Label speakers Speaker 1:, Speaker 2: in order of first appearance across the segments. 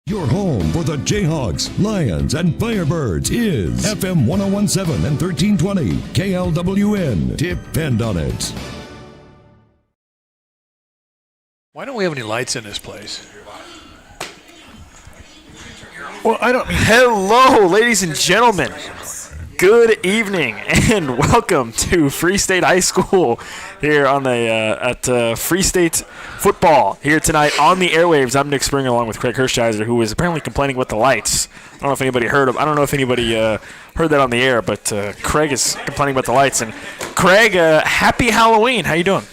Speaker 1: Your home for the Jayhawks, Lions, and Firebirds is FM 1017 and 1320 KLWN. Depend on it.
Speaker 2: Why don't we have any lights in this place?
Speaker 3: Well, Hello, ladies and gentlemen. Good evening and welcome to Free State High School here on at Free State football here tonight on the airwaves. I'm Nick Springer along with Craig Hershiser, who was apparently complaining about the lights. I don't know if anybody heard that on the air, but Craig is complaining about the lights. And Craig, happy Halloween. How you doing?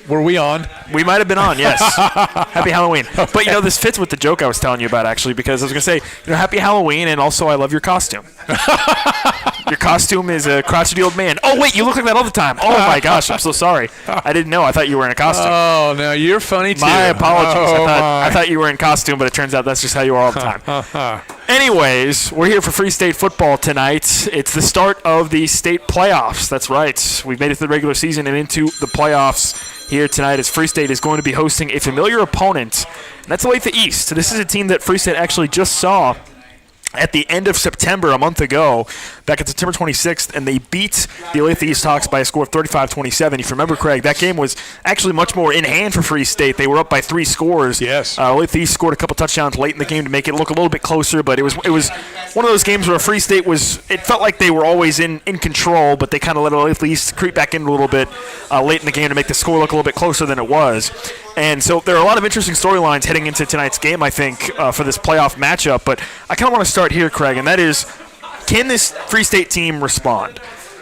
Speaker 2: Were we on?
Speaker 3: We might have been on, yes. Happy Halloween. But, this fits with the joke I was telling you about, actually, because I was going to say, happy Halloween, and also I love your costume. Your costume is a crotchety old man. Oh, wait, you look like that all the time. Oh, my gosh, I'm so sorry. I didn't know. I thought you were in a costume.
Speaker 2: Oh, no, you're funny, too.
Speaker 3: My apologies. I thought you were in costume, but it turns out that's just how you are all the time. Anyways, we're here for Free State football tonight. It's the start of the state playoffs. That's right. We've made it to the regular season and into the playoffs here tonight as Free State is going to be hosting a familiar opponent, and that's Olathe East. This is a team that Free State actually just saw at the end of September, a month ago, back on September 26th, and they beat the Olathe East Hawks by a score of 35-27. If you remember, Craig, that game was actually much more in hand for Free State. They were up by 3 scores.
Speaker 2: Yes.
Speaker 3: Olathe East scored a couple touchdowns late in the game to make it look a little bit closer, but it was one of those games where Free State it felt like they were always in control, but they kind of let Olathe East creep back in a little bit late in the game to make the score look a little bit closer than it was. And so there are a lot of interesting storylines heading into tonight's game, I think, for this playoff matchup. But I kind of want to start here, Craig, and that is, can this Free State team respond?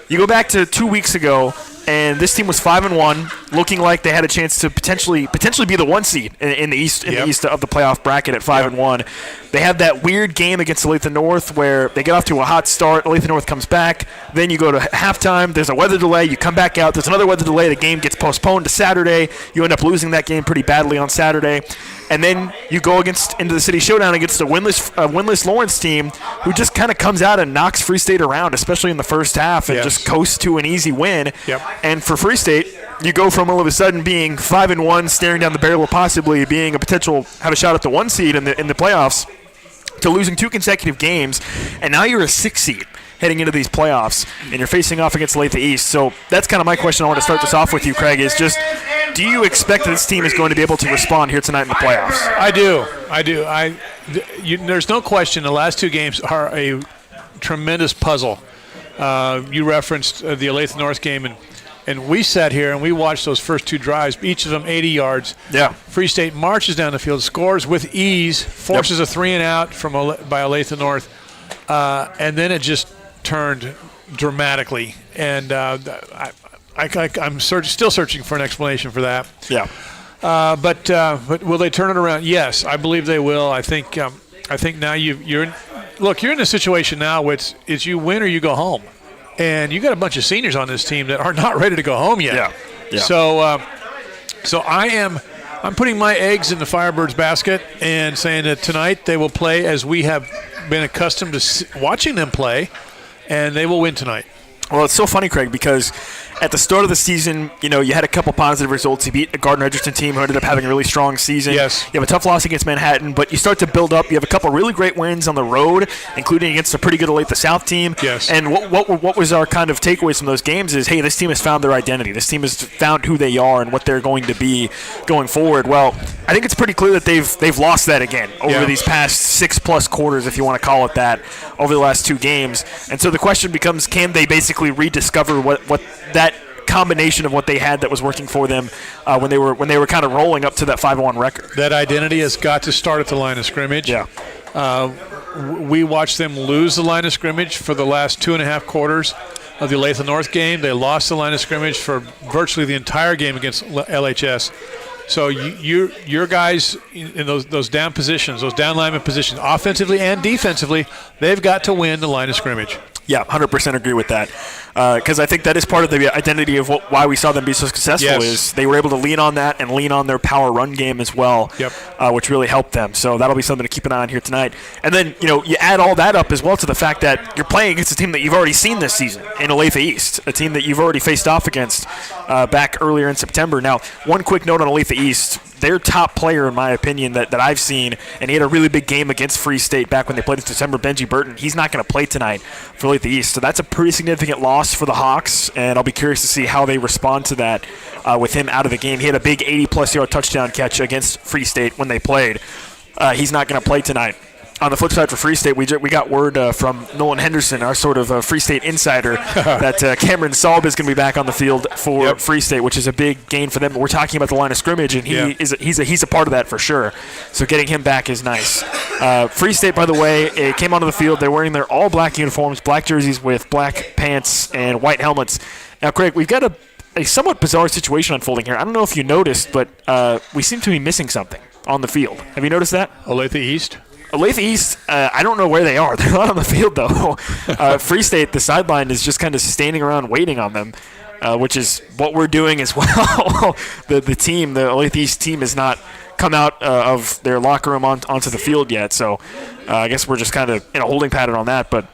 Speaker 3: You go back to 2 weeks ago, and this team was 5-1, looking like they had a chance to potentially be the 1 seed in the East in the East of the playoff bracket at 5-1. They have that weird game against Olathe North where they get off to a hot start. Olathe North comes back. Then you go to halftime. There's a weather delay. You come back out. There's another weather delay. The game gets postponed to Saturday. You end up losing that game pretty badly on Saturday. And then you go into the city showdown against a winless Lawrence team who just kind of comes out and knocks Free State around, especially in the first half, and just coasts to an easy win.
Speaker 2: Yep.
Speaker 3: And for Free State, you go from all of a sudden being 5-1, staring down the barrel of possibly being have a shot at the 1 seed in the playoffs, to losing 2 consecutive games, and now you're a 6 seed heading into these playoffs, and you're facing off against Olathe East. So that's kind of my question. I want to start this off with you, Craig, is just, do you expect that this team is going to be able to respond here tonight in the playoffs?
Speaker 2: I do. There's no question the last 2 games are a tremendous puzzle. You referenced the Olathe North game, and we sat here and we watched those first 2 drives, each of them 80 yards.
Speaker 3: Yeah.
Speaker 2: Free State marches down the field, scores with ease, forces a 3-and-out by Olathe North, and then it just turned dramatically. And I'm still searching for an explanation for that.
Speaker 3: Yeah.
Speaker 2: But will they turn it around? Yes, I believe they will. I think now you're in a situation now where it's you win or you go home. And you got a bunch of seniors on this team that are not ready to go home yet.
Speaker 3: Yeah.
Speaker 2: So I'm putting my eggs in the Firebirds basket and saying that tonight they will play as we have been accustomed to watching them play, and they will win tonight.
Speaker 3: Well, it's so funny, Craig, because at the start of the season, you had a couple positive results. You beat a Gardner-Edgerton team who ended up having a really strong season.
Speaker 2: Yes.
Speaker 3: You have a tough loss against Manhattan, but you start to build up. You have a couple really great wins on the road, including against a pretty good Olathe South team.
Speaker 2: Yes.
Speaker 3: And what was our kind of takeaways from those games is, hey, this team has found their identity. This team has found who they are and what they're going to be going forward. Well, I think it's pretty clear that they've lost that again over these past 6+ quarters, if you want to call it that, over the last 2 games. And so the question becomes, can they basically rediscover what that combination of what they had that was working for them when they were kind of rolling up to that 5-1 record?
Speaker 2: That identity has got to start at the line of scrimmage.
Speaker 3: Yeah.
Speaker 2: We watched them lose the line of scrimmage for the last 2.5 quarters of the Olathe North game. They lost the line of scrimmage for virtually the entire game against LHS. So your guys in those down positions, those down lineman positions, offensively and defensively, they've got to win the line of scrimmage.
Speaker 3: Yeah, 100% agree with that. Because I think that is part of the identity of why we saw them be so successful is they were able to lean on that and lean on their power run game as well, which really helped them. So that'll be something to keep an eye on here tonight. And then, you add all that up as well to the fact that you're playing against a team that you've already seen this season in Olathe East, a team that you've already faced off against back earlier in September. Now, one quick note on Olathe East. Their top player, in my opinion, that I've seen, and he had a really big game against Free State back when they played in December, Benji Burton, he's not going to play tonight for Olathe East. So that's a pretty significant loss for the Hawks, and I'll be curious to see how they respond to that with him out of the game. He had a big 80-plus yard touchdown catch against Free State when they played. He's not going to play tonight. On the flip side for Free State, we got word from Nolan Henderson, our sort of Free State insider, that Cameron Saub is going to be back on the field for Free State, which is a big gain for them. We're talking about the line of scrimmage, and he's a part of that for sure. So getting him back is nice. Free State, by the way, it came onto the field. They're wearing their all-black uniforms, black jerseys with black pants and white helmets. Now, Craig, we've got a somewhat bizarre situation unfolding here. I don't know if you noticed, but we seem to be missing something on the field. Have you noticed that?
Speaker 2: Olathe East?
Speaker 3: Olathe East, I don't know where they are. They're not on the field, though. Free State, the sideline is just kind of standing around waiting on them, which is what we're doing as well. the Olathe East team has not come out of their locker room onto the field yet, so I guess we're just kind of in a holding pattern on that. But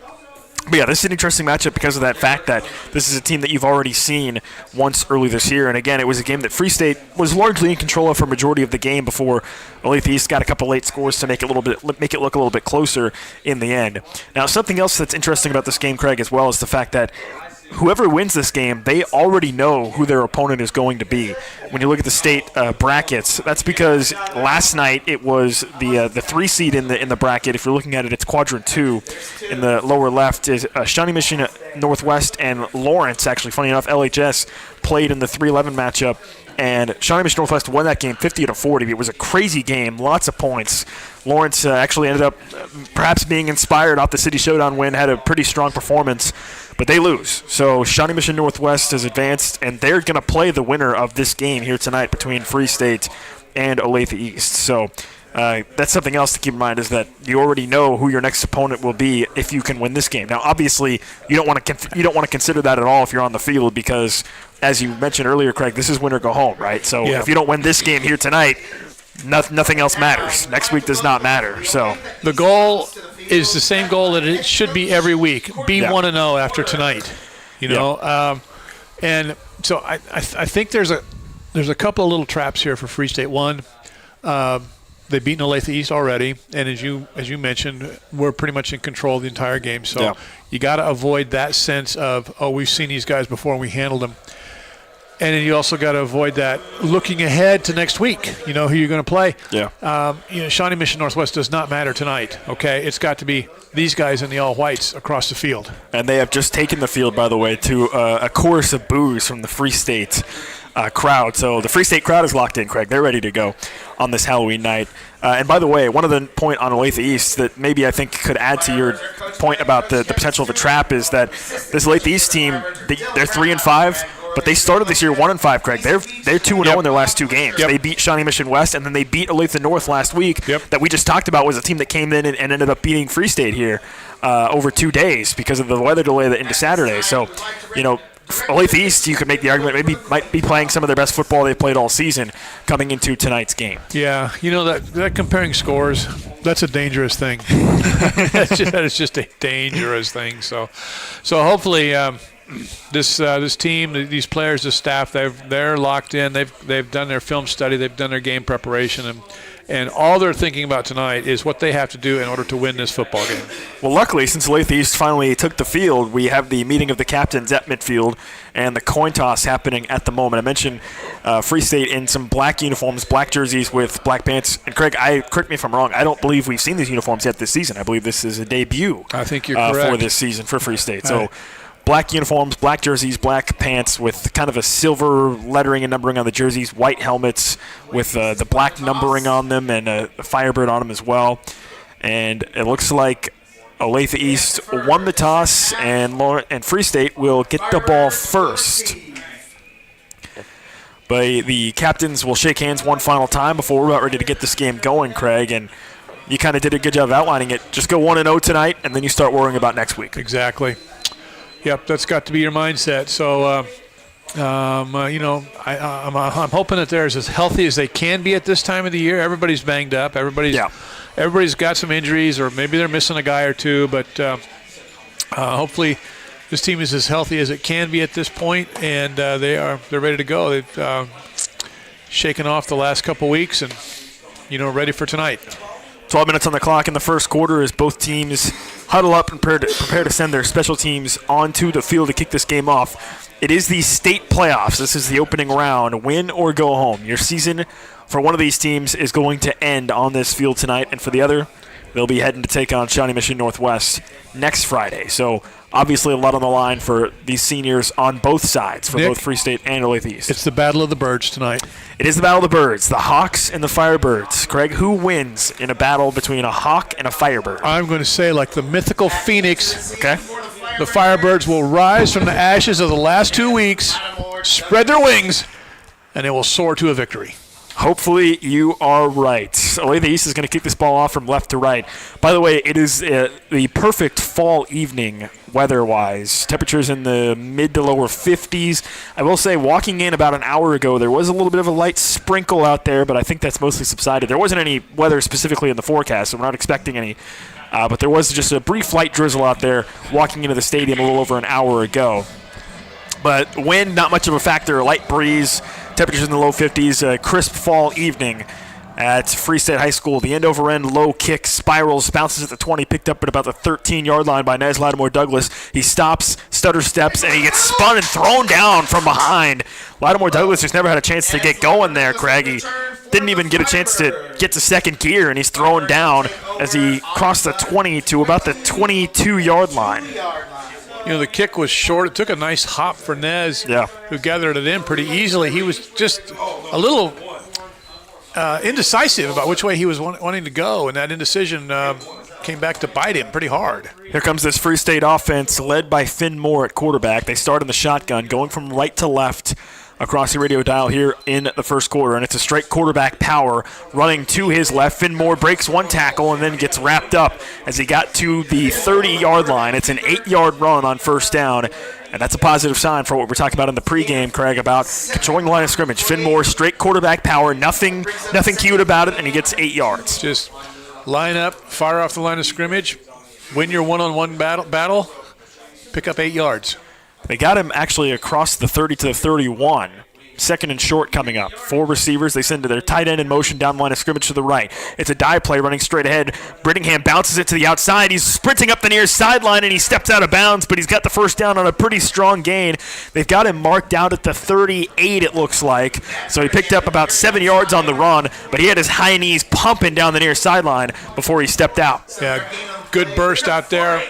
Speaker 3: yeah, this is an interesting matchup because of that fact that this is a team that you've already seen once early this year. And again, it was a game that Free State was largely in control of for a majority of the game before Olathe East got a couple late scores to make it look a little bit closer in the end. Now, something else that's interesting about this game, Craig, as well, is the fact that whoever wins this game, they already know who their opponent is going to be. When you look at the state brackets, that's because last night it was the 3 seed in the bracket. If you're looking at it, it's quadrant 2 in the lower left is Shawnee Mission Northwest and Lawrence. Actually, funny enough, LHS played in the 3-11 matchup, and Shawnee Mission Northwest won that game 50-40. It was a crazy game, lots of points. Lawrence actually ended up perhaps being inspired off the City Showdown win, had a pretty strong performance, but they lose. So Shawnee Mission Northwest has advanced, and they're going to play the winner of this game here tonight between Free State and Olathe East. So that's something else to keep in mind, is that you already know who your next opponent will be if you can win this game. Now, obviously, you don't want to consider that at all if you're on the field, because, as you mentioned earlier, Craig, this is win or go home, right? So if you don't win this game here tonight, nothing else matters. Next week does not matter. So
Speaker 2: the goal is the same goal that it should be every week. Be 1-0 after tonight. And so I think there's a couple of little traps here for Free State. One, they've beaten Olathe East already, and as you mentioned, we're pretty much in control of the entire game. So you got to avoid that sense of, we've seen these guys before and we handled them. And then you also got to avoid that looking ahead to next week, who you're going to play. Shawnee Mission Northwest does not matter tonight, okay? It's got to be these guys in the all-whites across the field. And
Speaker 3: they have just taken the field, by the way, to a chorus of boos from the Free State crowd. So the Free State crowd is locked in, Craig. They're ready to go on this Halloween night. And by the way, one of the point on Olathe East that maybe I think could add to your point about the potential of a trap is that this Olathe East team, they're 3-5. But they started this year 1-5, Craig. They're 2-0 in their last 2 games. They beat Shawnee Mission West, and then they beat Olathe North last week. That we just talked about was a team that came in and ended up beating Free State here over 2 days because of the weather delay into Saturday. So, Olathe East, you could make the argument, might be playing some of their best football they've played all season coming into tonight's game.
Speaker 2: Yeah, that comparing scores, that's a dangerous thing. That is just a dangerous thing. So hopefully. This team, these players, the staff, they're locked in. They've done their film study, they've done their game preparation, and all they're thinking about tonight is what they have to do in order to win this football game.
Speaker 3: Well, luckily, since Olathe East finally took the field, we have the meeting of the captains at midfield and the coin toss happening at the moment. I mentioned Free State in some black uniforms, black jerseys with black pants. And Craig, correct me if I'm wrong, I don't believe we've seen these uniforms yet this season. I believe this is a debut.
Speaker 2: I think you're correct.
Speaker 3: For this season for Free State. So. Black uniforms, black jerseys, black pants with kind of a silver lettering and numbering on the jerseys, white helmets with the black numbering on them and a Firebird on them as well. And it looks like Olathe East won the toss, and Free State will get the ball first. But the captains will shake hands one final time before we're about ready to get this game going, Craig. And you kind of did a good job of outlining it. Just go 1-0 tonight, and then you start worrying about next week.
Speaker 2: Exactly. Yep, that's got to be your mindset. So, I'm hoping that they're as healthy as they can be at this time of the year. Everybody's banged up. Everybody's got some injuries, or maybe they're missing a guy or two. But hopefully, this team is as healthy as it can be at this point, and they're ready to go. They've shaken off the last couple weeks, and ready for tonight.
Speaker 3: 12 minutes on the clock in the first quarter as both teams huddle up and prepare to send their special teams onto the field to kick this game off. It is the state playoffs. This is the opening round. Win or go home. Your season for one of these teams is going to end on this field tonight, and for the other, they'll be heading to take on Shawnee Mission Northwest next Friday. So obviously a lot on the line for these seniors on both sides, for both Free State and Olathe East.
Speaker 2: It's the Battle of the Birds tonight.
Speaker 3: It is the Battle of the Birds, the Hawks and the Firebirds. Craig, who wins in a battle between a Hawk and a Firebird?
Speaker 2: I'm going to say, like the mythical phoenix,
Speaker 3: okay,
Speaker 2: the Firebirds will rise from the ashes of the last 2 weeks, spread their wings, and they will soar to a victory.
Speaker 3: Hopefully you are right. Olathe East is going to kick this ball off from left to right. By the way, it is the perfect fall evening weather-wise. Temperatures in the mid to lower 50s. I will say, walking in about an hour ago, there was a little bit of a light sprinkle out there, but I think that's mostly subsided. There wasn't any weather specifically in the forecast, so we're not expecting any. But there was just a brief light drizzle out there walking into the stadium a little over an hour ago. But wind, not much of a factor. Light breeze, temperatures in the low 50s, a crisp fall evening at Free State High School. The end-over-end low kick spirals, bounces at the 20, picked up at about the 13-yard line by Nez Lattimore Douglas. He stops, stutter steps, and he gets spun and thrown down from behind. Lattimore Douglas just never had a chance to get going there, Craig. He didn't even get a chance to get to second gear, and he's thrown down as he crossed the 20 to about the 22-yard line.
Speaker 2: The kick was short. It took a nice hop for Nez, who gathered it in pretty easily. He was just a little indecisive about which way he was wanting to go, and that indecision came back to bite him pretty hard.
Speaker 3: Here comes this Free State offense led by Finn Moore at quarterback. They start in the shotgun, going from right to left across the radio dial here in the first quarter, and it's a straight quarterback power running to his left. Finn Moore breaks one tackle and then gets wrapped up as he got to the 30-yard line. It's an 8-yard run on first down, and that's a positive sign for what we're talking about in the pregame, Craig, about controlling the line of scrimmage. Finn Moore, straight quarterback power, nothing cute about it, and he gets 8 yards.
Speaker 2: Just line up, fire off the line of scrimmage, win your one-on-one battle, pick up 8 yards.
Speaker 3: They got him actually across the 30 to the 31. Second and short coming up. 4 receivers. They send to their tight end in motion down the line of scrimmage to the right. It's a dive play running straight ahead. Brittingham bounces it to the outside. He's sprinting up the near sideline, and he steps out of bounds, but he's got the first down on a pretty strong gain. They've got him marked out at the 38, it looks like. So he picked up about 7 yards on the run, but he had his high knees pumping down the near sideline before he stepped out.
Speaker 2: Yeah, good burst out there.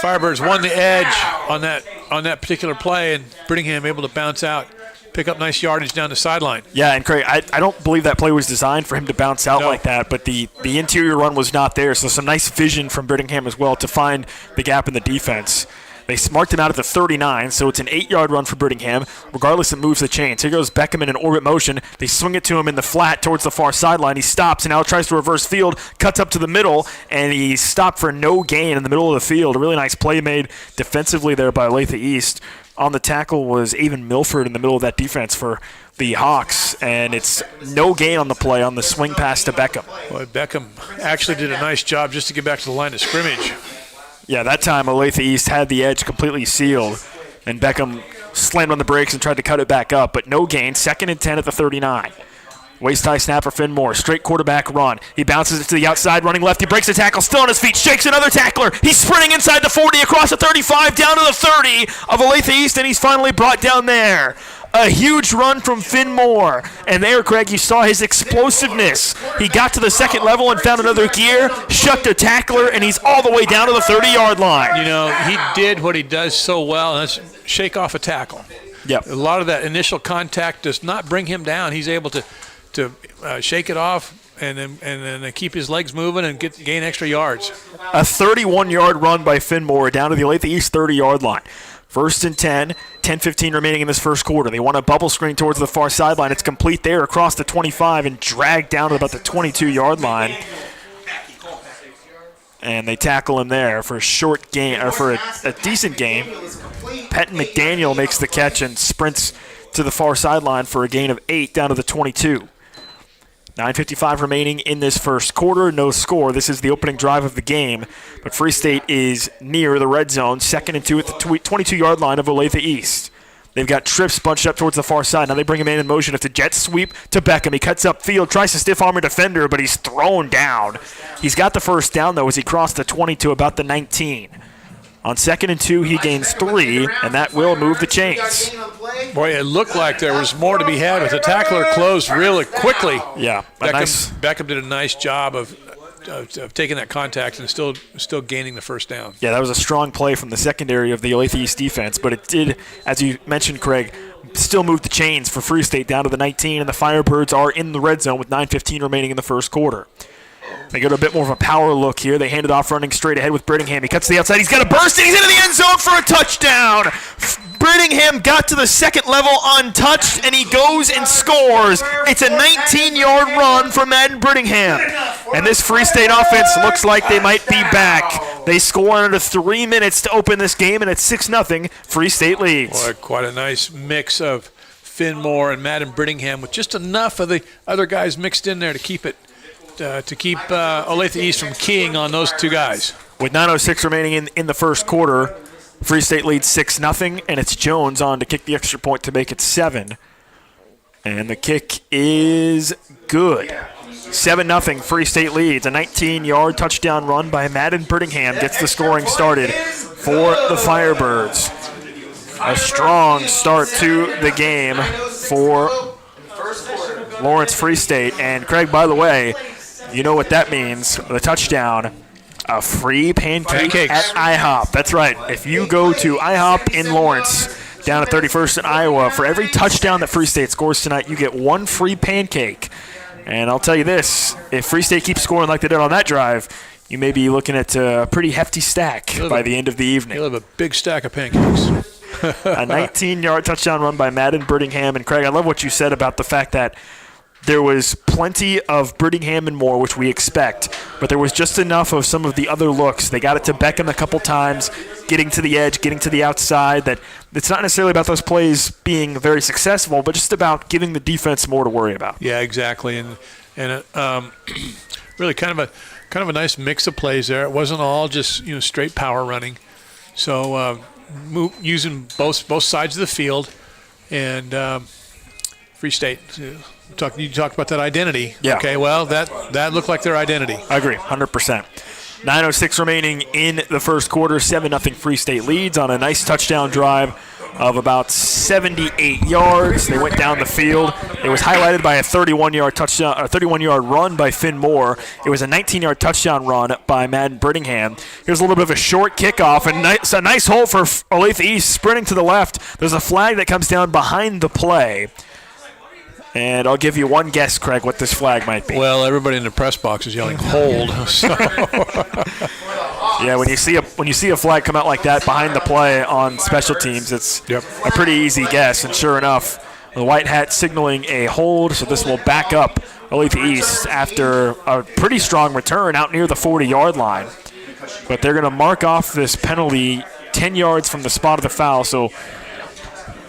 Speaker 2: Firebirds won the edge on that particular play, and Brittingham able to bounce out, pick up nice yardage down the sideline.
Speaker 3: Yeah, and Craig, I don't believe that play was designed for him to bounce out like that, but the interior run was not there, so some nice vision from Brittingham as well to find the gap in the defense. They marked him out at the 39, so it's an 8-yard run for Brittingham. Regardless, it moves the chains. Here goes Beckham in an orbit motion. They swing it to him in the flat towards the far sideline. He stops and now tries to reverse field, cuts up to the middle, and he stopped for no gain in the middle of the field. A really nice play made defensively there by Olathe East. On the tackle was Avon Milford in the middle of that defense for the Hawks, and it's no gain on the play on the swing pass to Beckham.
Speaker 2: Boy, Beckham actually did a nice job just to get back to the line of scrimmage.
Speaker 3: Yeah, that time Olathe East had the edge completely sealed, and Beckham slammed on the brakes and tried to cut it back up, but no gain. 2nd and 10 at the 39. Waist-high snap for Finn Moore. Straight quarterback run. He bounces it to the outside, running left. He breaks a tackle, still on his feet, shakes another tackler. He's sprinting inside the 40, across the 35, down to the 30 of Olathe East, and he's finally brought down there. A huge run from Finn Moore. And there, Craig, you saw his explosiveness. He got to the second level and found another gear, shucked a tackler, and he's all the way down to the 30-yard line.
Speaker 2: He did what he does so well, and that's shake off a tackle.
Speaker 3: Yep.
Speaker 2: A lot of that initial contact does not bring him down. He's able to shake it off and then keep his legs moving and gain extra yards.
Speaker 3: A 31-yard run by Finn Moore down to the Olathe East 30-yard line. 1st and 10, 10-15 remaining in this first quarter. They want a bubble screen towards the far sideline. It's complete there across the 25 and dragged down to about the 22-yard line. and they tackle him there for a short gain, or for a decent gain. Penton McDaniel makes the catch and sprints to the far sideline for a gain of 8 down to the 22. 9:55 remaining in this first quarter. No score. This is the opening drive of the game, but Free State is near the red zone, 2nd and 2 at the 22-yard line of Olathe East. They've got trips bunched up towards the far side. Now they bring him in motion. It's a jet sweep to Beckham. He cuts upfield, tries to stiff-arm a defender, but he's thrown down. He's got the first down, though, as he crossed the 20 to about the 19. On 2nd and 2, he gains 3, and that will move the chains.
Speaker 2: Boy, it looked like there was more to be had, but the tackler closed really quickly.
Speaker 3: Yeah,
Speaker 2: Beckham did a nice job of taking that contact and still gaining the first down.
Speaker 3: Yeah, that was a strong play from the secondary of the Olathe East defense, but it did, as you mentioned, Craig, still move the chains for Free State down to the 19, and the Firebirds are in the red zone with 9:15 remaining in the first quarter. They go to a bit more of a power look here. They hand it off running straight ahead with Brittingham. He cuts to the outside. He's got a burst, and he's into the end zone for a touchdown. Brittingham got to the second level untouched, and he goes and scores. It's a 19-yard run from Madden Brittingham. And this Free State offense looks like they might be back. They score under 3 minutes to open this game, and it's 6-0. Free State leads.
Speaker 2: Boy, quite a nice mix of Finn Moore and Madden Brittingham with just enough of the other guys mixed in there to keep Olathe East from keying on those two guys.
Speaker 3: With 9:06 remaining in the first quarter, Free State leads 6-0, and it's Jones on to kick the extra point to make it 7. And the kick is good. 7-0, Free State leads. A 19-yard touchdown run by Madden Brittingham gets the scoring started for the Firebirds. A strong start to the game for Lawrence Free State. And Craig, by the way, you know what that means. The touchdown, a free pancakes at IHOP. That's right. If you go to IHOP in Lawrence, down at 31st in Iowa, for every touchdown that Free State scores tonight, you get 1 free pancake. And I'll tell you this, if Free State keeps scoring like they did on that drive, you may be looking at a pretty hefty stack by the end of the evening.
Speaker 2: You'll have a big stack of pancakes.
Speaker 3: A 19-yard touchdown run by Madden Brittingham. And Craig, I love what you said about the fact that there was plenty of Brittingham and Moore, which we expect, but there was just enough of some of the other looks. They got it to Beckham a couple times, getting to the edge, getting to the outside. That it's not necessarily about those plays being very successful, but just about giving the defense more to worry about.
Speaker 2: Yeah, exactly, and really kind of a nice mix of plays there. It wasn't all just straight power running. So using both sides of the field, and Free State. You talked about that identity.
Speaker 3: Yeah.
Speaker 2: Okay, well, that looked like their identity.
Speaker 3: I agree, 100%. 9:06 remaining in the first quarter. 7-0 Free State leads on a nice touchdown drive of about 78 yards. They went down the field. It was highlighted by a 31-yard touchdown, a 31-yard run by Finn Moore. It was a 19-yard touchdown run by Madden Brittingham. Here's a little bit of a short kickoff, and it's a nice hole for Olathe East sprinting to the left. There's a flag that comes down behind the play. And I'll give you one guess, Craig, what this flag might be.
Speaker 2: Well, everybody in the press box is yelling "hold." So.
Speaker 3: Yeah, when you see a flag come out like that behind the play on special teams, it's a pretty easy guess. And sure enough, the white hat signaling a hold, so this will back up Olathe East after a pretty strong return out near the 40-yard line. But they're going to mark off this penalty 10 yards from the spot of the foul, so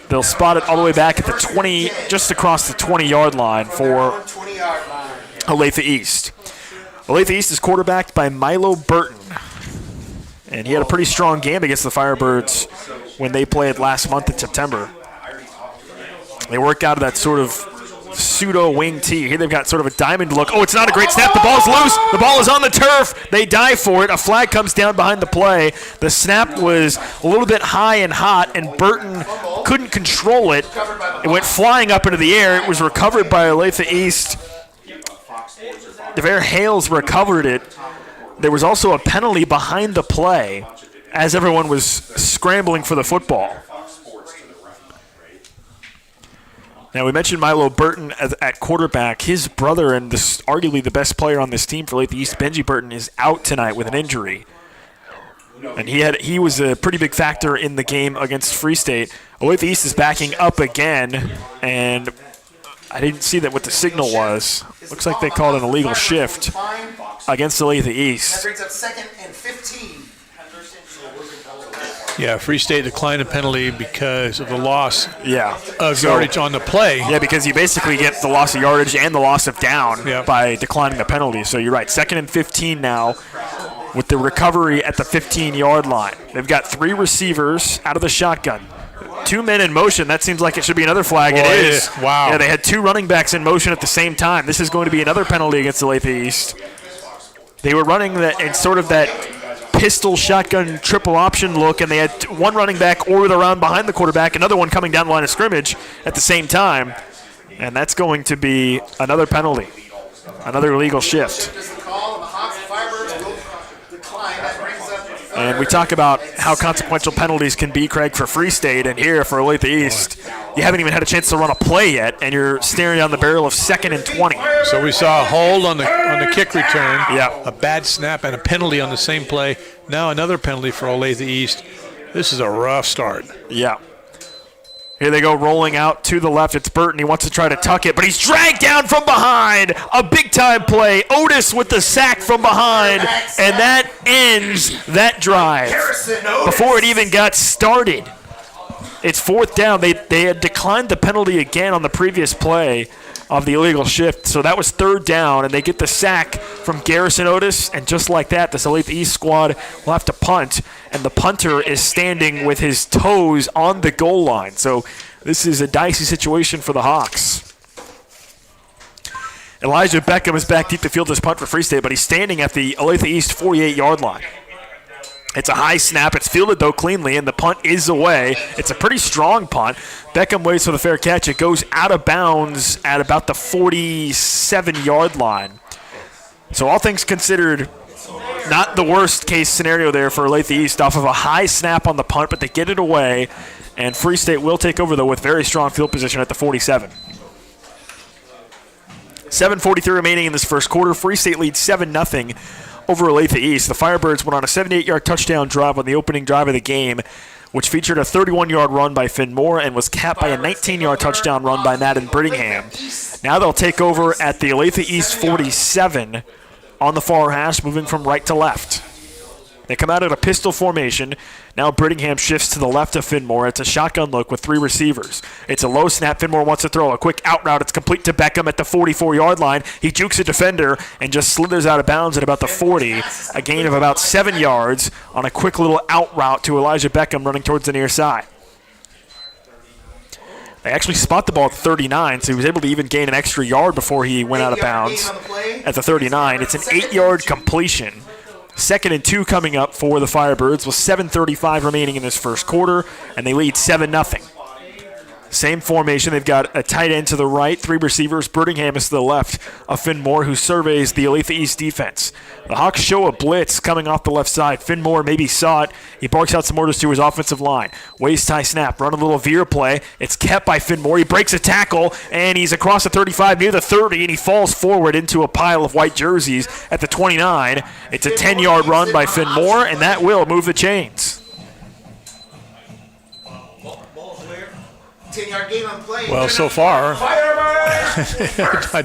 Speaker 3: they'll spot it all the way back at the 20, just across the 20-yard line for Olathe East. Olathe East is quarterbacked by Milo Burton, and he had a pretty strong game against the Firebirds when they played last month in September. They worked out of that sort of pseudo wing tee. Here they've got sort of a diamond look. Oh, it's not a great snap. The ball's loose. The ball is on the turf. They dive for it. A flag comes down behind the play. The snap was a little bit high and hot, and Burton couldn't control it. It went flying up into the air. It was recovered by Olathe East. DeVere Hales recovered it. There was also a penalty behind the play as everyone was scrambling for the football. Now, we mentioned Milo Burton at quarterback. His brother and arguably the best player on this team for Olathe East, Benji Burton, is out tonight with an injury. And he was a pretty big factor in the game against Free State. Olathe East is backing up again, and I didn't see what the signal was. Looks like they called an illegal shift. against Olathe East.
Speaker 4: That brings up 2nd and 15.
Speaker 2: Yeah, Free State declined a penalty because of the loss
Speaker 3: Yeah.
Speaker 2: of yardage on the play.
Speaker 3: Yeah, because you basically get the loss of yardage and the loss of down
Speaker 2: Yeah.
Speaker 3: by declining the penalty. So you're right. 2nd and 15 now with the recovery at the 15-yard line. They've got 3 receivers out of the shotgun. 2 men in motion. That seems like it should be another flag. It is.
Speaker 2: Wow.
Speaker 3: Yeah, they had 2 running backs in motion at the same time. This is going to be another penalty against Olathe East. They were running that in sort of that pistol shotgun triple option look, and they had 1 running back orbit around behind the quarterback, another one coming down the line of scrimmage at the same time, and that's going to be another penalty, another illegal shift. And we talk about how consequential penalties can be, Craig, for Free State, and here for Olathe East, you haven't even had a chance to run a play yet, and you're staring down the barrel of 2nd and 20.
Speaker 2: So we saw a hold on the kick return,
Speaker 3: Yeah.
Speaker 2: a bad snap, and a penalty on the same play. Now another penalty for Olathe East. This is a rough start.
Speaker 3: Yeah. Here they go rolling out to the left. It's Burton. He wants to try to tuck it, but he's dragged down from behind. A big-time play. Otis with the sack from behind, and that ends that drive before it even got started. It's 4th down. They had declined the penalty again on the previous play of the illegal shift, so that was 3rd down, and they get the sack from Garrison Otis, and just like that, this Olathe East squad will have to punt, and the punter is standing with his toes on the goal line. So this is a dicey situation for the Hawks. Elijah Beckham is back deep to field this punt for Free State, but he's standing at the Olathe East 48-yard line. It's a high snap. It's fielded, though, cleanly, and the punt is away. It's a pretty strong punt. Beckham waits for the fair catch. It goes out of bounds at about the 47-yard line. So all things considered, not the worst-case scenario there for Olathe East off of a high snap on the punt, but they get it away, and Free State will take over, though, with very strong field position at the 47. 7:43 remaining in this first quarter. Free State leads 7-0 over Olathe East. The Firebirds went on a 78-yard touchdown drive on the opening drive of the game, which featured a 31-yard run by Finn Moore and was capped by a 19-yard touchdown run by Madden Brittingham. Now they'll take over at the Olathe East 47 on the far hash, moving from right to left. They come out at a pistol formation. Now Brittingham shifts to the left of Finmore. It's a shotgun look with 3 receivers. It's a low snap. Finmore wants to throw a quick out route. It's complete to Beckham at the 44-yard line. He jukes a defender and just slithers out of bounds at about the 40. A gain of about 7 yards on a quick little out route to Elijah Beckham running towards the near side. They actually spot the ball at 39, so he was able to even gain an extra yard before he went out of bounds at the 39. It's an 8-yard completion. 2nd and 2 coming up for the Firebirds with 7:35 remaining in this first quarter, and they lead 7-0. Same formation. They've got a tight end to the right, 3 receivers. Brittingham is to the left of Finmore, who surveys the Olathe East defense. The Hawks show a blitz coming off the left side. Finmore maybe saw it. He barks out some orders to his offensive line. Waist high snap, run a little veer play. It's kept by Finmore. He breaks a tackle, and he's across the 35 near the 30, and he falls forward into a pile of white jerseys at the 29. It's a 10-yard run by Finmore, and that will move the chains.
Speaker 4: 10-yard game on play.
Speaker 2: Well, so far,
Speaker 4: Firebirds!
Speaker 2: I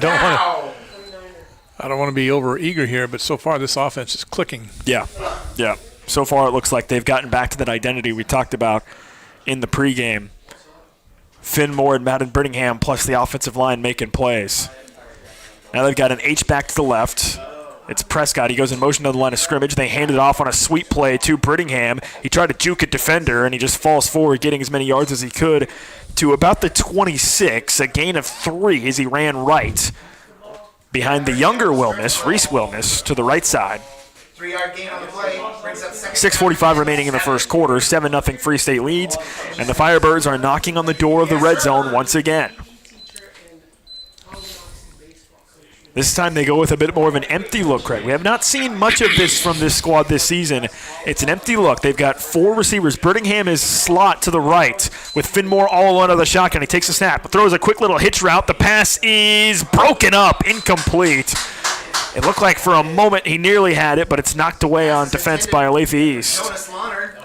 Speaker 2: don't want to be over eager here, but so far this offense is clicking.
Speaker 3: Yeah. So far it looks like they've gotten back to that identity we talked about in the pregame. Finmore and Madden Brittingham plus the offensive line making plays. Now they've got an H-back to the left. It's Prescott. He goes in motion to the line of scrimmage. They hand it off on a sweep play to Brittingham. He tried to juke a defender, and he just falls forward, getting as many yards as he could to about the 26, a gain of 3 as he ran right behind the younger Wilmus, Reese Wilmus, to the right side.
Speaker 4: 3-yard gain on the play. Brings up
Speaker 3: 6:45 remaining in the first quarter. 7-0 Free State leads, and the Firebirds are knocking on the door of the red zone once again. This time they go with a bit more of an empty look, Craig. We have not seen much of this from this squad this season. It's an empty look. They've got 4 receivers. Brittingham is slot to the right with Finmore all alone out of the shotgun. He takes a snap, throws a quick little hitch route. The pass is broken up, incomplete. It looked like for a moment he nearly had it, but it's knocked away on defense by Olathe East.
Speaker 4: Jonas Launer.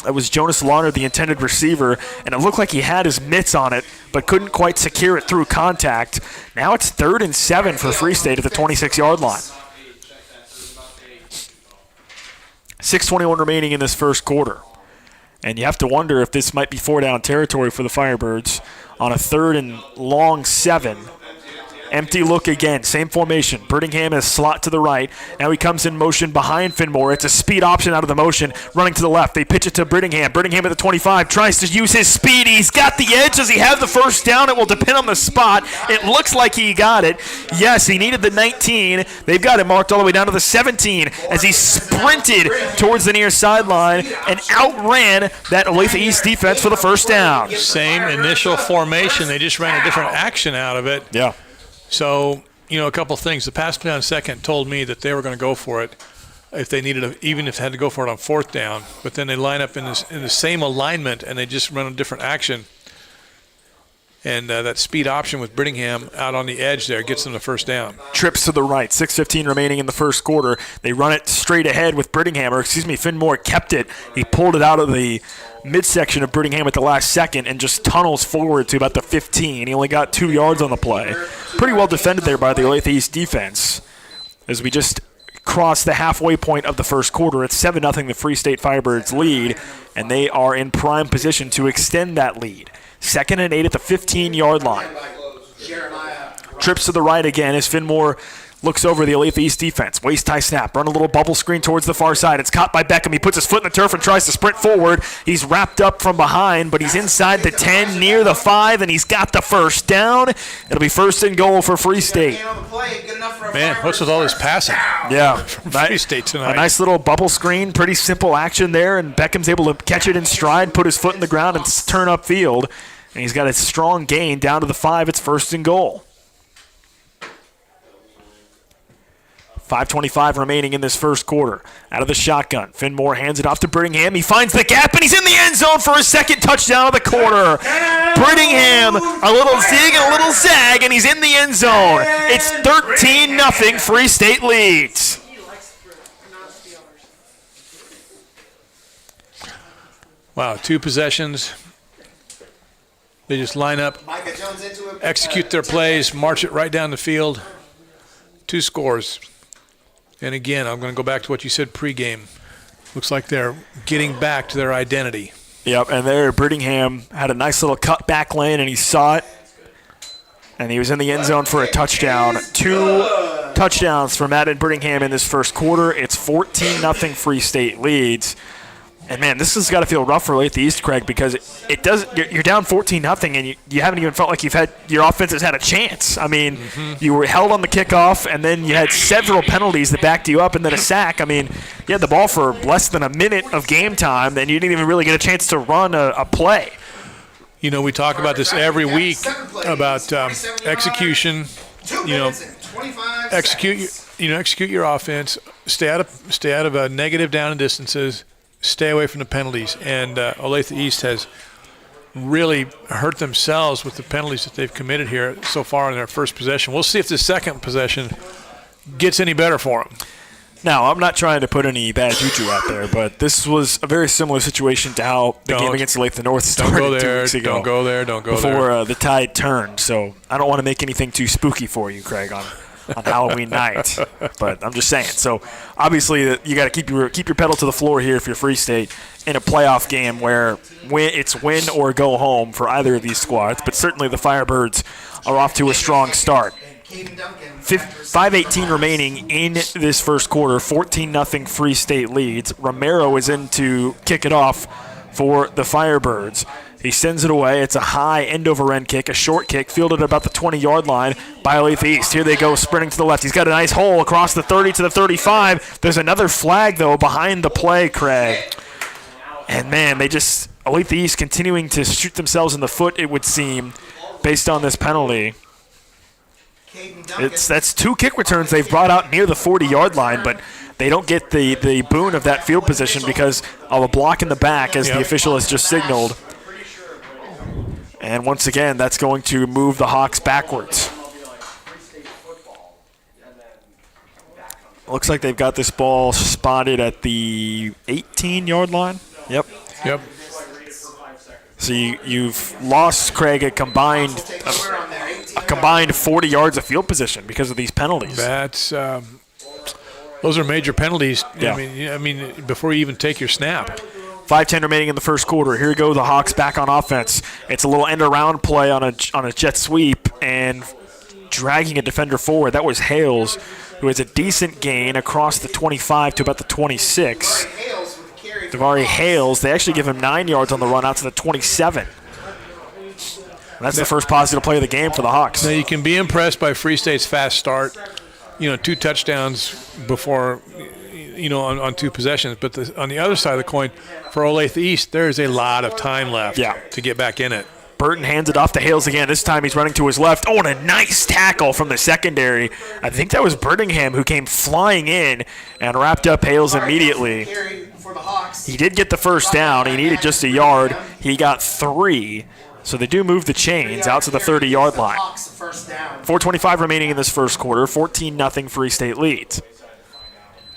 Speaker 3: It was Jonas Launer, the intended receiver, and it looked like he had his mitts on it, but couldn't quite secure it through contact. Now it's 3rd and 7 for Free State at the 26-yard line. 6:21 remaining in this first quarter. And you have to wonder if this might be 4-down territory for the Firebirds on a 3rd and long 7. Empty look again. Same formation. Brittingham is slot to the right. Now he comes in motion behind Finmore. It's a speed option out of the motion. Running to the left. They pitch it to Brittingham. Brittingham at the 25. Tries to use his speed. He's got the edge. Does he have the first down? It will depend on the spot. It looks like he got it. Yes, he needed the 19. They've got it marked all the way down to the 17 as he sprinted towards the near sideline and outran that Olathe East defense for the first down.
Speaker 2: Same initial formation. They just ran a different action out of it.
Speaker 3: Yeah.
Speaker 2: So, a couple things. The pass play on second told me that they were going to go for it if they needed it, even if they had to go for it on 4th down. But then they line up in the same alignment, and they just run a different action. And that speed option with Brittingham out on the edge there gets them the first down.
Speaker 3: Trips to the right. 6:15 remaining in the first quarter. They run it straight ahead with Finmore kept it. He pulled it out of the midsection of Brittingham at the last second and just tunnels forward to about the 15. He only got 2 yards on the play. Pretty well defended there by the Olathe East defense. As we just crossed the halfway point of the first quarter, it's 7-0 the Free State Firebirds lead, and they are in prime position to extend that lead. 2nd and 8 at the 15-yard line. Trips to the right again as Finmore looks over the Olathe East defense. Waist-high snap. Run a little bubble screen towards the far side. It's caught by Beckham. He puts his foot in the turf and tries to sprint forward. He's wrapped up from behind, but he's inside the 10, near the 5, and he's got the first down. It'll be 1st and goal for Free State.
Speaker 2: Man, what's with all this passing?
Speaker 3: Yeah.
Speaker 2: Free State tonight.
Speaker 3: A nice little bubble screen. Pretty simple action there, and Beckham's able to catch it in stride, put his foot in the ground, and turn upfield. And he's got a strong gain down to the 5. It's 1st and goal. 5:25 remaining in this first quarter. Out of the shotgun, Finmore hands it off to Brittingham. He finds the gap, and he's in the end zone for his 2nd touchdown of the quarter. Brittingham, a little zig and a little zag, and he's in the end zone. It's 13-0. Free State leads.
Speaker 2: Wow, 2 possessions. They just line up, execute their plays, march it right down the field. 2 scores. And again, I'm going to go back to what you said pregame. Looks like they're getting back to their identity.
Speaker 3: Yep, and there Brittingham had a nice little cut back lane, and he saw it. And he was in the end zone for a touchdown. 2 touchdowns for Madden Brittingham in this first quarter. It's 14-0 Free State leads. And, man, this has got to feel rough for Olathe East, Craig, because it does. You're down 14-0, and you haven't even felt like your offense has had a chance. I mean, you were held on the kickoff, and then you had several penalties that backed you up, and then a sack. I mean, you had the ball for less than a minute of game time, and you didn't even really get a chance to run a play.
Speaker 2: We talk about this every week about execution. Execute your offense. Stay out of negative down and distances. Stay away from the penalties, and Olathe East has really hurt themselves with the penalties that they've committed here so far in their first possession. We'll see if the second possession gets any better for them.
Speaker 3: Now, I'm not trying to put any bad juju out there, but this was a very similar situation to how the game against Olathe North started 2 weeks ago.
Speaker 2: Don't go there.
Speaker 3: Before the tide turned. So I don't want to make anything too spooky for you, Craig, on Halloween night, but I'm just saying. So obviously you got to keep your pedal to the floor here if you're Free State in a playoff game where it's win or go home for either of these squads. But certainly the Firebirds are off to a strong start. 5:18 remaining in this first quarter. 14-0 Free State leads. Romero is in to kick it off for the Firebirds. He sends it away. It's a high end-over-end kick, a short kick, fielded about the 20-yard line by Olathe East. Here they go, sprinting to the left. He's got a nice hole across the 30 to the 35. There's another flag, though, behind the play, Craig. And, man, Olathe East continuing to shoot themselves in the foot, it would seem, based on this penalty. That's 2 kick returns they've brought out near the 40-yard line, but they don't get the boon of that field position because of a block in the back, as the official has just signaled. And once again, that's going to move the Hawks backwards. Looks like they've got this ball spotted at the 18-yard line. Yep. So you've lost, Craig, a combined 40 yards of field position because of these penalties.
Speaker 2: That's a Those are major penalties.
Speaker 3: Yeah.
Speaker 2: I mean, before you even take your snap.
Speaker 3: 5:10 remaining in the first quarter. Here go the Hawks back on offense. It's a little end-around play on a jet sweep and dragging a defender forward. That was Hales, who has a decent gain across the 25 to about the 26. Davari Hales, they actually give him 9 yards on the run out to the 27. That's the first positive play of the game for the Hawks.
Speaker 2: Now, you can be impressed by Free State's fast start. 2 touchdowns before, on 2 possessions. But on the other side of the coin, for Olathe East, there is a lot of time left to get back in it.
Speaker 3: Burton hands it off to Hales again. This time he's running to his left. Oh, and a nice tackle from the secondary. I think that was Birmingham who came flying in and wrapped up Hales immediately. He did get the first down. He needed just a yard. He got 3. So they do move the chains out to the 30-yard line. 4:25 remaining in this first quarter. 14-0 Free State leads.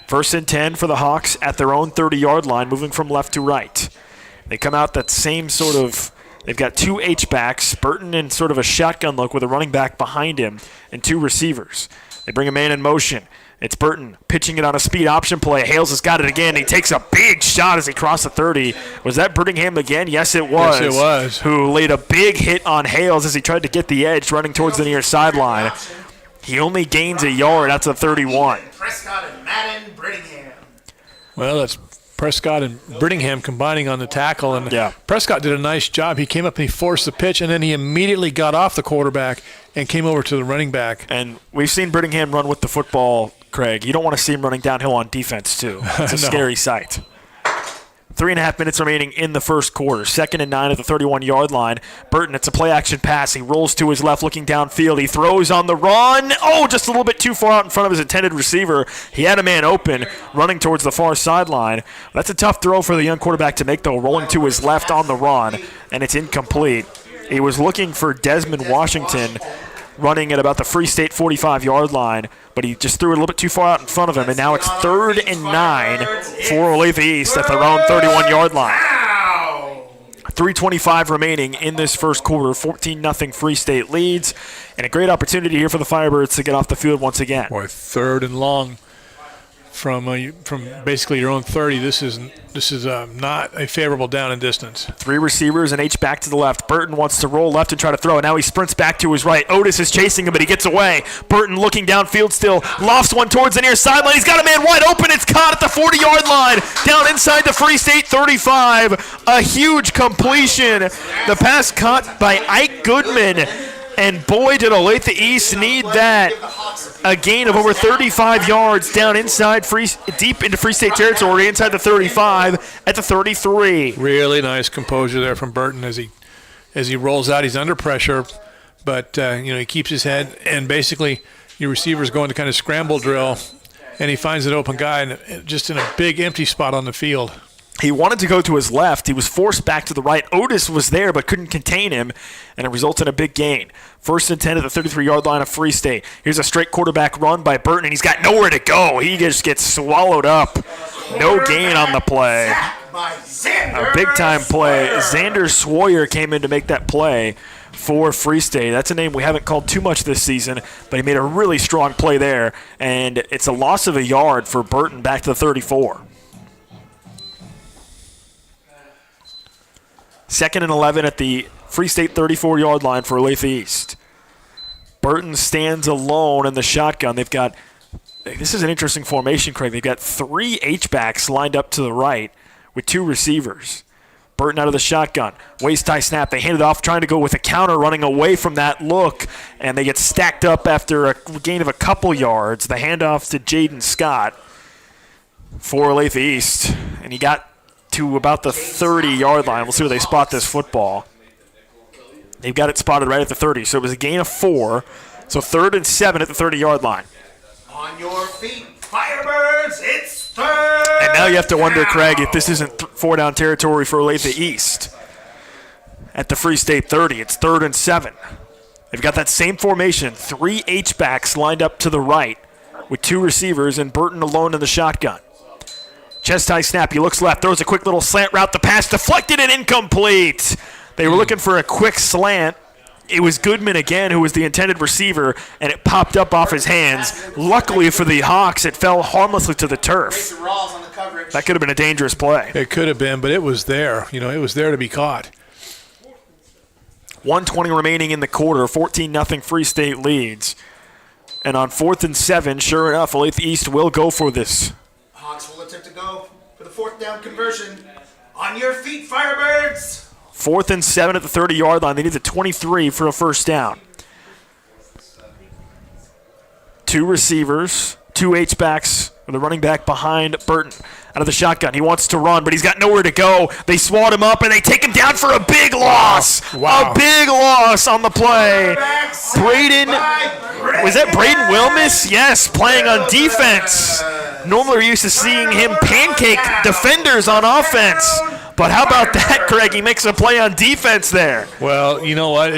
Speaker 3: 1st and 10 for the Hawks at their own 30-yard line, moving from left to right. They come out that same sort of – they've got 2 H-backs, Burton in sort of a shotgun look with a running back behind him and 2 receivers. They bring a man in motion. It's Burton pitching it on a speed option play. Hales has got it again. He takes a big shot as he crossed the 30. Was that Birmingham again? Yes, it was.
Speaker 2: Yes, it was.
Speaker 3: Who laid a big hit on Hales as he tried to get the edge running towards the near sideline. He only gains a yard out to the 31.
Speaker 4: Prescott and Madden, Brittingham.
Speaker 2: Well, that's Prescott and Brittingham combining on the tackle. And Prescott did a nice job. He came up and he forced the pitch, and then he immediately got off the quarterback and came over to the running back.
Speaker 3: And we've seen Brittingham run with the football, Craig. You don't want to see him running downhill on defense, too. It's a scary sight. 3.5 minutes remaining in the first quarter. 2nd and 9 at the 31-yard line. Burton, it's a play-action pass. He rolls to his left looking downfield. He throws on the run. Oh, just a little bit too far out in front of his intended receiver. He had a man open running towards the far sideline. That's a tough throw for the young quarterback to make, though, rolling to his left on the run, and it's incomplete. He was looking for Desmond Washington running at about the Free State 45-yard line, but he just threw it a little bit too far out in front of him, and now it's 3rd and 9 for Olathe East at their own 31-yard line. 3:25 remaining in this first quarter. 14-0 Free State leads, and a great opportunity here for the Firebirds to get off the field once again.
Speaker 2: Boy, 3rd and long from basically your own 30. This is not a favorable down and distance.
Speaker 3: 3 receivers and H back to the left. Burton wants to roll left and try to throw, and now he sprints back to his right. Otis is chasing him, but he gets away. Burton looking downfield still, lofts one towards the near sideline. He's got a man wide open. It's caught at the 40-yard line, down inside the Free State 35. A huge completion. The pass caught by Ike Goodman. And boy, did Olathe East need that. A gain of over 35 yards down inside deep into Free State territory, inside the 35 at the 33.
Speaker 2: Really nice composure there from Burton as he rolls out. He's under pressure, but he keeps his head, and basically your receiver's going to kind of scramble drill, and he finds an open guy and just in a big empty spot on the field.
Speaker 3: He wanted to go to his left. He was forced back to the right. Otis was there but couldn't contain him, and it resulted in a big gain. 1st and 10 at the 33-yard line of Free State. Here's a straight quarterback run by Burton, and he's got nowhere to go. He just gets swallowed up. No gain on the play. A big-time play. Xander Sawyer came in to make that play for Free State. That's a name we haven't called too much this season, but he made a really strong play there, and it's a loss of a yard for Burton back to the 34. 2nd and 11 at the Free State 34-yard line for Olathe East. Burton stands alone in the shotgun. This is an interesting formation, Craig. They've got 3 H-backs lined up to the right with 2 receivers. Burton out of the shotgun. Waist-high snap. They hand it off, trying to go with a counter, running away from that look, and they get stacked up after a gain of a couple yards. The handoff to Jaden Scott for Olathe East, and he got to about the 30-yard line. We'll see where they spot this football. They've got it spotted right at the 30, so it was a gain of 4. So 3rd and 7 at the 30-yard line.
Speaker 4: On your feet, Firebirds, it's 3rd.
Speaker 3: And now you have to wonder, Craig, if this isn't 4-down territory for Olathe East. At the Free State 30, it's 3rd and 7. They've got that same formation, 3 H-backs lined up to the right with 2 receivers and Burton alone in the shotgun. Chest high snap. He looks left, throws a quick little slant route. The pass deflected and incomplete. They were looking for a quick slant. it was Goodman again who was the intended receiver, and it popped up off his hands. Luckily for the Hawks, it fell harmlessly to the turf. That could have been a dangerous play.
Speaker 2: It could have been, but it was there. It was there to be caught.
Speaker 3: 1:20 remaining in the quarter. 14-0 Free State leads. And on 4th and 7, sure enough, Olathe East will go for this.
Speaker 4: Hawks will attempt to go for the 4th down conversion. On your feet, Firebirds.
Speaker 3: 4th and 7 at the 30-yard line. They need the 23 for a first down. 2 receivers, 2 H-backs, with a running back behind Burton. Out of the shotgun. He wants to run, but he's got nowhere to go. They swat him up, and they take him down for a big loss.
Speaker 2: Wow.
Speaker 3: A big loss on the play. Braden, was that Braden Wilmus? Yes, playing on defense. Normally we're used to seeing him pancake defenders on offense. But how about that, Craig? He makes a play on defense there.
Speaker 2: Well, you know what?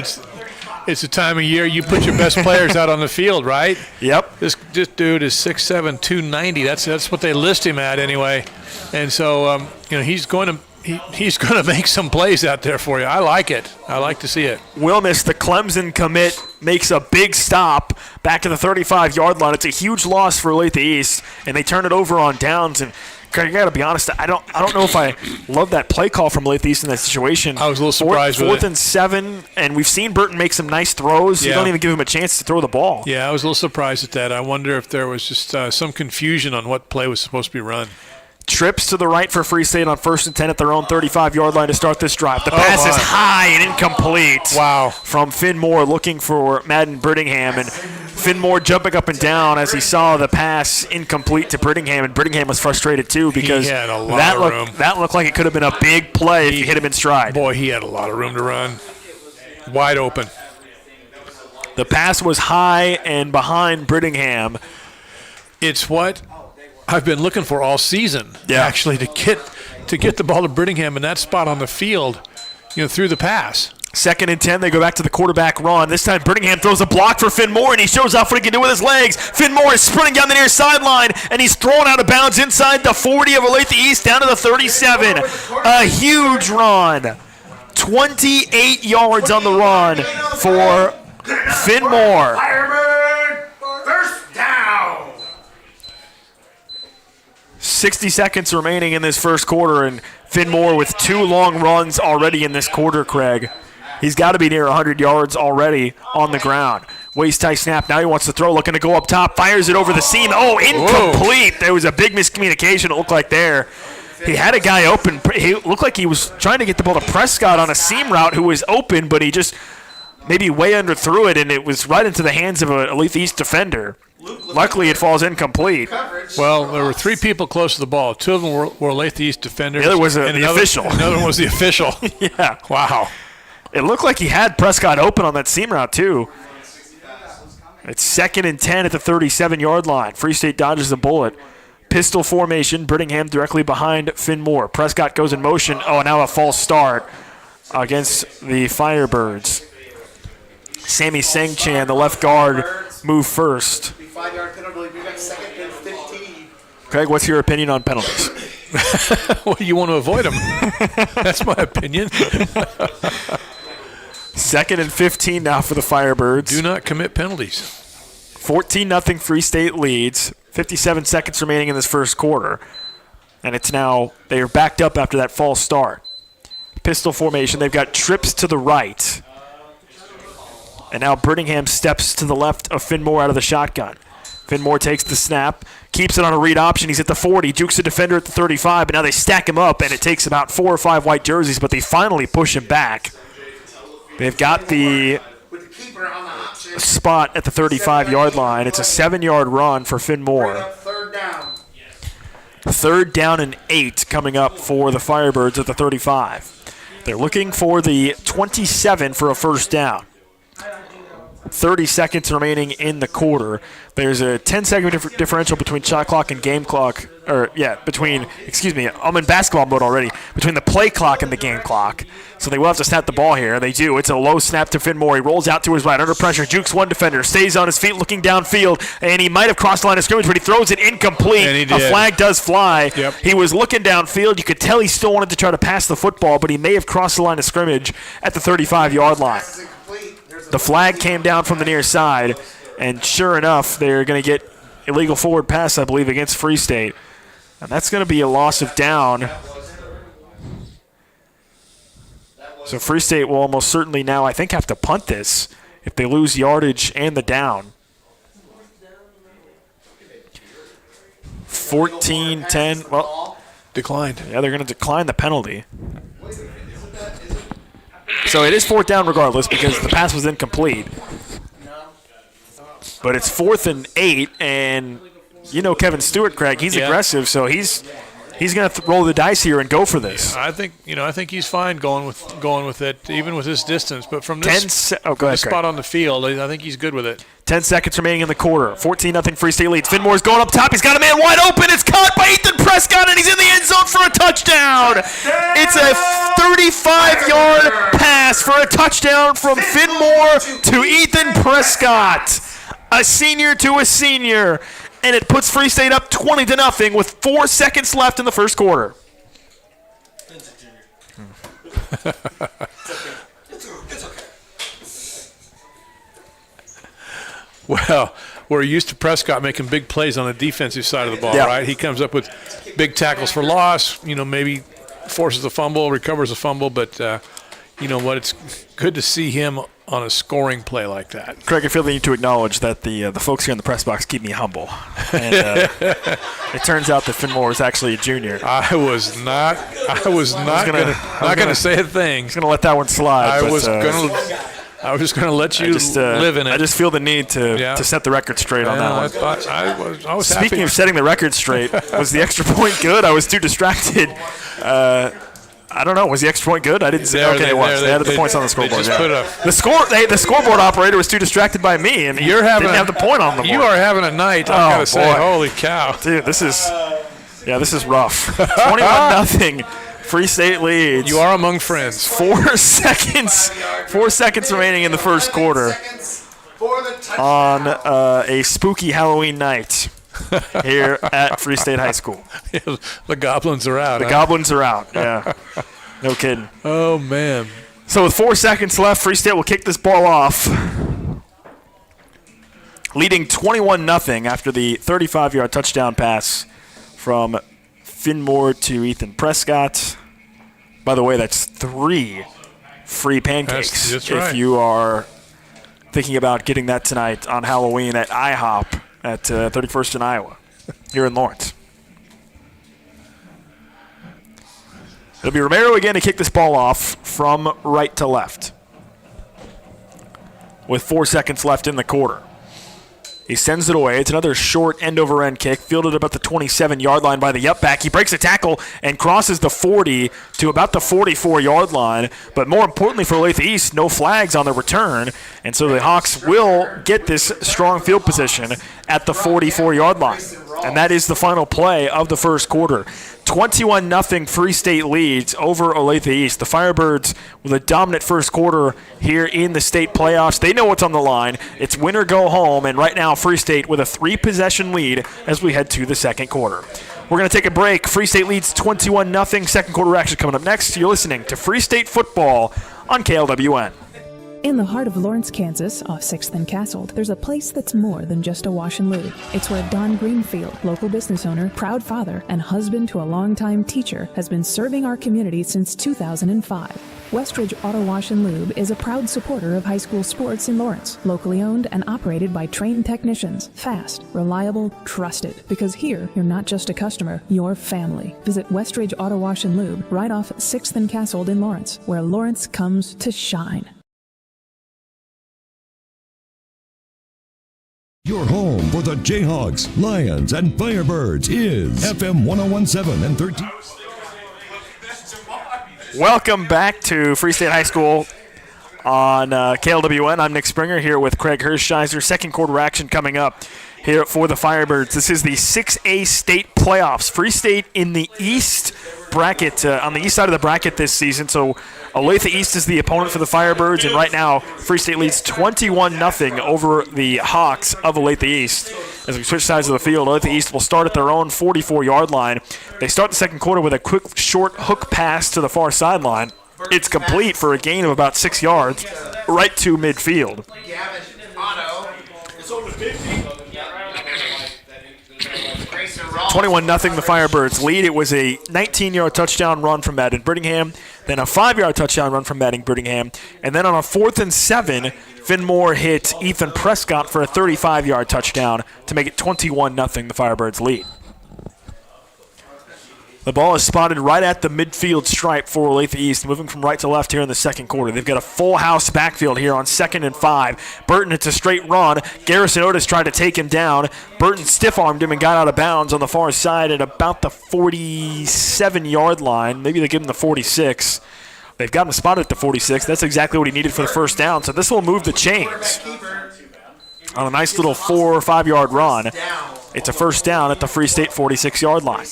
Speaker 2: It's the time of year you put your best players out on the field, right?
Speaker 3: Yep.
Speaker 2: This dude is 6'7", 290. That's what they list him at anyway. And so he's going to make some plays out there for you. I like it. I like to see it.
Speaker 3: Wilmus, the Clemson commit, makes a big stop back to the 35-yard line. It's a huge loss for Olathe East, and they turn it over on downs. And Craig, I got to be honest, I don't know if I love that play call from Olathe East in that situation.
Speaker 2: I was a little surprised with it.
Speaker 3: 4th and 7, and we've seen Burton make some nice throws.
Speaker 2: Yeah.
Speaker 3: You don't even give him a chance to throw the ball.
Speaker 2: Yeah, I was a little surprised at that. I wonder if there was just some confusion on what play was supposed to be run.
Speaker 3: Trips to the right for Free State on 1st and 10 at their own 35-yard line to start this drive. The pass is high and incomplete.
Speaker 2: Wow.
Speaker 3: From Finn Moore looking for Madden Brittingham. And Finn Moore jumping up and down as he saw the pass incomplete to Brittingham. And Brittingham was frustrated too because
Speaker 2: he had a lot of room.
Speaker 3: That looked like it could have been a big play if you hit him in stride.
Speaker 2: Boy, he had a lot of room to run. Wide open.
Speaker 3: The pass was high and behind Brittingham.
Speaker 2: It's what I've been looking for all season, actually, to get the ball to Brittingham in that spot on the field, through the pass.
Speaker 3: 2nd and 10, they go back to the quarterback run. This time, Brittingham throws a block for Finn Moore, and he shows off what he can do with his legs. Finn Moore is sprinting down the near sideline, and he's thrown out of bounds inside the 40 of Olathe East down to the 37. A huge run. 28 yards on the run for Finn Moore.
Speaker 4: Firebird, first down.
Speaker 3: 60 seconds remaining in this first quarter, and Finn Moore with 2 long runs already in this quarter, Craig. He's got to be near 100 yards already on the ground. Waist-high snap. Now he wants to throw, looking to go up top. Fires it over the seam. Oh, incomplete. Whoa. There was a big miscommunication, it looked like there. He had a guy open. He looked like he was trying to get the ball to Prescott on a seam route who was open, but he just maybe way underthrew it, and it was right into the hands of an Olathe East defender. Luckily, it falls incomplete.
Speaker 2: Well, there were 3 people close to the ball. 2 of them were Olathe East defenders.
Speaker 3: The other was the official.
Speaker 2: Another one was the official.
Speaker 3: Yeah.
Speaker 2: Wow.
Speaker 3: It looked like he had Prescott open on that seam route, too. It's 2nd and 10 at the 37-yard line. Free State dodges a bullet. Pistol formation. Brittingham directly behind Finn Moore. Prescott goes in motion. Oh, now a false start against the Firebirds. Sammy Sengchan, the left guard, move first.
Speaker 4: 5-yard penalty. We got 2nd and 15.
Speaker 3: Craig, what's your opinion on penalties?
Speaker 2: Well, you want to avoid them. That's my opinion.
Speaker 3: 2nd and 15 now for the Firebirds.
Speaker 2: Do not commit penalties.
Speaker 3: 14-0 Free State leads. 57 seconds remaining in this first quarter. And it's now, they are backed up after that false start. Pistol formation. They've got trips to the right. And now Brittingham steps to the left of Finn Moore out of the shotgun. Finn Moore takes the snap, keeps it on a read option. He's at the 40, jukes a defender at the 35, but now they stack him up, and it takes about 4 or 5 white jerseys, but they finally push him back. They've got the spot at the 35-yard line. It's a 7-yard run for Finn Moore. 3rd down and 8 coming up for the Firebirds at the 35. They're looking for the 27 for a first down. 30 seconds remaining in the quarter. There's a 10-second differential between shot clock and game clock. I'm in basketball mode already. Between the play clock and the game clock. So they will have to snap the ball here. They do. It's a low snap to Finn Moore. He rolls out to his right under pressure. Jukes one defender. Stays on his feet looking downfield. And he might have crossed the line of scrimmage, but he throws it incomplete.
Speaker 2: And he did.
Speaker 3: A flag does fly.
Speaker 2: Yep.
Speaker 3: He was looking downfield. You could tell he still wanted to try to pass the football, but he may have crossed the line of scrimmage at the 35-yard line. The flag came down from the near side, and sure enough, they're going to get illegal forward pass, I believe, against Free State. And that's going to be a loss of down. So Free State will almost certainly now, I think, have to punt this if they lose yardage and the down. 14-10. Well,
Speaker 2: declined.
Speaker 3: Yeah, they're going to decline the penalty. So it is 4th down regardless because the pass was incomplete. But it's 4th and 8, and you know Kevin Stewart, Craig. He's aggressive, so he's going to roll the dice here and go for this.
Speaker 2: I think he's fine going with it, even with this distance. But from this spot on the field, I think he's good with it.
Speaker 3: 10 seconds remaining in the quarter. 14-0 Free State leads. Finmore's going up top. He's got a man wide open. It's caught by Ethan Prescott, and he's in the end zone for a touchdown. It's a 35-yard pass for a touchdown from Finmore to Ethan Prescott. A senior to a senior. And it puts Free State up 20-0 with 4 seconds left in the first quarter.
Speaker 4: It's okay.
Speaker 2: Well, we're used to Prescott making big plays on the defensive side of the ball, right? He comes up with big tackles for loss, maybe forces a fumble, recovers a fumble, but you know what? It's good to see him on a scoring play like that.
Speaker 3: Craig, I feel the need to acknowledge that the folks here in the press box keep me humble. And it turns out that Finmore is actually a junior.
Speaker 2: I was not going to say a thing.
Speaker 3: I was going to let that one slide.
Speaker 2: I was just going to let you live in it.
Speaker 3: I just feel the need to set the record straight on that one.
Speaker 2: I was
Speaker 3: Speaking
Speaker 2: happy.
Speaker 3: of setting the record straight, was the extra point good? I was too distracted. I don't know. Was the extra point good? I didn't see. Okay, it was. They added the points on the scoreboard. The scoreboard operator was too distracted by me, and didn't have the point on the board.
Speaker 2: You are having a night. I gotta say, holy cow,
Speaker 3: dude, this is rough. 21-0. Free State leads.
Speaker 2: You are among friends.
Speaker 3: 4 seconds. 4 seconds remaining in the first quarter. On a spooky Halloween night here at Free State High School.
Speaker 2: The goblins are out.
Speaker 3: The goblins are out. Yeah. No kidding.
Speaker 2: Oh, man.
Speaker 3: So with 4 seconds left, Free State will kick this ball off. Leading 21-0 after the 35-yard touchdown pass from Finmore to Ethan Prescott. By the way, that's 3 free pancakes.
Speaker 2: That's right.
Speaker 3: If you are thinking about getting that tonight on Halloween at IHOP at 31st and Iowa here in Lawrence. It'll be Romero again to kick this ball off from right to left with 4 seconds left in the quarter. He sends it away. It's another short end-over-end kick, fielded about the 27-yard line by the up-back. He breaks a tackle and crosses the 40 to about the 44-yard line. But more importantly for Olathe East, no flags on the return. And so the Hawks will get this strong field position at the 44-yard line. And that is the final play of the first quarter. 21-0 Free State leads over Olathe East. The Firebirds with a dominant first quarter here in the state playoffs. They know what's on the line. It's win or go home, and right now Free State with a 3-possession lead as we head to the second quarter. We're going to take a break. Free State leads 21-0. Second quarter action coming up next. You're listening to Free State Football on KLWN.
Speaker 5: In the heart of Lawrence, Kansas, off 6th and Castle, there's a place that's more than just a wash and lube. It's where Don Greenfield, local business owner, proud father, and husband to a longtime teacher, has been serving our community since 2005. Westridge Auto Wash and Lube is a proud supporter of high school sports in Lawrence, locally owned and operated by trained technicians. Fast, reliable, trusted. Because here, you're not just a customer, you're family. Visit Westridge Auto Wash and Lube right off 6th and Castle in Lawrence, where Lawrence comes to shine.
Speaker 1: Your home for the Jayhawks, Lions, and Firebirds is FM 1017 and 13.
Speaker 3: Welcome back to Free State High School on KLWN. I'm Nick Springer here with Craig Hershiser. Second quarter action coming up here for the Firebirds. This is the 6A state playoffs. Free State in the East bracket, on the east side of the bracket this season. So Olathe East is the opponent for the Firebirds, and right now Free State leads 21-0 over the Hawks of Olathe East. As we switch sides of the field, Olathe East will start at their own 44-yard line. They start the second quarter with a quick short hook pass to the far sideline. It's complete for a gain of about 6 yards. right to midfield.
Speaker 4: Gavin Otto.
Speaker 3: 21-0 the Firebirds lead. It was a 19-yard touchdown run from Madden Brittingham, then a 5-yard touchdown run from Madden Brittingham, and then on a 4th and 7, Finmore hit Ethan Prescott for a 35-yard touchdown to make it 21-0 the Firebirds lead. The ball is spotted right at the midfield stripe for Olathe East, moving from right to left here in the second quarter. They've got a full house backfield here on 2nd and 5. Burton, it's a straight run. Garrison Otis tried to take him down. Burton stiff-armed him and got out of bounds on the far side at about the 47-yard line. Maybe they give him the 46. They've got him spotted at the 46. That's exactly what he needed for the first down. So this will move the chains on a nice little 4 or 5 yard run. It's a first down at the Free State 46-yard line.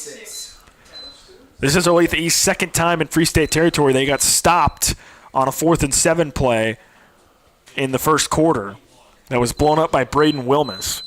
Speaker 3: This is Olathe East's second time in Free State territory. They got stopped on a 4th and 7 play in the first quarter. That was blown up by Braden Wilmus.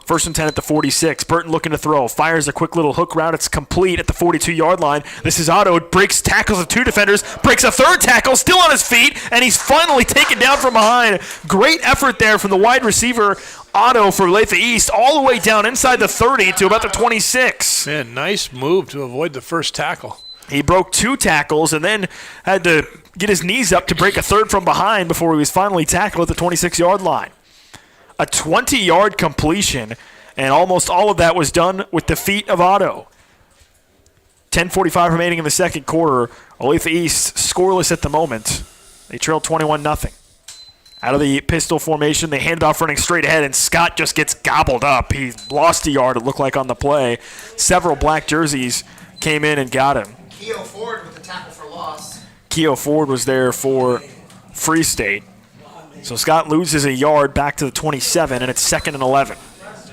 Speaker 3: 1st and 10 at the 46. Burton looking to throw. Fires a quick little hook route. It's complete at the 42-yard line. This is Otto. Breaks tackles of 2 defenders. Breaks a 3rd tackle. Still on his feet. And he's finally taken down from behind. Great effort there from the wide receiver, Otto, for Olathe East, all the way down inside the 30 to about the 26.
Speaker 2: Man, nice move to avoid the first tackle.
Speaker 3: He broke 2 tackles and then had to get his knees up to break a 3rd from behind before he was finally tackled at the 26-yard line. A 20-yard completion, and almost all of that was done with the feet of Otto. 10:45 remaining in the second quarter. Olathe East scoreless at the moment. They trail 21-0. Out of the pistol formation, they hand it off running straight ahead, and Scott just gets gobbled up. He lost a yard, it looked like, on the play. Several black jerseys came in and got him.
Speaker 4: Keo Ford with the tackle for loss.
Speaker 3: Keo Ford was there for Free State. So Scott loses a yard back to the 27, and it's 2nd and 11.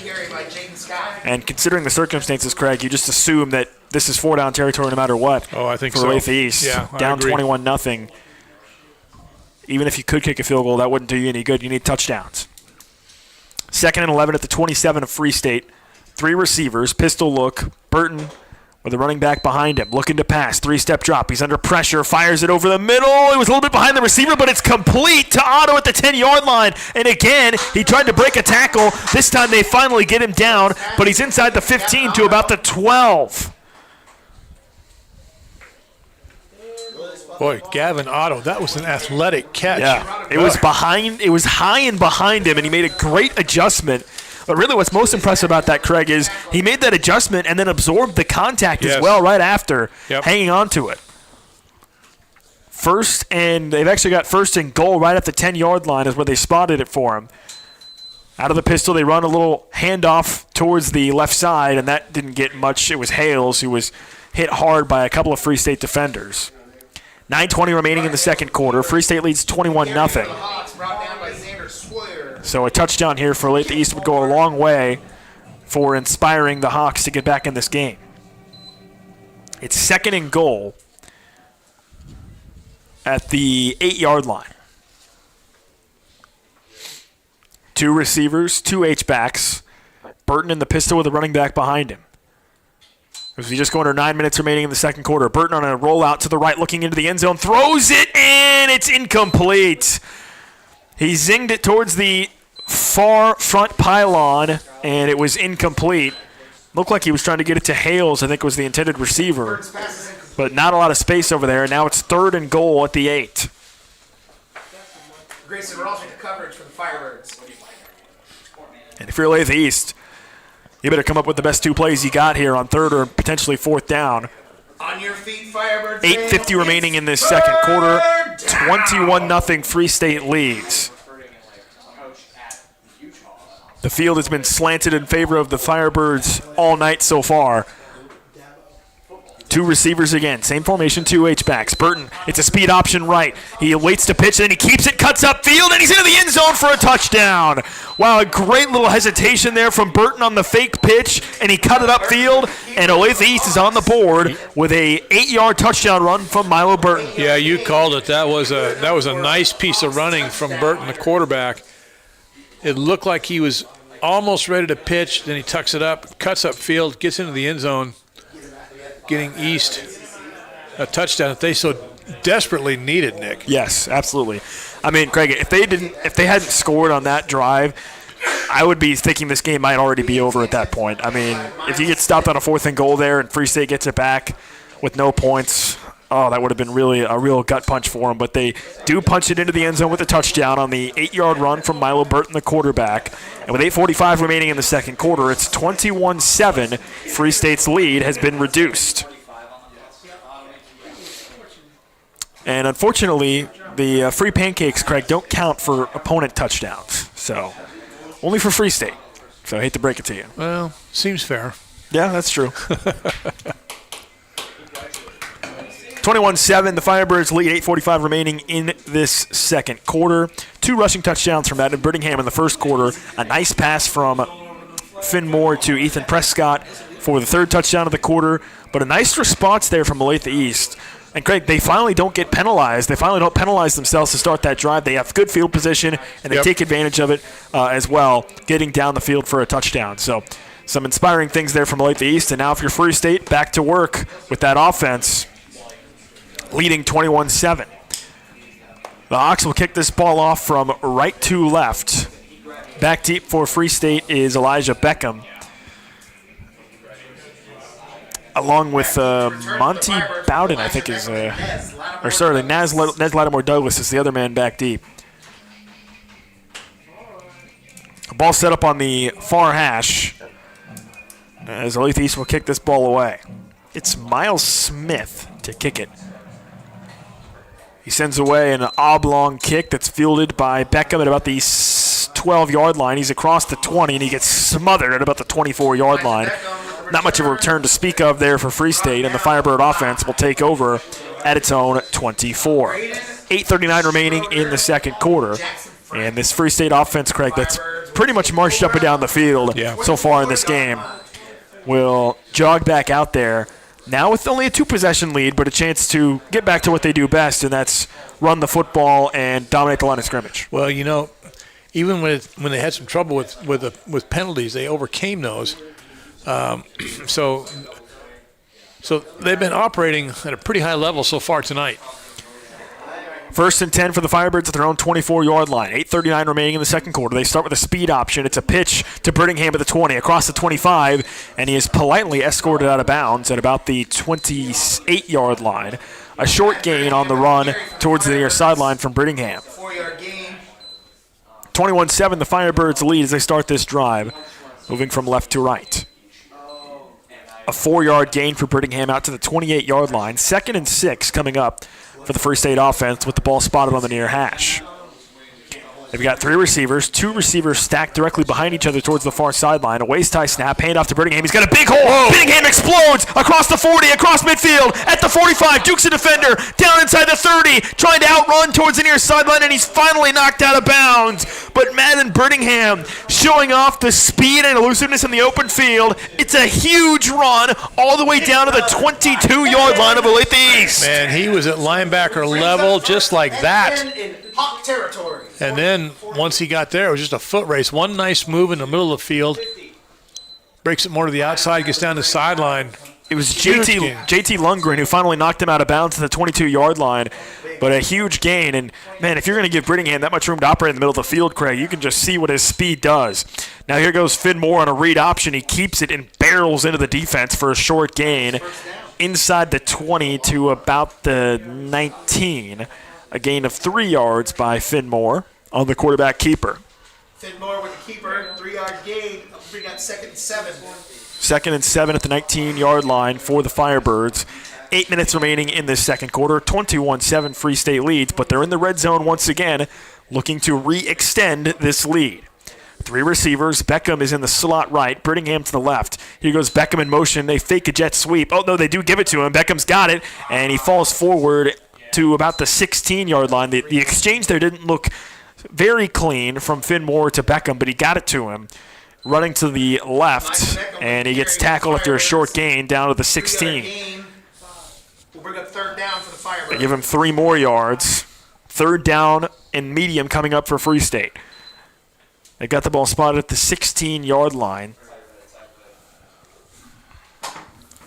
Speaker 4: Carried by Jaden Scott.
Speaker 3: And considering the circumstances, Craig, you just assume that this is 4-down territory no matter what.
Speaker 2: Oh, I think
Speaker 3: for
Speaker 2: so.
Speaker 3: Olathe East.
Speaker 2: Yeah,
Speaker 3: down 21-0. Even if you could kick a field goal, that wouldn't do you any good. You need touchdowns. 2nd and 11 at the 27 of Free State. 3 receivers, pistol look. Burton with a running back behind him, looking to pass. 3-step drop. He's under pressure. Fires it over the middle. It was a little bit behind the receiver, but it's complete to Otto at the 10-yard line. And again, he tried to break a tackle. This time they finally get him down, but he's inside the 15 to about the 12.
Speaker 2: Boy, Gavin Otto, that was an athletic catch.
Speaker 3: Yeah, it was high and behind him, and he made a great adjustment. But really what's most impressive about that, Craig, is he made that adjustment and then absorbed the contact as well right after, hanging on to it. They've actually got 1st and goal right at the 10-yard line is where they spotted it for him. Out of the pistol, they run a little handoff towards the left side, and that didn't get much. It was Hales who was hit hard by a couple of Free State defenders. 9:20 remaining in the second quarter. Free State leads 21-0. So a touchdown here for Olathe East would go a long way for inspiring the Hawks to get back in this game. It's 2nd and goal at the 8-yard line. 2 receivers, 2 H-backs. Burton in the pistol with a running back behind him. As we just go under 9 minutes remaining in the second quarter. Burton on a rollout to the right, looking into the end zone, throws it, and it's incomplete. He zinged it towards the far front pylon, and it was incomplete. Looked like he was trying to get it to Hales, I think was the intended receiver. But not a lot of space over there. Now it's 3rd and goal at the 8.
Speaker 4: Grayson, we're also the coverage for the Firebirds.
Speaker 3: And if you're Olathe East, you better come up with the best 2 plays you got here on 3rd or potentially 4th down.
Speaker 4: On your feet, Firebirds.
Speaker 3: 8:50 remaining in this second quarter. 21-0 Free State leads. The field has been slanted in favor of the Firebirds all night so far. 2 receivers again. Same formation, 2 H-backs. Burton, it's a speed option right. He waits to pitch, then he keeps it, cuts up field, and he's into the end zone for a touchdown. Wow, a great little hesitation there from Burton on the fake pitch, and he cut it up field, and Olathe East is on the board with a 8-yard touchdown run from Milo Burton.
Speaker 2: Yeah, you called it. That was a nice piece of running from Burton, the quarterback. It looked like he was almost ready to pitch, then he tucks it up, cuts up field, gets into the end zone, getting East a touchdown. If they so desperately needed, Nick.
Speaker 3: Yes, absolutely. I mean, Craig, if they hadn't scored on that drive, I would be thinking this game might already be over at that point. I mean, if you get stopped on a 4th and goal there and Free State gets it back with no points, that would have been really a real gut punch for them. But they do punch it into the end zone with a touchdown on the 8-yard run from Milo Burton, the quarterback. And with 8:45 remaining in the second quarter, it's 21-7. Free State's lead has been reduced. And unfortunately, the free pancakes, Craig, don't count for opponent touchdowns. So only for Free State. So I hate to break it to you.
Speaker 2: Well, seems fair.
Speaker 3: Yeah, that's true. 21-7, the Firebirds lead, 8:45 remaining in this second quarter. 2 rushing touchdowns from Madden Brittingham in the first quarter. A nice pass from Finn Moore to Ethan Prescott for the 3rd touchdown of the quarter. But a nice response there from Olathe East. And, Craig, they finally don't get penalized. They finally don't penalize themselves to start that drive. They have good field position, and they take advantage of it as well, getting down the field for a touchdown. So some inspiring things there from Olathe East. And now if you're Free State, back to work with that offense, leading 21-7. The Hawks will kick this ball off from right to left. Back deep for Free State is Elijah Beckham, along with Monty Bowden, I think is, Naz Lattimore Douglas is the other man back deep. A ball set up on the far hash as Olathe East will kick this ball away. It's Miles Smith to kick it. He sends away an oblong kick that's fielded by Beckham at about the 12-yard line. He's across the 20, and he gets smothered at about the 24-yard line. Not much of a return to speak of there for Free State, and the Firebird offense will take over at its own 24. 8:39 remaining in the second quarter. And this Free State offense, Craig, that's pretty much marched up and down the field so far in this game, will jog back out there. Now with only a 2-possession lead, but a chance to get back to what they do best, and that's run the football and dominate the line of scrimmage.
Speaker 2: Well, even when they had some trouble with penalties, they overcame those. So they've been operating at a pretty high level so far tonight.
Speaker 3: 1st and 10 for the Firebirds at their own 24-yard line. 8:39 remaining in the second quarter. They start with a speed option. It's a pitch to Brittingham at the 20, across the 25, and he is politely escorted out of bounds at about the 28-yard line. A short gain on the run towards the near sideline from Brittingham.
Speaker 4: 4-yard gain.
Speaker 3: 21-7, the Firebirds lead as they start this drive, moving from left to right. A 4-yard gain for Brittingham out to the 28-yard line. 2nd and 6 coming up for the Free State offense with the ball spotted on the near hash. They've got 3 receivers, 2 receivers stacked directly behind each other towards the far sideline. A waist-high snap, handoff to Brittingham. He's got a big hole. Whoa. Brittingham explodes across the 40, across midfield, at the 45. Dukes a defender, down inside the 30, trying to outrun towards the near sideline, and he's finally knocked out of bounds. But Madden Brittingham showing off the speed and elusiveness in the open field. It's a huge run all the way down to the 22-yard line of Olathe East.
Speaker 2: Man, he was at linebacker level just like that.
Speaker 4: In hot territory.
Speaker 2: And then once he got there, it was just a foot race. One nice move in the middle of the field. Breaks it more to the outside, gets down the sideline.
Speaker 3: It was JT Lundgren who finally knocked him out of bounds at the 22-yard line. But a huge gain. And, man, if you're going to give Brittingham that much room to operate in the middle of the field, Craig, you can just see what his speed does. Now here goes Finn Moore on a read option. He keeps it and barrels into the defense for a short gain inside the 20 to about the 19. A gain of 3 yards by Finn Moore on the quarterback keeper.
Speaker 4: Finn Moore with the keeper, 3-yard gain. We got 2nd and 7.
Speaker 3: 2nd and 7 at the 19-yard line for the Firebirds. 8 minutes remaining in this second quarter. 21-7 Free State leads, but they're in the red zone once again, looking to re-extend this lead. 3 receivers. Beckham is in the slot right. Brittingham to the left. Here goes Beckham in motion. They fake a jet sweep. Oh, no, they do give it to him. Beckham's got it, and he falls forward to about the 16-yard line. The exchange there didn't look very clean from Finn Moore to Beckham, but he got it to him. Running to the left, and he gets tackled after a short gain down to the 16.
Speaker 4: We'll bring up 3rd down for the Firebirds.
Speaker 3: They give him 3 more yards. 3rd down and medium coming up for Free State. They got the ball spotted at the 16-yard line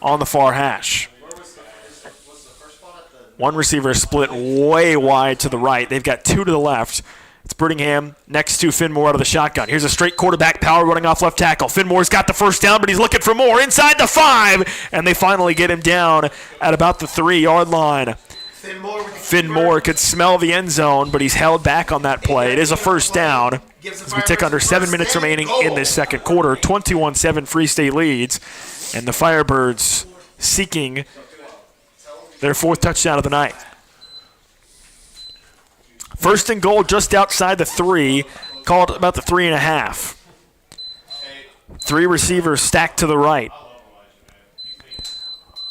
Speaker 3: on the far hash. One receiver split way wide to the right. They've got two to the left. It's Brittingham next to Finmore out of the shotgun. Here's a straight quarterback power running off left tackle. Finmore's got the first down, but he's looking for more inside the 5, and they finally get him down at about the 3-yard line. Finmore could smell the end zone, but he's held back on that play. It is a first down as we tick under 7 minutes remaining in this second quarter. 21-7 Free State leads, and the Firebirds seeking their 4th touchdown of the night. First and goal just outside the 3, called about the 3.5. 3 receivers stacked to the right.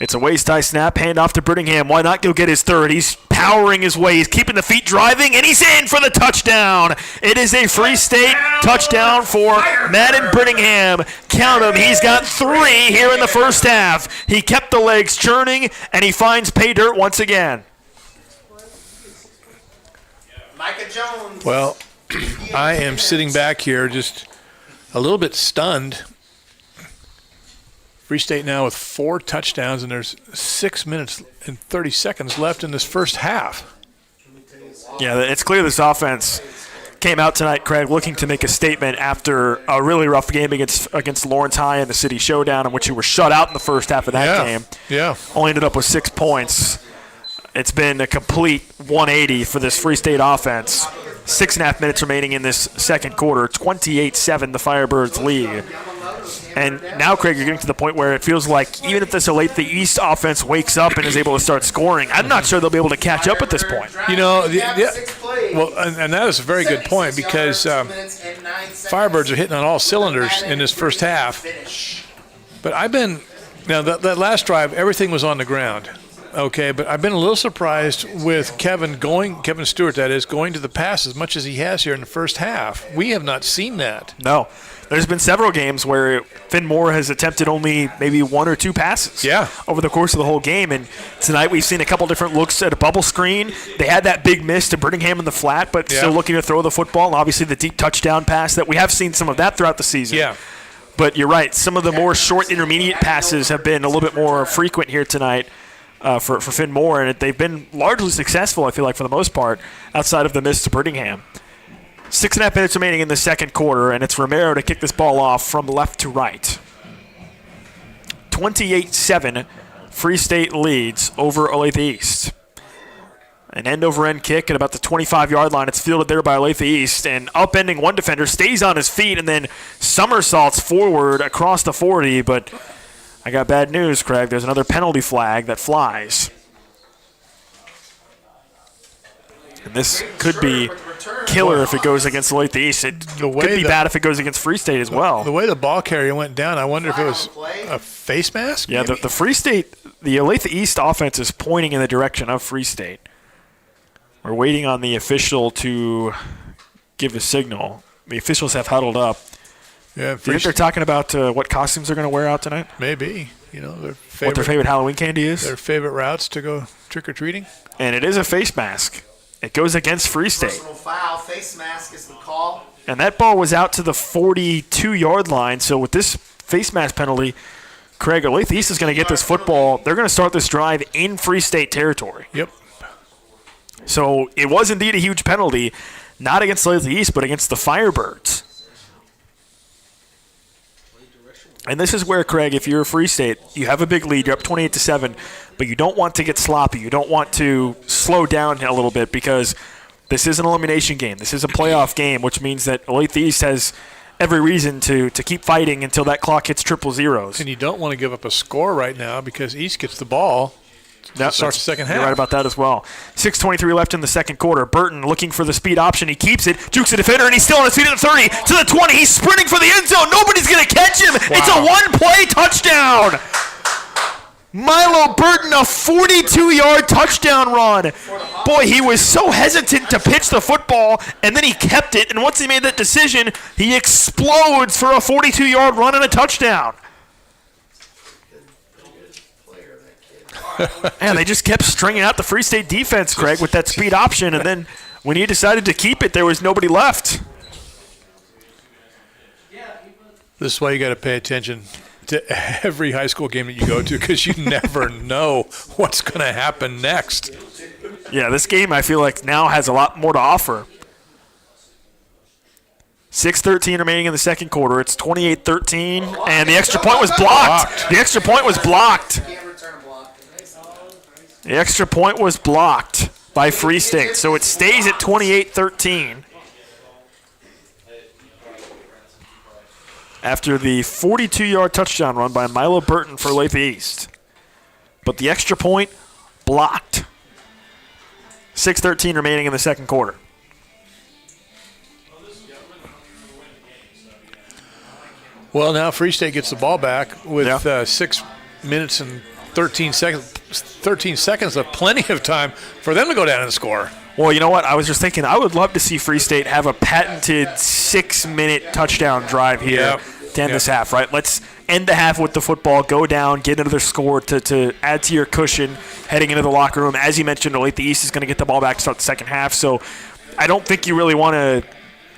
Speaker 3: It's a waist-high snap, handoff to Brittingham. Why not go get his 3rd? He's powering his way. He's keeping the feet driving, and he's in for the touchdown. It is a Free State touchdown for Madden Brittingham. Count him. He's got 3 here in the first half. He kept the legs churning, and he finds pay dirt once again.
Speaker 4: Micah Jones.
Speaker 2: Well, I am sitting back here just a little bit stunned. Free State now with 4 touchdowns, and there's 6 minutes and 30 seconds left in this first half.
Speaker 3: Yeah, it's clear this offense came out tonight, Craig, looking to make a statement after a really rough game against Lawrence High in the City Showdown, in which you were shut out in the first half of that game.
Speaker 2: Yeah.
Speaker 3: Only ended up with 6 points. It's been a complete 180 for this Free State offense. 6.5 minutes remaining in this second quarter. 28-7, the Firebirds lead. And now, Craig, you're getting to the point where it feels like even if this Olathe East offense wakes up and is able to start scoring, I'm not sure they'll be able to catch up at this point.
Speaker 2: You know, well, and that is a very good point because Firebirds are hitting on all cylinders in this first half. But that last drive, everything was on the ground. Okay, but I've been a little surprised with Kevin Stewart, that is, going to the pass as much as he has here in the first half. We have not seen that.
Speaker 3: No. There's been several games where Finmore has attempted only maybe 1 or 2 passes over the course of the whole game. And tonight we've seen a couple different looks at a bubble screen. They had that big miss to Brittingham in the flat, but still looking to throw the football. And obviously the deep touchdown pass that we have seen some of that throughout the season.
Speaker 2: Yeah.
Speaker 3: But you're right. Some of the more short intermediate passes have been a little bit more frequent here tonight for Finmore. And they've been largely successful, I feel like, for the most part, outside of the miss to Brittingham. 6.5 minutes remaining in the second quarter, and it's Romero to kick this ball off from left to right. 28-7, Free State leads over Olathe East. An end-over-end kick at about the 25-yard line. It's fielded there by Olathe East, and upending one defender, stays on his feet, and then somersaults forward across the 40, but I got bad news, Craig. There's another penalty flag that flies. And this could be killer if it goes against Olathe East. It could be bad if it goes against Free State as well.
Speaker 2: The way the ball carrier went down, I wonder if it was a face mask?
Speaker 3: Yeah, the Free State, the Olathe East offense is pointing in the direction of Free State. We're waiting on the official to give the signal. The officials have huddled up.
Speaker 2: Yeah,
Speaker 3: do you think they're talking about what costumes they're going to wear out tonight?
Speaker 2: Maybe. You know,
Speaker 3: what their favorite Halloween candy is?
Speaker 2: Their favorite routes to go trick-or-treating.
Speaker 3: And it is a face mask. It goes against Free State.
Speaker 4: Personal foul, face mask is the call.
Speaker 3: And that ball was out to the 42-yard line. So with this face mask penalty, Craig, Olathe East is going to get this football. They're going to start this drive in Free State territory.
Speaker 2: Yep.
Speaker 3: So it was indeed a huge penalty, not against Olathe East, but against the Firebirds. And this is where, Craig, if you're a Free State, you have a big lead, you're up 28-7, but you don't want to get sloppy. You don't want to slow down a little bit because this is an elimination game. This is a playoff game, which means that Olathe East has every reason to keep fighting until that clock hits triple zeros.
Speaker 2: And you don't want to give up a score right now because East gets the ball. Starts the second half.
Speaker 3: You're right about that as well. 6:23 left in the second quarter. Burton looking for the speed option. He keeps it, jukes the defender, and he's still on his feet at the 30, to the 20. He's sprinting for the end zone. Nobody's going to catch him. Wow. It's a one-play touchdown. Milo Burton, a 42-yard touchdown run. Boy, he was so hesitant to pitch the football, and then he kept it. And once he made that decision, he explodes for a 42-yard run and a touchdown. And they just kept stringing out the Free State defense, Craig, with that speed option. And then when he decided to keep it, there was nobody left.
Speaker 2: This is why you got to pay attention to every high school game that you go to because you never know what's going to happen next.
Speaker 3: Yeah, this game I feel like now has a lot more to offer. 6:13 remaining in the second quarter. It's 28-13, and the extra point was blocked. The extra point was blocked. The extra point was blocked by Free State, so it stays at 28-13. After the 42-yard touchdown run by Milo Burton for Olathe East. But the extra point blocked. 6:13 remaining in the second quarter.
Speaker 2: Well, now Free State gets the ball back with 6 minutes and 13 seconds. 13 seconds of plenty of time for them to go down and score.
Speaker 3: Well, you know what? I was just thinking I would love to see Free State have a patented 6-minute touchdown drive here to end this half, right? Let's end the half with the football, go down, get another score to add to your cushion heading into the locker room. As you mentioned, Olathe East is going to get the ball back to start the second half, so I don't think you really want to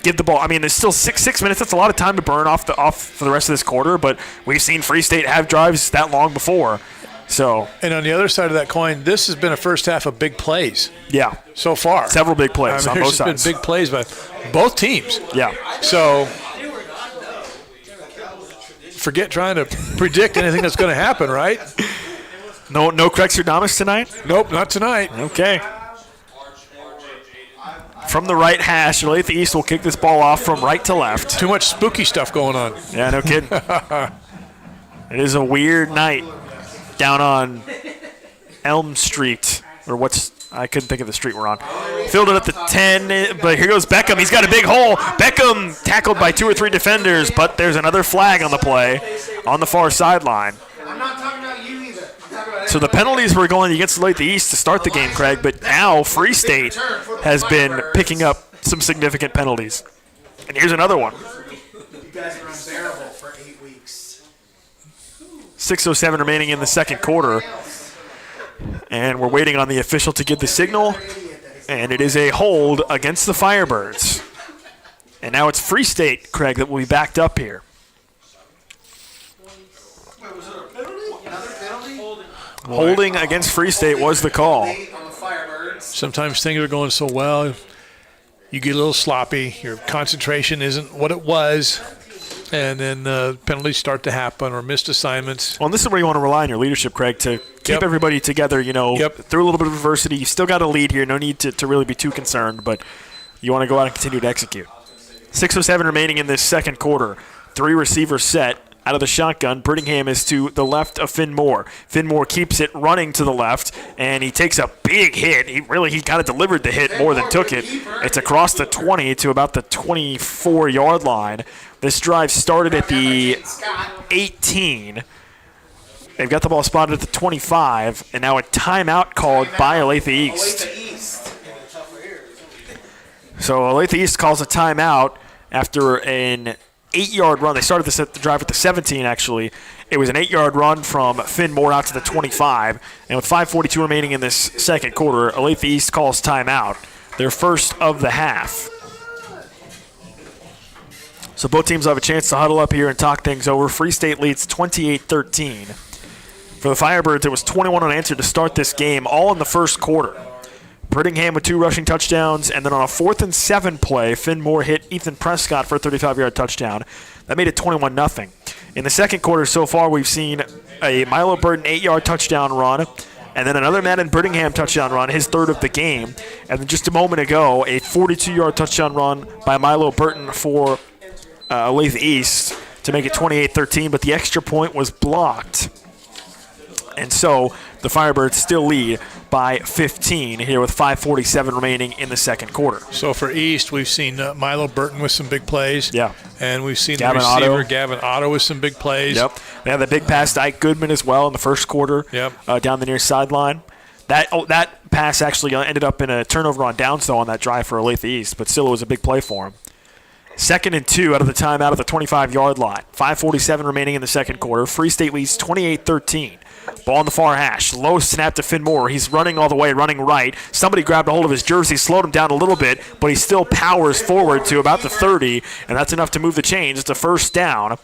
Speaker 3: give the ball. I mean, there's still six minutes. That's a lot of time to burn off for the rest of this quarter, but we've seen Free State have drives that long before. So,
Speaker 2: and on the other side of that coin, this has been a first half of big plays.
Speaker 3: Yeah.
Speaker 2: So far.
Speaker 3: Several big plays on both sides.
Speaker 2: There's been big plays by both teams.
Speaker 3: Yeah.
Speaker 2: So, forget trying to predict anything that's going to happen, right?
Speaker 3: No Krexerdamus tonight?
Speaker 2: Nope, not tonight.
Speaker 3: Okay. From the right hash, Olathe East will kick this ball off from right to left.
Speaker 2: Too much spooky stuff going on.
Speaker 3: Yeah, no kidding. It is a weird night down on Elm Street, or I couldn't think of the street we're on. Fielded at the 10, but here goes Beckham. He's got a big hole. Beckham tackled by 2 or 3 defenders, but there's another flag on the play on the far sideline.
Speaker 4: I'm not talking about you either.
Speaker 3: So the penalties were going against Olathe East to start the game, Craig, but now Free State has been picking up some significant penalties. And here's another one.
Speaker 4: You guys are unbearable for 8 weeks.
Speaker 3: 6:07 remaining in the second quarter. And we're waiting on the official to give the signal. And it is a hold against the Firebirds. And now it's Free State, Craig, that will be backed up here. Holding against Free State was the call.
Speaker 2: Sometimes things are going so well, you get a little sloppy. Your concentration isn't what it was, and then penalties start to happen or missed assignments.
Speaker 3: Well, and this is where you want to rely on your leadership, Craig, to keep everybody together, through a little bit of adversity. You still got a lead here. No need to really be too concerned, but you want to go out and continue to execute. 6:07 remaining in this second quarter. 3 receivers set. Out of the shotgun, Brittingham is to the left of Finn Moore. Finn Moore keeps it running to the left, and he takes a big hit. He kind of delivered the hit more than took it. It's across the 20 to about the 24-yard line. This drive started at the 18. They've got the ball spotted at the 25, and now a timeout called by Olathe East. So Olathe East calls a timeout after an 8-yard run. They started the drive at the 17, actually. It was an 8-yard run from Finn Moore out to the 25. And with 5:42 remaining in this second quarter, Olathe East calls timeout, their first of the half. So both teams will have a chance to huddle up here and talk things over. Free State leads 28-13. For the Firebirds, it was 21 unanswered to start this game, all in the first quarter. Brittingham with 2 rushing touchdowns, and then on a 4th and 7 play, Finn Moore hit Ethan Prescott for a 35-yard touchdown. That made it 21-0. In the second quarter so far, we've seen a Milo Burton 8-yard touchdown run, and then another Madden Brittingham touchdown run, his 3rd of the game. And then just a moment ago, a 42-yard touchdown run by Milo Burton for Olathe East to make it 28-13, but the extra point was blocked. And so the Firebirds still lead by 15 here with 5:47 remaining in the second quarter.
Speaker 2: So for East, we've seen Milo Burton with some big plays.
Speaker 3: Yeah.
Speaker 2: And we've seen
Speaker 3: Gavin
Speaker 2: the receiver,
Speaker 3: Otto.
Speaker 2: Gavin Otto, with some big plays.
Speaker 3: Yep. They had the big pass to Ike Goodman as well in the first quarter.
Speaker 2: Yep.
Speaker 3: Down the near sideline. That pass actually ended up in a turnover on downs, though, on that drive for Olathe East, but still it was a big play for him. 2nd and 2 out of the timeout at the 25-yard line. 5:47 remaining in the second quarter. Free State leads 28-13. Ball on the far hash. Low snap to Finn Moore. He's running all the way, running right. Somebody grabbed a hold of his jersey, slowed him down a little bit, but he still powers forward to about the 30, and that's enough to move the chains. It's a first down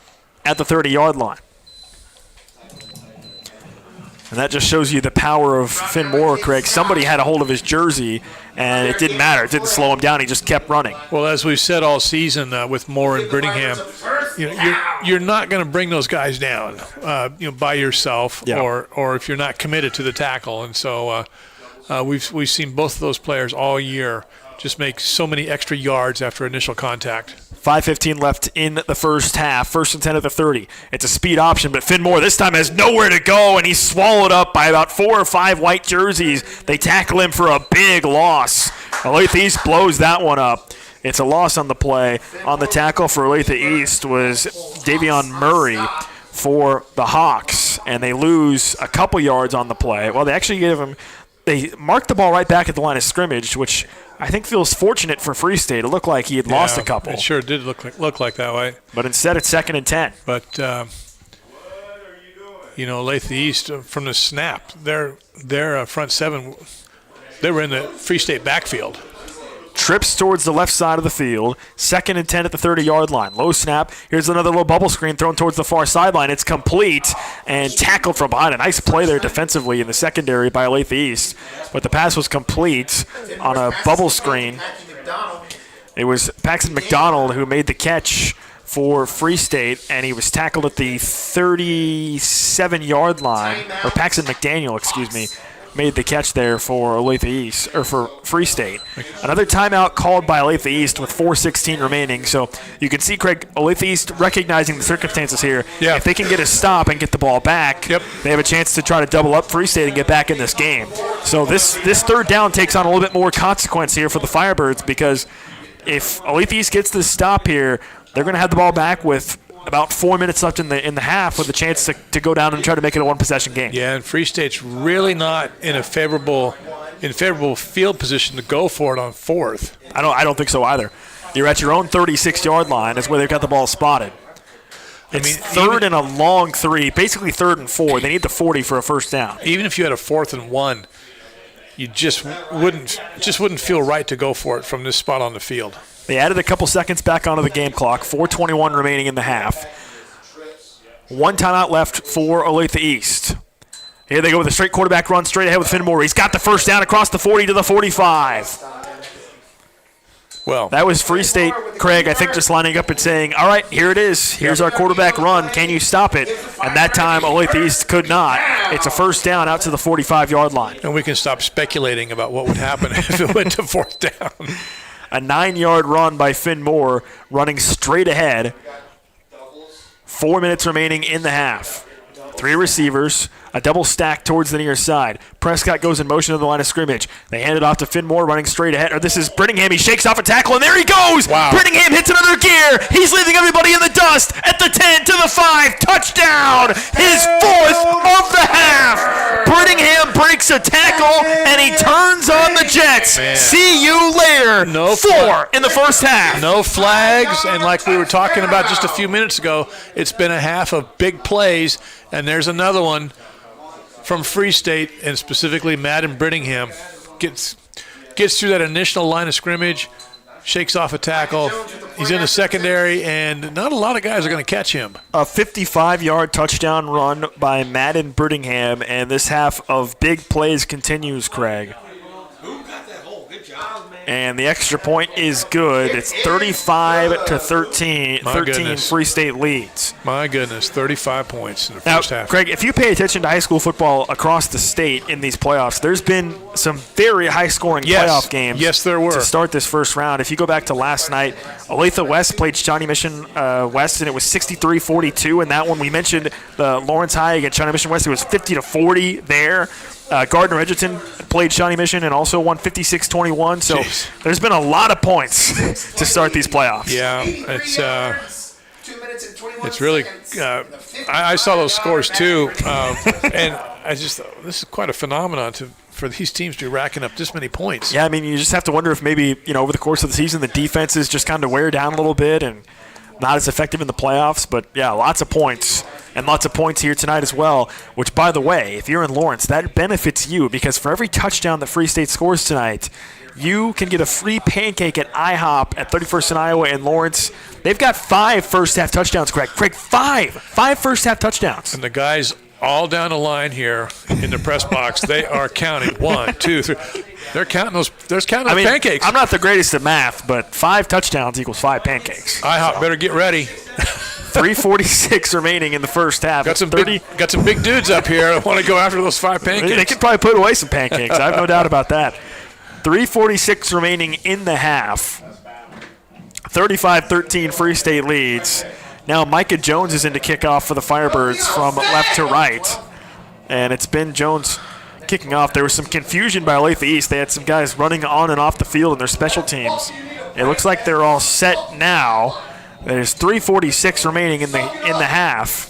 Speaker 3: at the 30-yard line. And that just shows you the power of Finn Moore, Craig. Somebody had a hold of his jersey, and it didn't matter. It didn't slow him down. He just kept running.
Speaker 2: Well, as we've said all season with Moore and Brittingham, you're not going to bring those guys down by yourself or if you're not committed to the tackle. And so we've seen both of those players all year just make so many extra yards after initial contact.
Speaker 3: 5:15 left in the first half. First and 10 at the 30. It's a speed option, but Finn Moore this time has nowhere to go, and he's swallowed up by about 4 or 5 white jerseys. They tackle him for a big loss. Olathe East blows that one up. It's a loss on the play. On the tackle for Olathe East was Davion Murray for the Hawks, and they lose a couple yards on the play. Well, they marked the ball right back at the line of scrimmage, which I think feels fortunate for Free State. It looked like he had lost a couple.
Speaker 2: It sure did look like that way.
Speaker 3: But instead, it's 2nd and 10.
Speaker 2: But Olathe East from the snap, their front seven, they were in the Free State backfield.
Speaker 3: Trips towards the left side of the field. 2nd and 10 at the 30-yard line. Low snap. Here's another little bubble screen thrown towards the far sideline. It's complete and tackled from behind. A nice play there defensively in the secondary by Olathe East. But the pass was complete on a bubble screen. It was Paxton McDonald who made the catch for Free State, and he was tackled at the 37-yard line. Or Paxton McDaniel, excuse me. Made the catch there for Olathe East, or for Free State. Another timeout called by Olathe East with 4:16 remaining. So you can see, Craig, Olathe East recognizing the circumstances here.
Speaker 2: Yeah.
Speaker 3: If they can get a stop and get the ball back, they have a chance to try to double up Free State and get back in this game. So this third down takes on a little bit more consequence here for the Firebirds, because if Olathe East gets this stop here, they're going to have the ball back with about 4 minutes left in the half with a chance to go down and try to make it a one-possession game.
Speaker 2: Yeah, and Free State's really not in a favorable field position to go for it on 4th.
Speaker 3: I don't think so either. You're at your own 36-yard line. That's where they've got the ball spotted. It's third and a long 3, basically 3rd and 4. They need the 40 for a first down.
Speaker 2: Even if you had a 4th and 1, you just wouldn't feel right to go for it from this spot on the field.
Speaker 3: They added a couple seconds back onto the game clock. 4:21 remaining in the half. 1 timeout left for Olathe East. Here they go with a straight quarterback run straight ahead with Finn Moore. He's got the first down across the 40 to the 45.
Speaker 2: Well,
Speaker 3: that was Free State, Craig, I think, just lining up and saying, all right, here it is. Here's our quarterback run. Can you stop it? And that time, Olathe East could not. It's a first down out to the 45-yard line.
Speaker 2: And we can stop speculating about what would happen if it went to 4th down.
Speaker 3: A 9-yard run by Finn Moore, running straight ahead. 4 minutes remaining in the half. 3 receivers, a double stack towards the near side. Prescott goes in motion to the line of scrimmage. They hand it off to Finn Moore running straight ahead. This is Brittingham. He shakes off a tackle, and there he goes!
Speaker 2: Wow.
Speaker 3: Brittingham hits another gear. He's leaving everybody in the dust at the 10 to the 5. Touchdown! His 4th of the half. Brittingham breaks a tackle, and he turns on the Jets.
Speaker 2: Man.
Speaker 3: See you later.
Speaker 2: No
Speaker 3: 4 in the first half.
Speaker 2: No flags, and like we were talking about just a few minutes ago, it's been a half of big plays, and there's another one from Free State, and specifically Madden Brittingham gets through that initial line of scrimmage, shakes off a tackle. He's in the secondary, and not a lot of guys are going to catch him.
Speaker 3: A 55-yard touchdown run by Madden Brittingham, and this half of big plays continues, Craig. And the extra point is good. It's 35-13. 13 Free State leads.
Speaker 2: My goodness, 35 points in the first half.
Speaker 3: Craig, if you pay attention to high school football across the state in these playoffs, there's been some very high-scoring playoff games.
Speaker 2: Yes, there were.
Speaker 3: To start this first round. If you go back to last night, Olathe West played Shawnee Mission West, and it was 63-42. And that one, we mentioned the Lawrence High against Shawnee Mission West. It was 50-40 there. Gardner Edgerton played Shawnee Mission and also won 56-21. So there's been a lot of points to start these playoffs.
Speaker 2: Yeah, it's really. I saw those scores too, and I just thought this is quite a phenomenon for these teams to be racking up this many points.
Speaker 3: Yeah, I mean, you just have to wonder if maybe over the course of the season the defenses just kind of wear down a little bit and not as effective in the playoffs. But yeah, lots of points. And lots of points here tonight as well, which, by the way, if you're in Lawrence, that benefits you because for every touchdown that Free State scores tonight, you can get a free pancake at IHOP at 31st and Iowa in Lawrence. They've got 5 first-half touchdowns, Craig. 5 first-half touchdowns.
Speaker 2: And the guys all down the line here in the press box. They are counting 1, 2, 3. They're counting those. They're counting those pancakes.
Speaker 3: I'm not the greatest at math, but 5 touchdowns equals 5 pancakes.
Speaker 2: IHOP better get ready.
Speaker 3: 3:46 remaining in the first half.
Speaker 2: Got some big dudes up here that want to go after those 5 pancakes.
Speaker 3: They could probably put away some pancakes. I have no doubt about that. 3:46 remaining in the half. 35-13 Free State leads. Now Micah Jones is in to kick off for the Firebirds from left to right. And it's Ben Jones kicking off. There was some confusion by Olathe East. They had some guys running on and off the field in their special teams. It looks like they're all set now. There's 3:46 remaining in the half.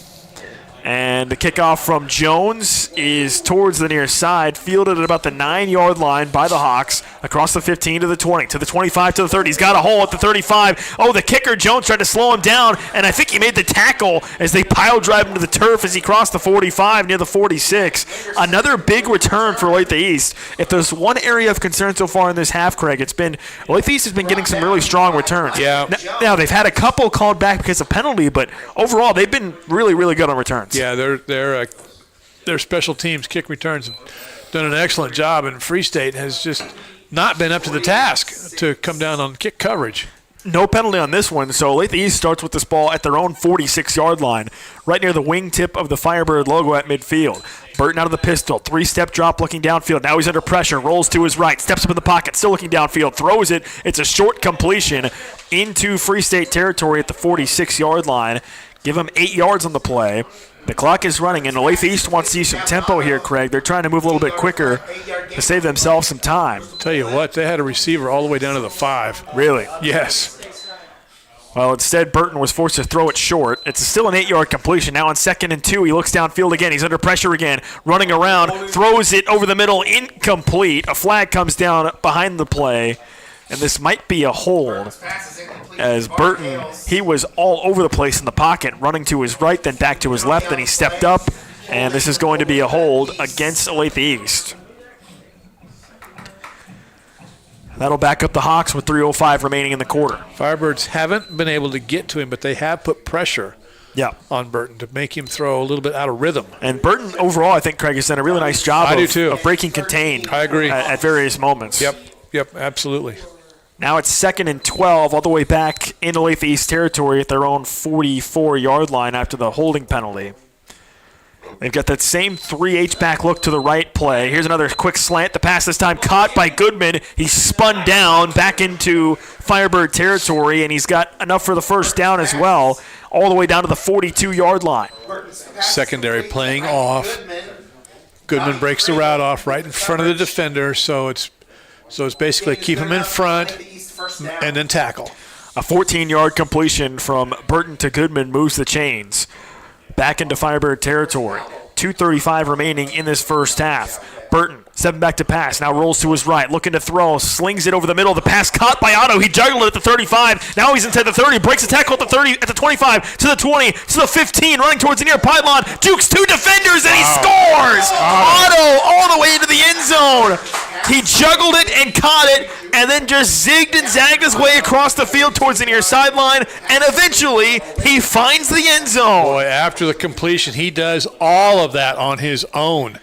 Speaker 3: And the kickoff from Jones is towards the near side, fielded at about the 9-yard line by the Hawks, across the 15 to the 20, to the 25, to the 30. He's got a hole at the 35. Oh, the kicker, Jones, tried to slow him down, and I think he made the tackle as they pile drive him to the turf as he crossed the 45 near the 46. Another big return for Olathe East. If there's one area of concern so far in this half, Craig, it's been Olathe East has been getting some really strong returns.
Speaker 2: Yeah.
Speaker 3: Now they've had a couple called back because of penalty, but overall they've been really, really good on returns.
Speaker 2: Yeah, their special teams kick returns have done an excellent job, and Free State has just not been up to the task to come down on kick coverage.
Speaker 3: No penalty on this one, so Olathe East starts with this ball at their own 46-yard line, right near the wingtip of the Firebird logo at midfield. Burton out of the pistol, 3-step drop looking downfield. Now he's under pressure, rolls to his right, steps up in the pocket, still looking downfield, throws it. It's a short completion into Free State territory at the 46-yard line. Give him 8 yards on the play. The clock is running, and Olathe East wants to see some tempo here, Craig. They're trying to move a little bit quicker to save themselves some time.
Speaker 2: Tell you what, they had a receiver all the way down to the 5.
Speaker 3: Really?
Speaker 2: Yes.
Speaker 3: Well, instead, Burton was forced to throw it short. It's still an 8-yard completion. Now on 2nd and 2, he looks downfield again. He's under pressure again, running around, throws it over the middle, incomplete. A flag comes down behind the play, and this might be a hold. As Burton, he was all over the place in the pocket, running to his right, then back to his left, then he stepped up, and this is going to be a hold against Olathe East. That'll back up the Hawks with 3:05 remaining in the quarter.
Speaker 2: Firebirds haven't been able to get to him, but they have put pressure on Burton to make him throw a little bit out of rhythm.
Speaker 3: And Burton, overall, I think Craig has done a really nice job of breaking contain.
Speaker 2: I agree.
Speaker 3: At various moments.
Speaker 2: Yep, absolutely.
Speaker 3: Now it's 2nd and 12, all the way back in Olathe East territory at their own 44-yard line after the holding penalty. They've got that same 3 H-back look to the right play. Here's another quick slant. The pass this time caught by Goodman. He's spun down back into Firebird territory, and he's got enough for the first down as well, all the way down to the 42-yard line.
Speaker 2: Secondary playing off. Goodman breaks the route off right in front of the defender, so it's basically keep him in front and then tackle.
Speaker 3: A 14-yard completion from Burton to Goodman moves the chains back into Firebird territory. 2:35 remaining in this first half. Burton, 7 back to pass, now rolls to his right, looking to throw, slings it over the middle. The pass caught by Otto. He juggled it at the 35. Now he's inside the 30, breaks the tackle at the 30, at the 25, to the 20, to the 15, running towards the near pylon. Jukes 2 defenders, and he scores! Otto all the way into the end zone. He juggled it and caught it, and then just zigged and zagged his way across the field towards the near sideline, and eventually he finds the end zone.
Speaker 2: Boy, after the completion, he does all of that on his own.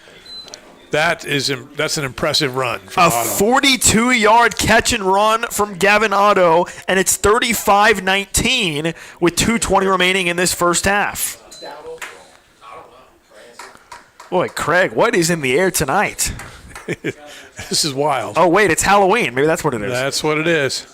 Speaker 2: That's an impressive run from Otto.
Speaker 3: 42-yard catch and run from Gavin Otto, and it's 35-19 with 2:20 remaining in this first half. Boy, Craig, what is in the air tonight?
Speaker 2: This is wild.
Speaker 3: Oh, wait, it's Halloween. Maybe that's what it is.
Speaker 2: That's what it is.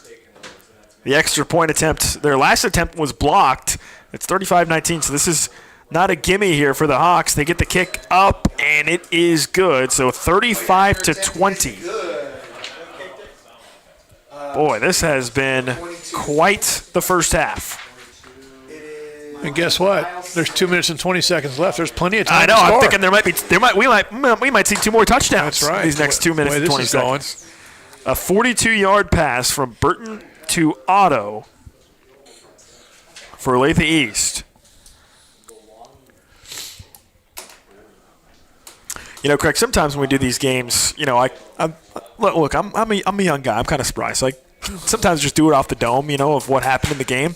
Speaker 3: The extra point attempt, their last attempt was blocked. It's 35-19, so this is not a gimme here for the Hawks. They get the kick up, and it is good. So 35-20. Boy, this has been quite the first half.
Speaker 2: And guess what? There's 2 minutes and 20 seconds left. There's plenty of time.
Speaker 3: I know.
Speaker 2: To score.
Speaker 3: I'm thinking we might see 2 more touchdowns.
Speaker 2: That's right.
Speaker 3: These next 2 minutes and 20 seconds. A 42-yard pass from Burton to Otto for Olathe East. You know, Craig, sometimes when we do these games, you know, I'm a young guy. I'm kind of spry. So I sometimes just do it off the dome, you know, of what happened in the game.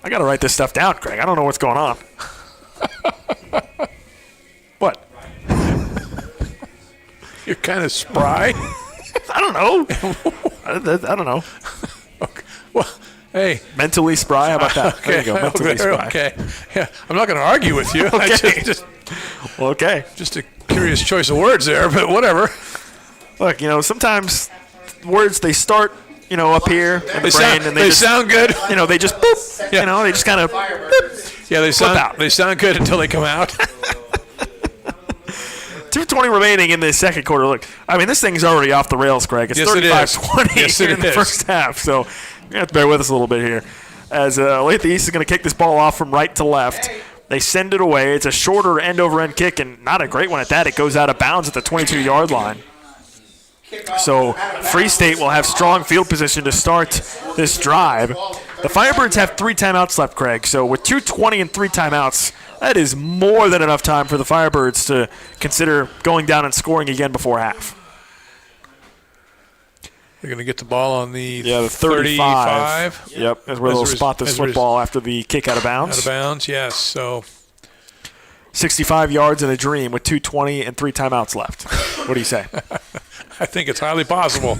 Speaker 3: I got to write this stuff down, Craig. I don't know what's going on. What?
Speaker 2: You're kind of spry.
Speaker 3: I don't know. I don't know.
Speaker 2: Okay. Well, hey.
Speaker 3: Mentally spry. How about that?
Speaker 2: Okay.
Speaker 3: There you go. Mentally spry.
Speaker 2: Okay. Yeah. I'm not going to argue with you.
Speaker 3: Okay. Okay.
Speaker 2: Just a curious choice of words there, but whatever.
Speaker 3: Look, sometimes words, they start, up here in the brain, and
Speaker 2: they sound good.
Speaker 3: They just boop.
Speaker 2: Yeah.
Speaker 3: They just kind of boop.
Speaker 2: Yeah, they sound good until they come out.
Speaker 3: 2:20 remaining in the second quarter. Look, I mean, this thing's already off the rails, Craig. It's 35-20 in the first half, so you have to bear with us a little bit here. As Olathe East is going to kick this ball off from right to left. They send it away. It's a shorter end-over-end kick, and not a great one at that. It goes out of bounds at the 22-yard line. So Free State will have strong field position to start this drive. The Firebirds have 3 timeouts left, Craig. So with 2:20 and 3 timeouts, that is more than enough time for the Firebirds to consider going down and scoring again before half.
Speaker 2: They're going to get the ball on the
Speaker 3: 35. Yep, that's where they'll spot this football after the kick out of bounds.
Speaker 2: Out of bounds, yes. So
Speaker 3: 65 yards in a dream with 2:20 and 3 timeouts left. What do you say?
Speaker 2: I think it's highly possible.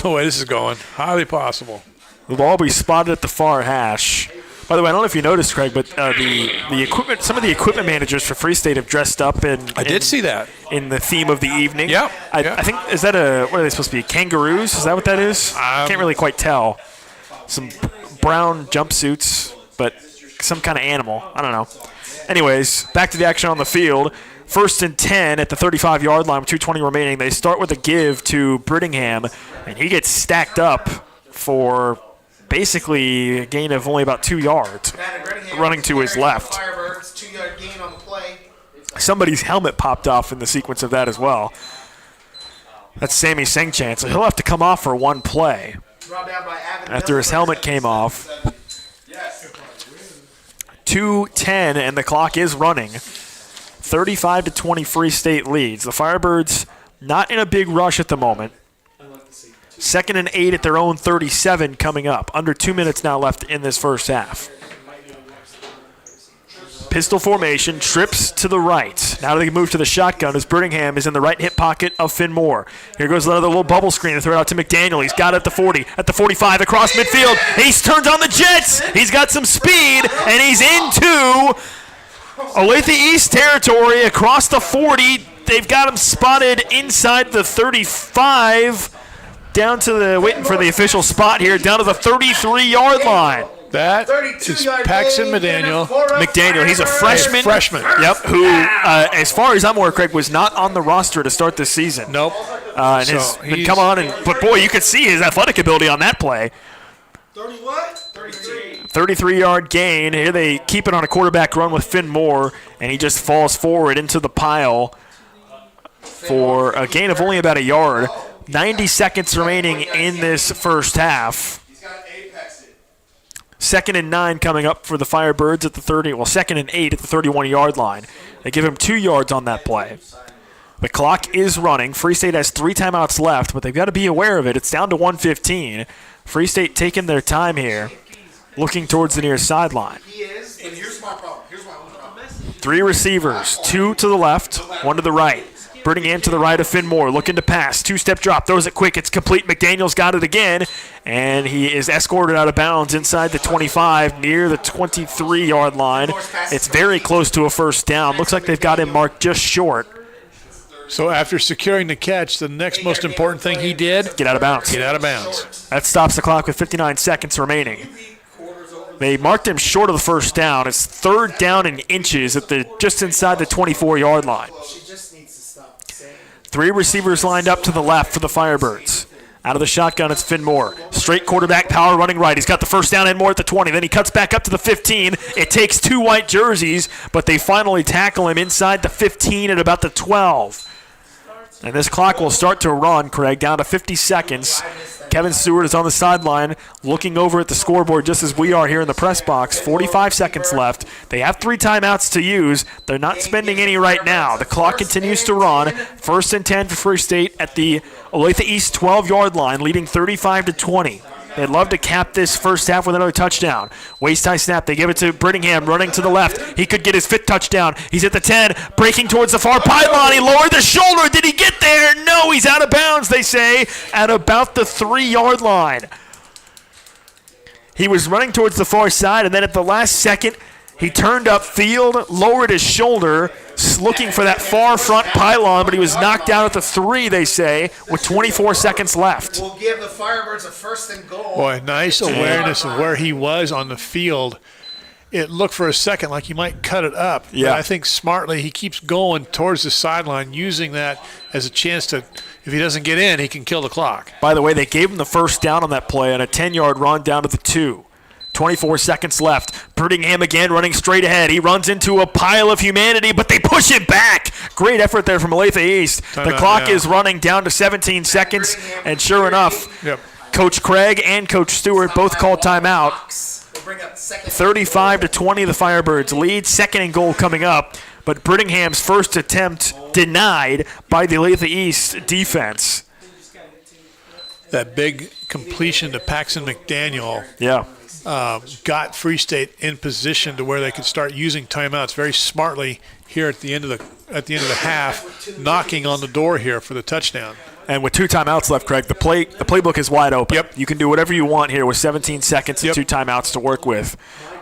Speaker 2: The way this is going, highly possible.
Speaker 3: The ball will be spotted at the far hash. By the way, I don't know if you noticed, Craig, but the equipment, some of the equipment managers for Free State have dressed up
Speaker 2: I did see that.
Speaker 3: In the theme of the evening.
Speaker 2: Yep.
Speaker 3: I think, is that what are they supposed to be, kangaroos? Is that what that is? Can't really quite tell. Some brown jumpsuits, but some kind of animal. I don't know. Anyways, back to the action on the field. 1st and 10 at the 35-yard line with 2:20 remaining. They start with a give to Brittingham, and he gets stacked up for basically a gain of only about 2 yards, running to his left.
Speaker 4: Firebirds, 2-yard gain on the play.
Speaker 3: Somebody's helmet popped off in the sequence of that as well. That's Sammy Sengchan, so he'll have to come off for one play after his helmet came off. 2:10, and the clock is running. 35-20 Free State leads. The Firebirds not in a big rush at the moment. 2nd and 8 at their own 37 coming up. Under 2 minutes now left in this first half. Pistol formation, trips to the right. Now they move to the shotgun as Brittingham is in the right hip pocket of Finn Moore. Here goes another little bubble screen to throw it out to McDaniel. He's got it at the 40, at the 45, across midfield. He turns on the jets. He's got some speed, and he's into Olathe East territory across the 40. They've got him spotted inside the 35, down to the, waiting for the official spot here, down to the 33-yard line.
Speaker 2: That is Paxton McDaniel.
Speaker 3: McDaniel, he's a freshman. Yep, who, as far as I'm aware, Craig, was not on the roster to start this season.
Speaker 2: Nope.
Speaker 3: And has been come on, but boy, you could see his athletic ability on that play. 33-yard gain. Here they keep it on a quarterback run with Finn Moore, and he just falls forward into the pile for a gain of only about a yard. 90 seconds remaining in this first half. 2nd and 9 coming up for the Firebirds at the 30. Well, 2nd and 8 at the 31-yard line. They give him 2 yards on that play. The clock is running. Free State has 3 timeouts left, but they've got to be aware of it. It's down to 1:15. Free State taking their time here, looking towards the near sideline.
Speaker 4: And here's my problem.
Speaker 3: 3 receivers, 2 to the left, 1 to the right. Brittingham to the right of Finn Moore, looking to pass. 2-step drop, throws it quick, it's complete. McDaniel's got it again, and he is escorted out of bounds inside the 25, near the 23-yard line. It's very close to a first down. Looks like they've got him marked just short.
Speaker 2: So after securing the catch, the next most important thing he did?
Speaker 3: Get out of bounds.
Speaker 2: Get out of bounds.
Speaker 3: That stops the clock with 59 seconds remaining. They marked him short of the first down. It's 3rd down in inches at the just inside the 24-yard line. 3 receivers lined up to the left for the Firebirds. Out of the shotgun, it's Finn Moore. Straight quarterback power running right. He's got the first down and more at the 20. Then he cuts back up to the 15. It takes 2 white jerseys, but they finally tackle him inside the 15 at about the 12. And this clock will start to run, Craig, down to 50 seconds. Kevin Stewart is on the sideline looking over at the scoreboard just as we are here in the press box. 45 seconds left. They have 3 timeouts to use. They're not spending any right now. The clock continues to run. 1st and 10 for Free State at the Olathe East 12-yard line, leading 35-20. They'd love to cap this first half with another touchdown. Waist-high snap. They give it to Brittingham, running to the left. He could get his 5th touchdown. He's at the 10, breaking towards the far pylon. He lowered the shoulder. Did he get there? No, he's out of bounds, they say, at about the 3-yard line. He was running towards the far side, and then at the last second, he turned upfield, lowered his shoulder, looking for that far front pylon, but he was knocked down at the 3, they say, with 24 seconds left.
Speaker 4: We'll give the Firebirds a 1st and goal.
Speaker 2: Boy, nice awareness of where he was on the field. It looked for a second like he might cut it up.
Speaker 3: Yeah.
Speaker 2: But I think smartly he keeps going towards the sideline, using that as a chance to, if he doesn't get in, he can kill the clock.
Speaker 3: By the way, they gave him the first down on that play on a 10-yard run down to the 2. 24 seconds left. Brittingham again running straight ahead. He runs into a pile of humanity, but they push it back. Great effort there from Olathe East. The clock is running down to 17 seconds, and sure enough, Coach Craig and Coach Stewart both called timeout. 35-20, the Firebirds lead. 2nd and goal coming up, but Brittingham's first attempt denied by the Olathe East defense.
Speaker 2: That big completion to Paxton McDaniel.
Speaker 3: Yeah.
Speaker 2: Got Free State in position to where they could start using timeouts very smartly here at the end of the half, knocking on the door here for the touchdown.
Speaker 3: And with 2 timeouts left, Craig, the playbook is wide open.
Speaker 2: Yep.
Speaker 3: You can do whatever you want here with 17 seconds and 2 timeouts to work with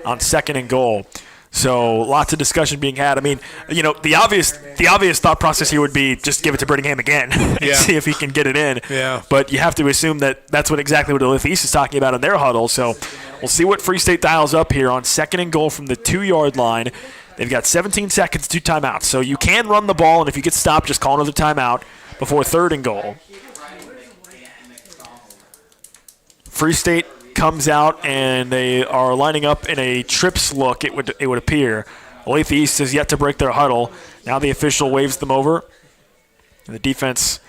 Speaker 3: on 2nd and goal. So lots of discussion being had. I mean, the obvious thought process here would be just give it to Brittingham again and see if he can get it in.
Speaker 2: Yeah. But
Speaker 3: you have to assume that that's exactly what Olathe East is talking about in their huddle. So we'll see what Free State dials up here on 2nd and goal from the 2-yard line. They've got 17 seconds, 2 timeouts. So you can run the ball, and if you get stopped, just call another timeout before 3rd and goal. Free State comes out, and they are lining up in a trips look, it would appear. Olathe East is yet to break their huddle. Now the official waves them over, and the defense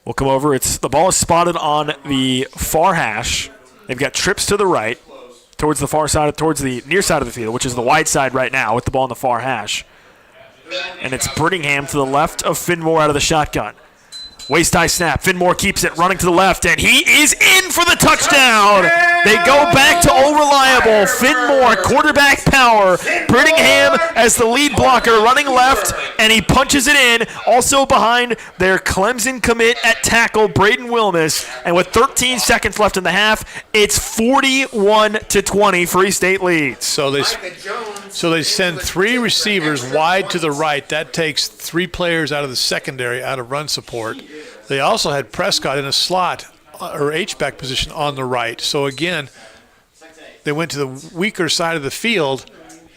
Speaker 3: will come over. The ball is spotted on the far hash. They've got trips to the right, towards the far side, towards the near side of the field, which is the wide side right now with the ball on the far hash. And it's Brittingham to the left of Finmore out of the shotgun. Waist-high snap. Finmore keeps it, running to the left, and he is in for the touchdown. They go back to Old Reliable. Finmore, quarterback power. Brittingham as the lead blocker, running left, and he punches it in. Also behind their Clemson commit at tackle, Braden Wilmus. And with 13 seconds left in the half, it's 41-20. Free State leads.
Speaker 2: So they send 3 receivers wide to the right. That takes 3 players out of the secondary, out of run support. They also had Prescott in a slot or H-back position on the right. So again, they went to the weaker side of the field,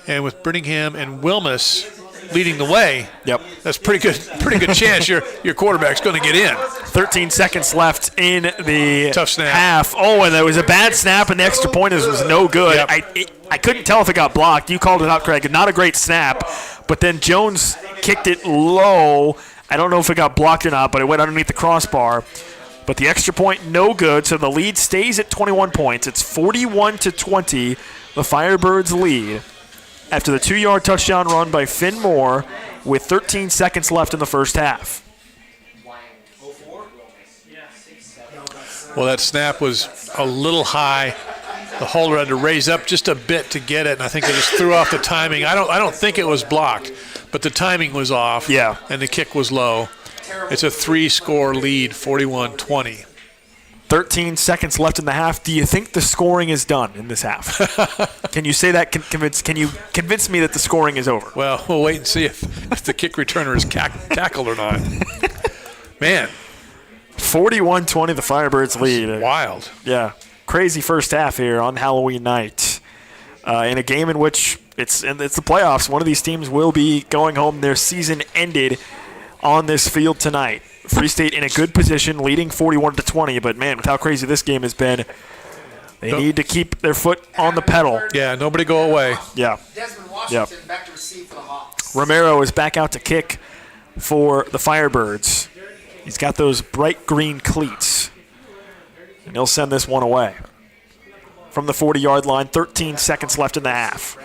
Speaker 2: and with Brittingham and Wilmus leading the way, that's pretty good chance your quarterback's going to get in.
Speaker 3: 13 seconds left in the
Speaker 2: tough snap
Speaker 3: half. Oh, and there was a bad snap, and the extra point was no good. I couldn't tell if it got blocked. You called it out, Craig. Not a great snap, but then Jones kicked it low. I don't know if it got blocked or not, but it went underneath the crossbar. But the extra point, no good, so the lead stays at 21 points. It's 41-20, the Firebirds lead after the 2-yard touchdown run by Finmore with 13 seconds left in the first half.
Speaker 2: Well, that snap was a little high. The holder had to raise up just a bit to get it, and I think they just threw off the timing. I don't think it was blocked, but the timing was off.
Speaker 3: Yeah.
Speaker 2: And the kick was low. It's a 3-score lead, 41-20.
Speaker 3: 13 seconds left in the half. Do you think the scoring is done in this half? Can you say that? Can you convince me that the scoring is over?
Speaker 2: Well, we'll wait and see if the kick returner is tackled or not. Man.
Speaker 3: 41-20, the Firebirds lead.
Speaker 2: Wild.
Speaker 3: Yeah. Crazy first half here on Halloween night. In a game in which it's the playoffs. One of these teams will be going home. Their season ended on this field tonight. Free State in a good position, leading 41-20. But, man, with how crazy this game has been, they need to keep their foot on the pedal.
Speaker 2: Yeah, nobody go away.
Speaker 3: Yeah.
Speaker 4: Desmond Washington back to receive for the Hawks.
Speaker 3: Romero is back out to kick for the Firebirds. He's got those bright green cleats. And he'll send this one away. From the 40-yard line, 13 seconds left in the half.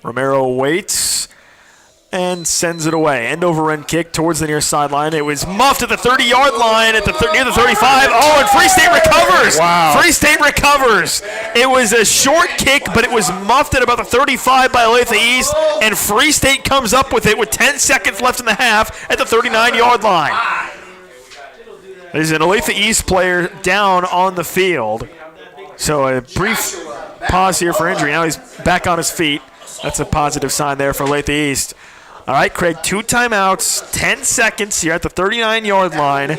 Speaker 3: Romero waits. and sends it away. End over end kick towards the near sideline. It was muffed at the 30-yard line at near the 35. Oh, and Free State recovers.
Speaker 2: Wow.
Speaker 3: Free State recovers. It was a short kick, but it was muffed at about the 35 by Olathe East, and Free State comes up with it with 10 seconds left in the half at the 39-yard line. There's an Olathe East player down on the field. So a brief pause here for injury. Now he's back on his feet. That's a positive sign there for Olathe East. All right, Craig, 2 timeouts, 10 seconds here at the 39-yard line.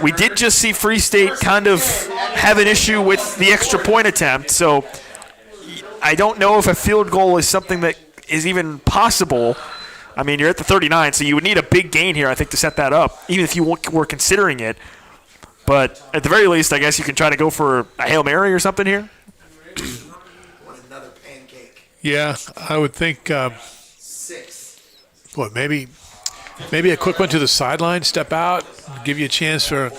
Speaker 3: We did just see Free State kind of have an issue with the extra point attempt, so I don't know if a field goal is something that is even possible. I mean, you're at the 39, so you would need a big gain here, I think, to set that up, even if you were considering it. But at the very least, I guess you can try to go for a Hail Mary or something here.
Speaker 4: Another pancake.
Speaker 2: Yeah, I would think.
Speaker 4: 6.
Speaker 2: What, maybe a quick one to the sideline, step out, give you a chance for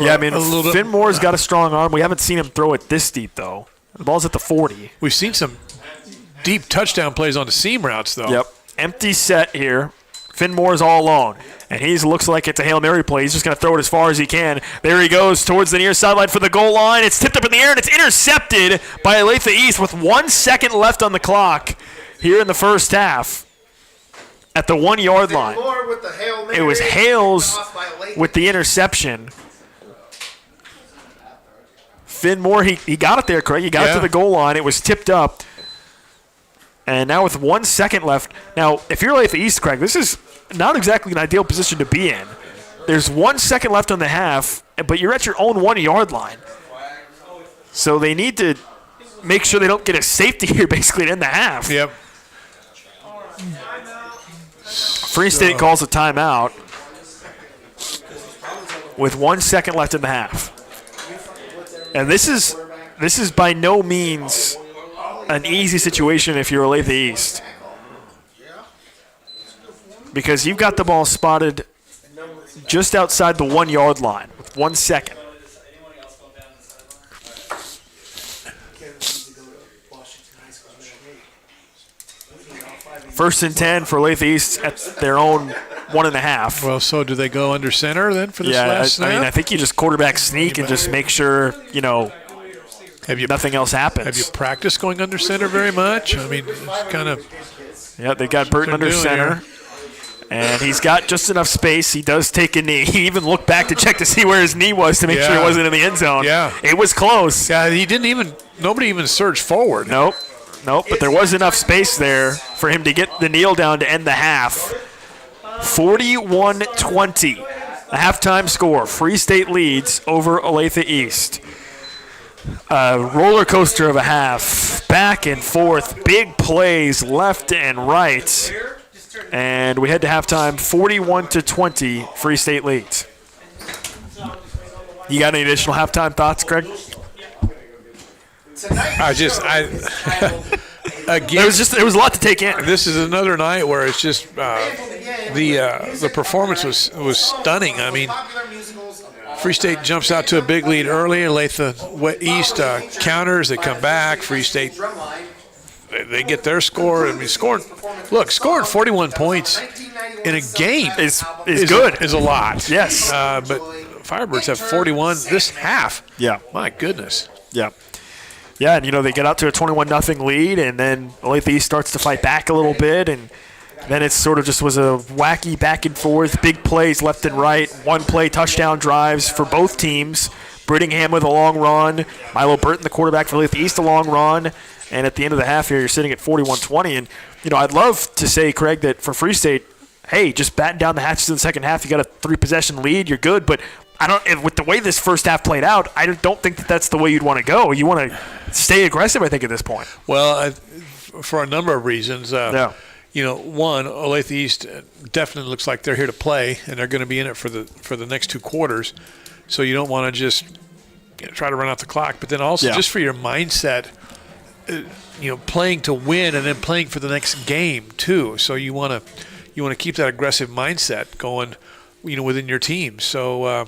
Speaker 3: yeah, I mean,
Speaker 2: a little
Speaker 3: Finn Moore's got a strong arm. We haven't seen him throw it this deep, though. The ball's at the 40.
Speaker 2: We've seen some deep touchdown plays on the seam routes, though.
Speaker 3: Yep. Empty set here. Finn Moore's all alone. And he looks like it's a Hail Mary play. He's just going to throw it as far as he can. There he goes towards the near sideline for the goal line. It's tipped up in the air, and it's intercepted by Olathe East with 1 second left on the clock here in the first half. At the 1-yard line. It was Hales with the interception. Finn Moore, he got it there, Craig. He got it to the goal line. It was tipped up. And now with 1 second left. Now, if you're Olathe East, Craig, this is not exactly an ideal position to be in. There's 1 second left on the half, but you're at your own 1-yard line. So they need to make sure they don't get a safety here basically to end the half.
Speaker 2: Yep.
Speaker 3: Free State calls a timeout with 1 second left in the half. And this is by no means an easy situation if you're Olathe East. Because you've got the ball spotted just outside the 1-yard line with 1 second. First and 10 for Olathe East at their own 1.5.
Speaker 2: Well, so do they go under center then for this last snap?
Speaker 3: I mean, I think you just quarterback sneak and just make sure, nothing else happens.
Speaker 2: Have you practiced going under center very much? I mean, it's kind of.
Speaker 3: Yeah, they got Burton under center. And he's got just enough space. He does take a knee. He even looked back to check to see where his knee was to make sure it wasn't in the end zone.
Speaker 2: Yeah.
Speaker 3: It was close.
Speaker 2: Yeah, nobody even surged forward.
Speaker 3: Nope, but there was enough space there for him to get the kneel down to end the half. 41-20, a halftime score. Free State leads over Olathe East. A roller coaster of a half, back and forth, big plays left and right. And we head to halftime, 41-20, Free State leads. You got any additional halftime thoughts, Craig?
Speaker 2: Again,
Speaker 3: it was a lot to take in.
Speaker 2: This is another night where it's just the performance was stunning. I mean, Free State jumps out to a big lead early, and Olathe East counters. They come back. Free State, they get their score. I mean, scoring 41 points in a game is
Speaker 3: good.
Speaker 2: Is a lot.
Speaker 3: Yes.
Speaker 2: But Firebirds have 41 this half.
Speaker 3: Yeah.
Speaker 2: My goodness.
Speaker 3: Yeah. Yeah, and they get out to a 21-0 lead, and then Olathe East starts to fight back a little bit, and then it sort of just was a wacky back and forth, big plays left and right, one-play touchdown drives for both teams. Brittingham with a long run, Milo Burton, the quarterback for Olathe East, a long run, and at the end of the half here, you're sitting at 41-20, and I'd love to say, Craig, that for Free State, hey, just batten down the hatches in the second half. You got a 3-possession lead, you're good, but with the way this first half played out, I don't think that's the way you'd want to go. You want to stay aggressive, I think, at this point.
Speaker 2: Well, for a number of reasons. One, Olathe East definitely looks like they're here to play, and they're going to be in it for the next 2 quarters. So you don't want to just try to run out the clock. But then also just for your mindset, playing to win and then playing for the next game too. So you want to keep that aggressive mindset going, within your team. So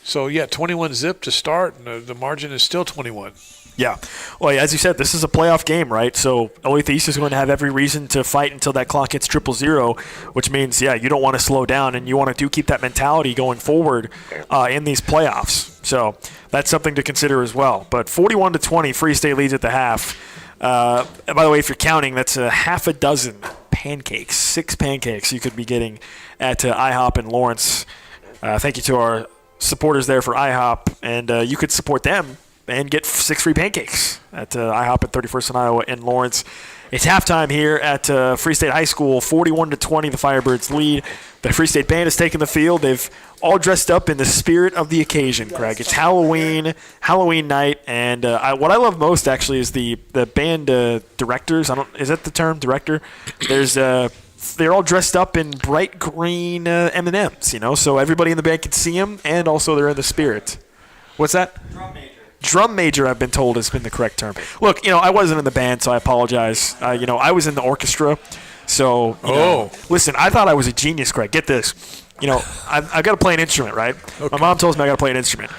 Speaker 2: 21 zip to start, and the margin is still 21.
Speaker 3: Yeah. Well, as you said, this is a playoff game, right? So Olathe East is going to have every reason to fight until that clock hits 0-0, which means, you don't want to slow down, and you want to keep that mentality going forward in these playoffs. So that's something to consider as well. But 41-20, Free State leads at the half. By the way, if you're counting, that's a half a dozen pancakes, 6 pancakes you could be getting at IHOP in Lawrence. Thank you to our supporters there for IHOP, and you could support them and get 6 free pancakes at IHOP at 31st and Iowa in Lawrence. It's halftime here at Free State High School, 41-20, the Firebirds lead. The Free State Band has taken the field. They've all dressed up in the spirit of the occasion, Craig. It's Halloween night, and what I love most actually is the band directors. Is that the term, director? They're all dressed up in bright green M&Ms, so everybody in the band can see them, and also they're in the spirit. What's that? Drum major, I've been told, has been the correct term. Look, I wasn't in the band, so I apologize. I was in the orchestra. So, listen, I thought I was a genius, Craig. Get this. I've got to play an instrument, right? Okay. My mom tells me I got to play an instrument.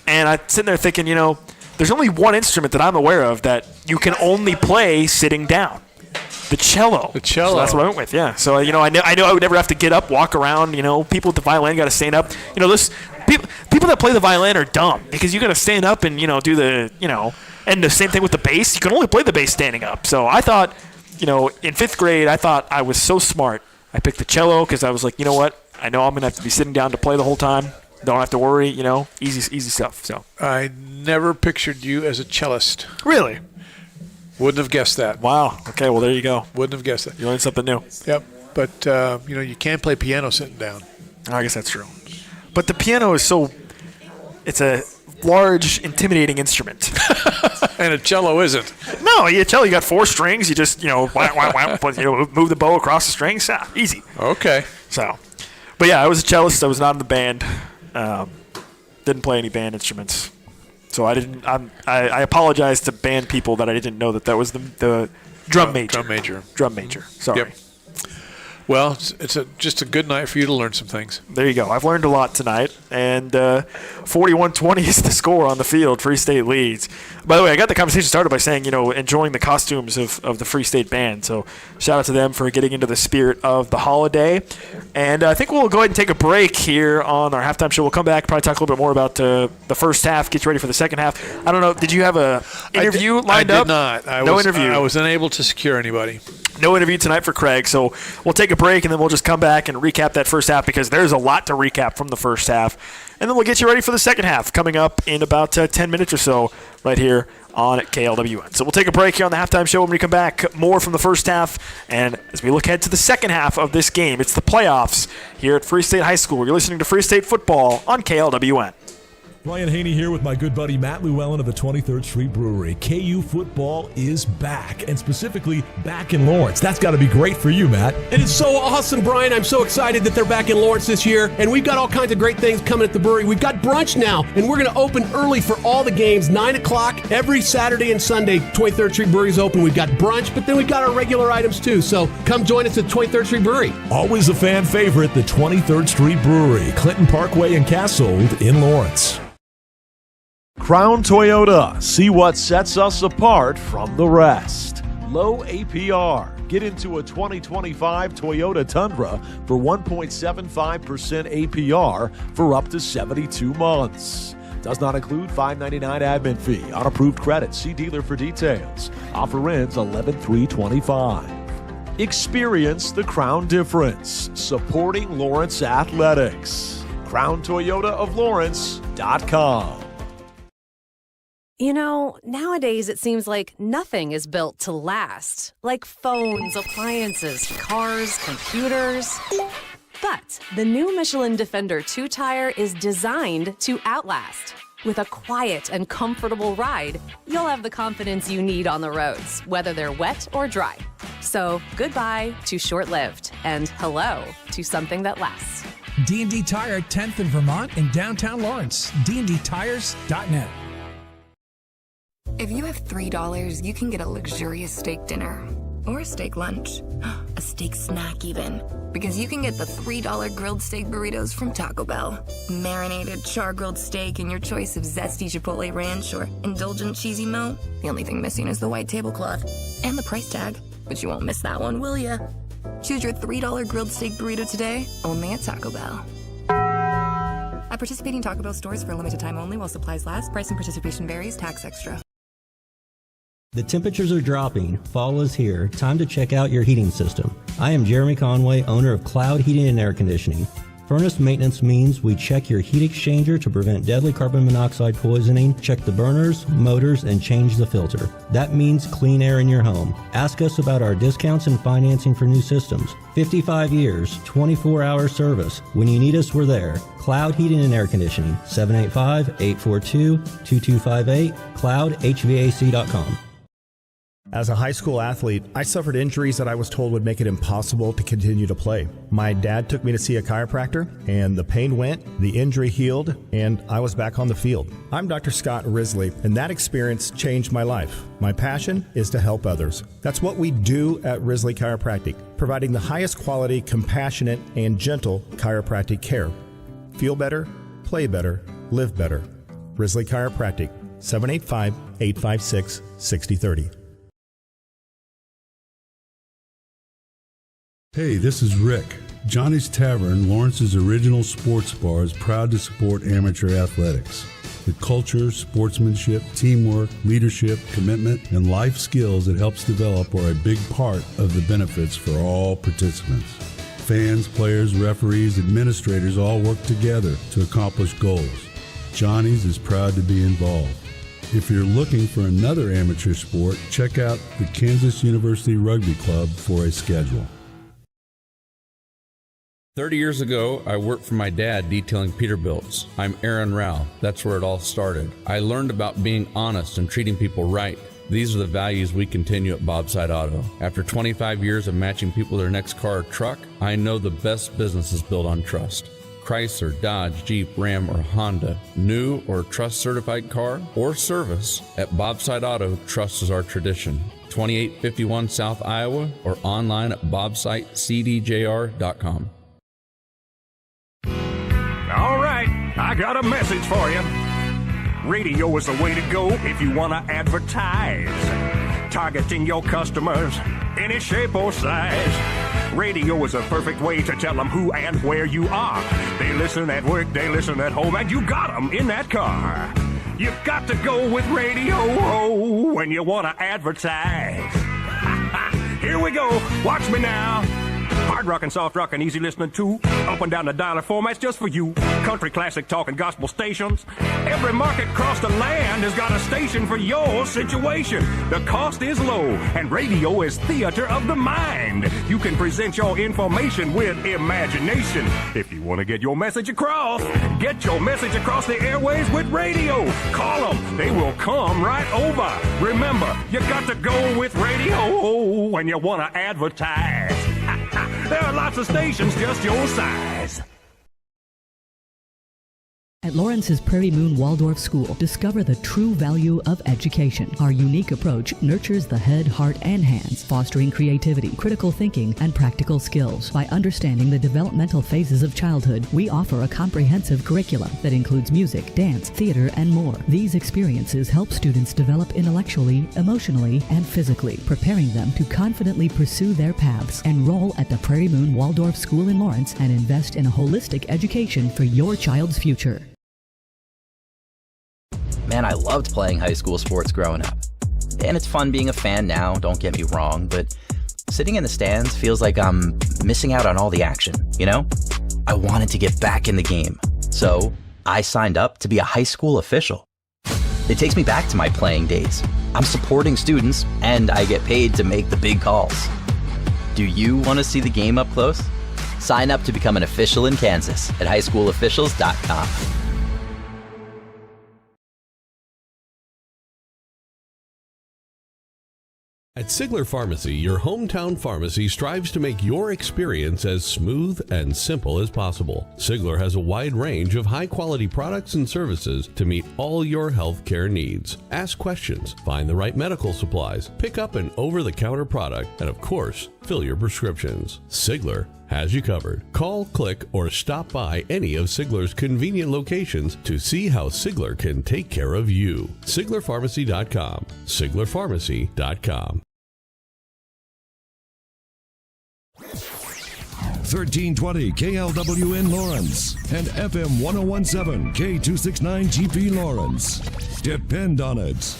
Speaker 3: And I'm sitting there thinking, there's only one instrument that I'm aware of that you can only play sitting down. The cello.
Speaker 2: The cello.
Speaker 3: So that's what I went with, yeah. So, I knew I would never have to get up, walk around. People with the violin got to stand up. People that play the violin are dumb because you got to stand up and, do the, and the same thing with the bass. You can only play the bass standing up. So I thought, in 5th grade, I thought I was so smart. I picked the cello because I was like, you know what? I know I'm going to have to be sitting down to play the whole time. Don't have to worry, easy stuff. So
Speaker 2: I never pictured you as a cellist.
Speaker 3: Really?
Speaker 2: Wouldn't have guessed that.
Speaker 3: Wow. Okay, well, there you go.
Speaker 2: Wouldn't have guessed that.
Speaker 3: You learned something new.
Speaker 2: Yep. But, you can play piano sitting down.
Speaker 3: I guess that's true. But the piano is it's a large, intimidating instrument.
Speaker 2: And a cello isn't.
Speaker 3: No, a cello, you got 4 strings. You just, move the bow across the strings. Yeah, easy.
Speaker 2: Okay.
Speaker 3: So, but yeah, I was a cellist. I was not in the band. Didn't play any band instruments. So I didn't. I apologize to band people that I didn't know that was the drum major. Drum major. Sorry.
Speaker 2: Yep. Well, it's just a good night for you to learn some things.
Speaker 3: There you go. I've learned a lot tonight, and 41-20 is the score on the field. Free State leads. By the way, I got the conversation started by saying, enjoying the costumes of the Free State Band. So shout out to them for getting into the spirit of the holiday. And I think we'll go ahead and take a break here on our halftime show. We'll come back, probably talk a little bit more about the first half, get you ready for the second half. I don't know. Did you have an interview lined up?
Speaker 2: I did not.
Speaker 3: No interview.
Speaker 2: I was unable to secure anybody.
Speaker 3: No interview tonight for Craig, so we'll take a break, and then we'll just come back and recap that first half because there's a lot to recap from the first half. And then we'll get you ready for the second half coming up in about 10 minutes or so right here on KLWN. So we'll take a break here on the halftime show. When we come back, more from the first half. And as we look ahead to the second half of this game, it's the playoffs here at Free State High School. You're listening to Free State Football on KLWN.
Speaker 6: Brian Haney here with my good buddy Matt Llewellyn of the 23rd Street Brewery. KU football is back, and specifically back in Lawrence. That's got to be great for you, Matt.
Speaker 7: It is so awesome, Brian. I'm so excited that they're back in Lawrence this year, and we've got all kinds of great things coming at the brewery. We've got brunch now, and we're going to open early for all the games, 9 o'clock every Saturday and Sunday. 23rd Street Brewery is open. We've got brunch, but then we've got our regular items too. So come join us at 23rd Street Brewery.
Speaker 6: Always a fan favorite, the 23rd Street Brewery, Clinton Parkway and Cassold in Lawrence.
Speaker 8: Crown Toyota. See what sets us apart from the rest. Low APR. Get into a 2025 Toyota Tundra for 1.75% APR for up to 72 months. Does not include $5.99 admin fee on approved credit. See dealer for details. Offer ends 11/3/25. Experience the Crown difference. Supporting Lawrence Athletics. CrownToyotaofLawrence.com.
Speaker 9: Nowadays it seems like nothing is built to last. Like phones, appliances, cars, computers. But the new Michelin Defender 2-Tire is designed to outlast. With a quiet and comfortable ride, you'll have the confidence you need on the roads, whether they're wet or dry. So goodbye to short-lived, and hello to something that lasts.
Speaker 10: D&D Tire, 10th in Vermont in downtown Lawrence. dndtires.net.
Speaker 11: If you have $3, you can get a luxurious steak dinner. or a steak lunch, a steak snack even. Because you can get the $3 grilled steak burritos from Taco Bell. Marinated char-grilled steak and your choice of zesty chipotle ranch or indulgent cheesy melt. The only thing missing is the white tablecloth and the price tag. But you won't miss that one, will ya? Choose your $3 grilled steak burrito today, only at Taco Bell. At participating Taco Bell stores for a limited time only while supplies last. Price and participation varies. Tax extra.
Speaker 12: The temperatures are dropping. Fall is here. Time to check out your heating system. I am Jeremy Conway, owner of Cloud Heating and Air Conditioning. Furnace maintenance means we check your heat exchanger to prevent deadly carbon monoxide poisoning, check the burners, motors, and change the filter. That means clean air in your home. Ask us about our discounts and financing for new systems. 55 years, 24-hour service. When you need us, we're there. Cloud Heating and Air Conditioning, 785-842-2258, cloudhvac.com.
Speaker 13: As a high school athlete, I suffered injuries that I was told would make it impossible to continue to play. My dad took me to see a chiropractor, and the pain went, the injury healed, and I was back on the field. I'm Dr. Scott Risley, and that experience changed my life. My passion is to help others. That's what we do at Risley Chiropractic, providing the highest quality, compassionate, and gentle chiropractic care. Feel better, play better, live better. Risley Chiropractic, 785-856-6030.
Speaker 14: Hey, this is Rick. Johnny's Tavern, Lawrence's original sports bar, is proud to support amateur athletics. The culture, sportsmanship, teamwork, leadership, commitment, and life skills it helps develop are a big part of the benefits for all participants. Fans, players, referees, administrators all work together to accomplish goals. Johnny's is proud to be involved. If you're looking for another amateur sport, check out the Kansas University Rugby Club for a schedule.
Speaker 15: 30 years ago, I worked for my dad detailing Peterbilts. I'm Aaron Rao. That's where it all started. I learned about being honest and treating people right. These are the values we continue at Bobside Auto. After 25 years of matching people their next car or truck, I know the best business is built on trust. Chrysler, Dodge, Jeep, Ram, or Honda, new or trust-certified car or service, at Bobside Auto, trust is our tradition. 2851 South Iowa or online at bobsitecdjr.com.
Speaker 16: All right, I got a message for you. Radio is the way to go if you want to advertise. Targeting your customers, any shape or size. Radio is a perfect way to tell them who and where you are. They listen at work, they listen at home, and you got them in that car. You've got to go with radio when you want to advertise. Here we go, watch me now. Hard rock and soft rock and easy listening too. Up and down the dialer formats just for you. Country, classic, talk, and gospel stations. Every market across the land has got a station for your situation. The cost is low, and radio is theater of the mind. You can present your information with imagination. If you want to get your message across the airways with radio. Call them, they will come right over. Remember, you got to go with radio when you want to advertise. There are lots of stations just your size.
Speaker 17: At Lawrence's Prairie Moon Waldorf School, discover the true value of education. Our unique approach nurtures the head, heart, and hands, fostering creativity, critical thinking, and practical skills. By understanding the developmental phases of childhood, we offer a comprehensive curriculum that includes music, dance, theater, and more. These experiences help students develop intellectually, emotionally, and physically, preparing them to confidently pursue their paths. Enroll at the Prairie Moon Waldorf School in Lawrence and invest in a holistic education for your child's future.
Speaker 18: Man, I loved playing high school sports growing up. And it's fun being a fan now, don't get me wrong, but sitting in the stands feels like I'm missing out on all the action, you know? I wanted to get back in the game, so I signed up to be a high school official. It takes me back to my playing days. I'm supporting students, and I get paid to make the big calls. Do you want to see the game up close? Sign up to become an official in Kansas at highschoolofficials.com.
Speaker 19: At Sigler Pharmacy, your hometown pharmacy strives to make your experience as smooth and simple as possible. Sigler has a wide range of high-quality products and services to meet all your healthcare needs. Ask questions, find the right medical supplies, pick up an over-the-counter product, and of course, fill your prescriptions. Sigler has you covered. Call, click, or stop by any of Sigler's convenient locations to see how Sigler can take care of you. SiglerPharmacy.com. SiglerPharmacy.com.
Speaker 1: 1320 KLWN Lawrence and FM 1017 K269 GP Lawrence. Depend on it.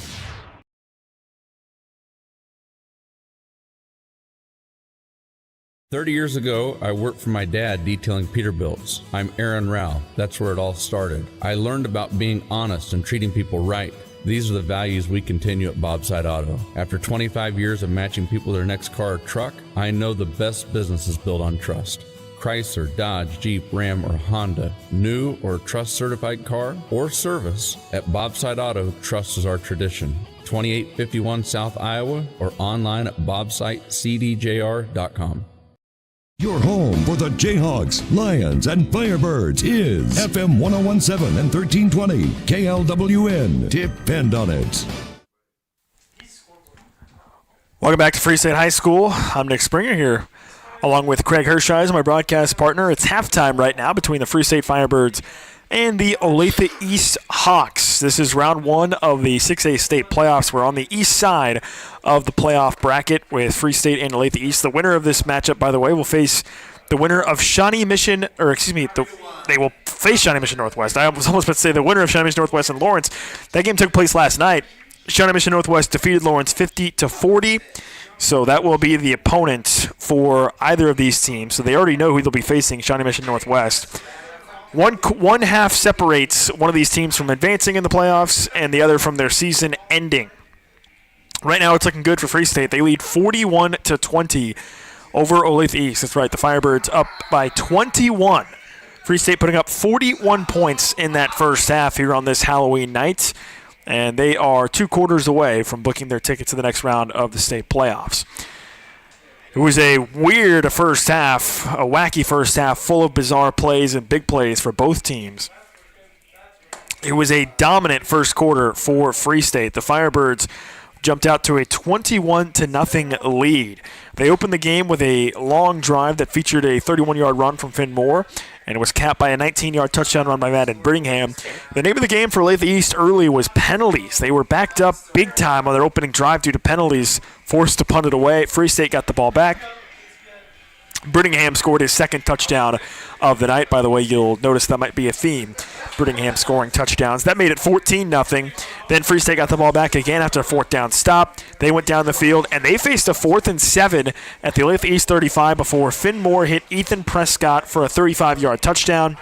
Speaker 15: "30 years ago, I worked for my dad detailing Peterbilts. I'm Aaron Rao. That's where it all started. I learned about being honest and treating people right. These are the values we continue at Bobside Auto. After 25 years of matching people to their next car or truck, I know the best business is built on trust. Chrysler, Dodge, Jeep, Ram, or Honda, new or trust certified car or service, at Bobside Auto, trust is our tradition. 2851 South Iowa or online at bobsitecdjr.com.
Speaker 1: Your home for the Jayhawks, Lions, and Firebirds is FM 1017 and 1320 KLWN. Depend on it.
Speaker 3: Welcome back to Free State High School. I'm Nick Springer here, along with Craig Hershiser, my broadcast partner. It's halftime right now between the Free State Firebirds and the Olathe East Hawks. This is round one of the 6A state playoffs. We're on the east side of the playoff bracket with Free State and Olathe East. The winner of this matchup, by the way, will face the winner of Shawnee Mission, they will face Shawnee Mission Northwest. I was almost about to say the winner of Shawnee Mission Northwest and Lawrence. That game took place last night. Shawnee Mission Northwest defeated Lawrence 50-40. So that will be the opponent for either of these teams. So they already know who they'll be facing, Shawnee Mission Northwest. One half separates one of these teams from advancing in the playoffs and the other from their season ending. Right now it's looking good for Free State. They lead 41-20 over Olathe East. That's right, the Firebirds up by 21. Free State putting up 41 points in that first half here on this Halloween night. And they are 2 quarters away from booking their ticket to the next round of the state playoffs. It was a weird first half, a wacky first half, full of bizarre plays and big plays for both teams. It was a dominant first quarter for Free State. The Firebirds jumped out to a 21-0 lead. They opened the game with a long drive that featured a 31-yard run from Finn Moore, and it was capped by a 19-yard touchdown run by Madden Brittingham. The name of the game for Olathe East early was penalties. They were backed up big time on their opening drive due to penalties, forced to punt it away. Free State got the ball back. Brittingham scored his second touchdown of the night. By the way, you'll notice that might be a theme, Brittingham scoring touchdowns. That made it 14-0. Then Free State got the ball back again after a fourth down stop. They went down the field, and they faced a 4th and 7 at the Olathe East 35 before Finn Moore hit Ethan Prescott for a 35-yard touchdown.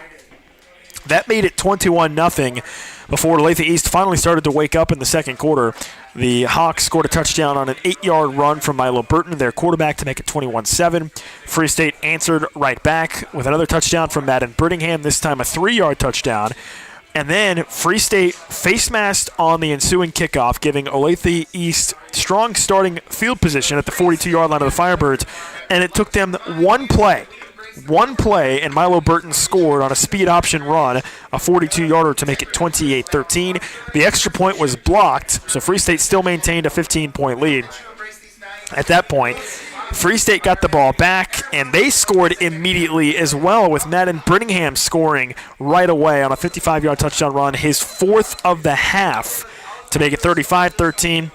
Speaker 3: That made it 21-0 before Olathe East finally started to wake up in the second quarter. The Hawks scored a touchdown on an 8-yard run from Milo Burton, their quarterback, to make it 21-7. Free State answered right back with another touchdown from Madden Brittingham, this time a 3-yard touchdown. And then Free State face-masked on the ensuing kickoff, giving Olathe East strong starting field position at the 42-yard line of the Firebirds. And it took them one play, and Milo Burton scored on a speed option run, a 42-yarder, to make it 28-13. The extra point was blocked, so Free State still maintained a 15-point lead. At that point, Free State got the ball back, and they scored immediately as well, with Madden Brittingham scoring right away on a 55-yard touchdown run, his 4th of the half, to make it 35-13.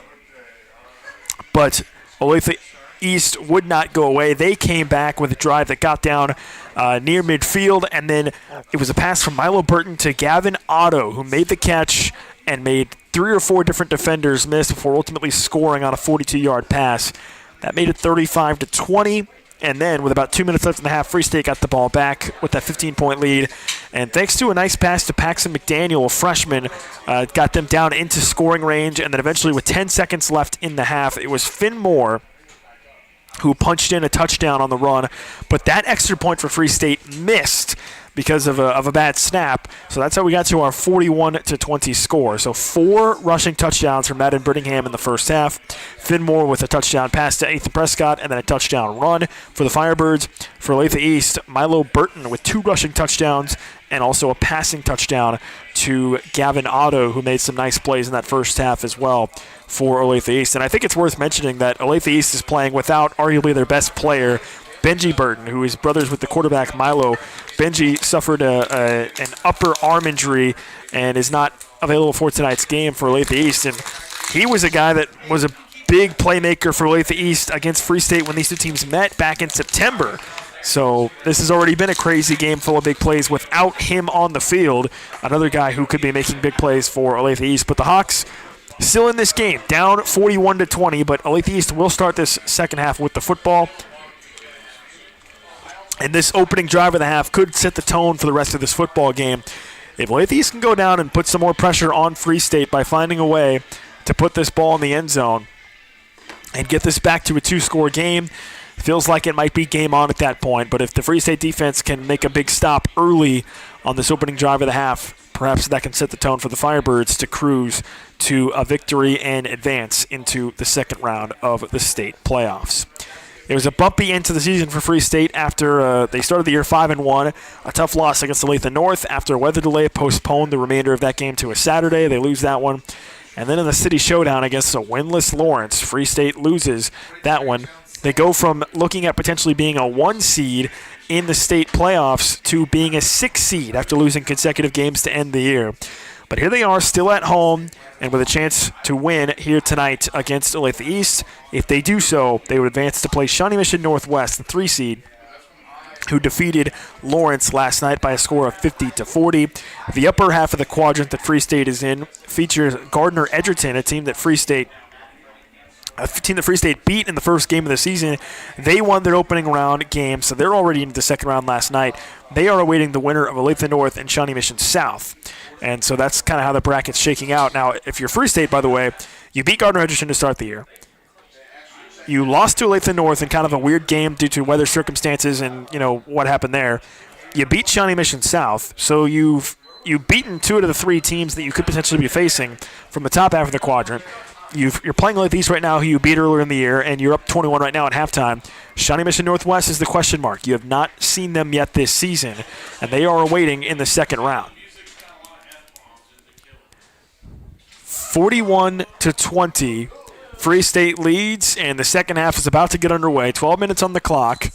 Speaker 3: But Olathe East would not go away. They came back with a drive that got down near midfield, and then it was a pass from Milo Burton to Gavin Otto, who made the catch and made 3 or 4 different defenders miss before ultimately scoring on a 42-yard pass. That made it 35-20, and then with about 2 minutes left in the half, Free State got the ball back with that 15-point lead. And thanks to a nice pass to Paxton McDaniel, a freshman, got them down into scoring range, and then eventually with 10 seconds left in the half, it was Finn Moore who punched in a touchdown on the run. But that extra point for Free State missed because of a bad snap. So that's how we got to our 41-20 score. So 4 rushing touchdowns from Madden Brittingham in the first half. Finmore with a touchdown pass to Ethan Prescott and then a touchdown run for the Firebirds. For Olathe East, Milo Burton with 2 rushing touchdowns and also a passing touchdown to Gavin Otto, who made some nice plays in that first half as well for Olathe East. And I think it's worth mentioning that Olathe East is playing without arguably their best player, Benji Burton, who is brothers with the quarterback Milo. Benji suffered an upper arm injury and is not available for tonight's game for Olathe East. And he was a guy that was a big playmaker for Olathe East against Free State when these two teams met back in September. So this has already been a crazy game full of big plays without him on the field. Another guy who could be making big plays for Olathe East. But the Hawks still in this game, down 41-20, but Olathe East will start this second half with the football. And this opening drive of the half could set the tone for the rest of this football game. If Olathe East can go down and put some more pressure on Free State by finding a way to put this ball in the end zone and get this back to a 2-score game, feels like it might be game on at that point. But if the Free State defense can make a big stop early on this opening drive of the half, perhaps that can set the tone for the Firebirds to cruise to a victory and advance into the second round of the state playoffs. It was a bumpy end to the season for Free State after they started the year 5-1. A tough loss against Olathe North after a weather delay postponed the remainder of that game to a Saturday. They lose that one. And then in the city showdown against a winless Lawrence, Free State loses that one. They go from looking at potentially being a 1 seed in the state playoffs to being a 6 seed after losing consecutive games to end the year. But here they are, still at home, and with a chance to win here tonight against Olathe East. If they do so, they would advance to play Shawnee Mission Northwest, the 3 seed, who defeated Lawrence last night by a score of 50-40. The upper half of the quadrant that Free State is in features Gardner Edgerton, a team that Free State beat in the first game of the season. They won their opening round game, so they're already into the second round last night. They are awaiting the winner of Olathe North and Shawnee Mission South. And so that's kind of how the bracket's shaking out. Now, if you're Free State, by the way, you beat Gardner Edgerton to start the year. You lost to Olathe North in kind of a weird game due to weather circumstances and, what happened there. You beat Shawnee Mission South, so you've beaten 2 out of the 3 teams that you could potentially be facing from the top half of the quadrant. You're playing Olathe East right now, who you beat earlier in the year, and you're up 21 right now at halftime. Shawnee Mission Northwest is the question mark. You have not seen them yet this season, and they are awaiting in the second round. 41-20, Free State leads, and the second half is about to get underway. 12 minutes on the clock.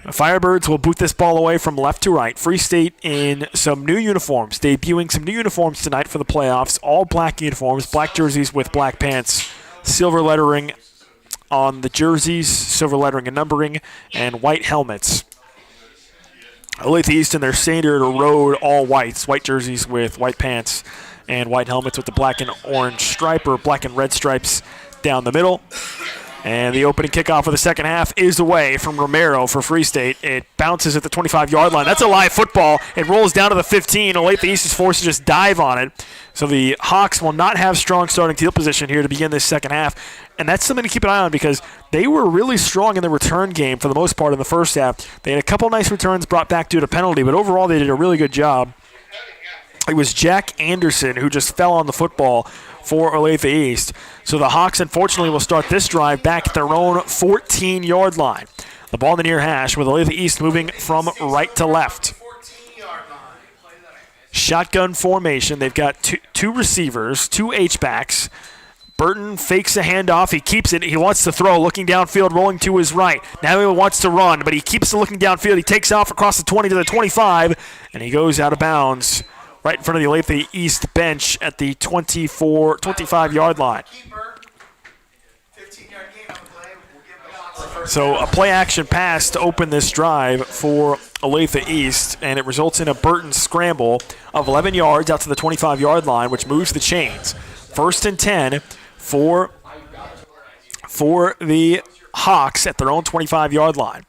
Speaker 3: The Firebirds will boot this ball away from left to right. Free State in some new uniforms, debuting some new uniforms tonight for the playoffs. All black uniforms, black jerseys with black pants, silver lettering on the jerseys, silver lettering and numbering, and white helmets. Olathe East in their standard road all whites, white jerseys with white pants and white helmets with the black and orange stripe or black and red stripes down the middle. And the opening kickoff of the second half is away from Romero for Free State. It bounces at the 25-yard line. That's a live football. It rolls down to the 15. Olathe East is forced to just dive on it. So the Hawks will not have strong starting field position here to begin this second half. And that's something to keep an eye on because they were really strong in the return game for the most part in the first half. They had a couple nice returns brought back due to penalty, but overall they did a really good job. It was Jack Anderson who just fell on the football for Olathe East. So the Hawks, unfortunately, will start this drive back at their own 14-yard line. The ball in the near hash with Olathe East moving from right to left. Shotgun formation. They've got two receivers, 2 H-backs. Burton fakes a handoff. He keeps it. He wants to throw, looking downfield, rolling to his right. Now he wants to run, but he keeps looking downfield. He takes off across the 20 to the 25, and he goes out of bounds right in front of the Olathe East bench at the 25-yard line. So a play-action pass to open this drive for Olathe East, and it results in a Burton scramble of 11 yards out to the 25-yard line, which moves the chains. 1st and 10 for the Hawks at their own 25-yard line.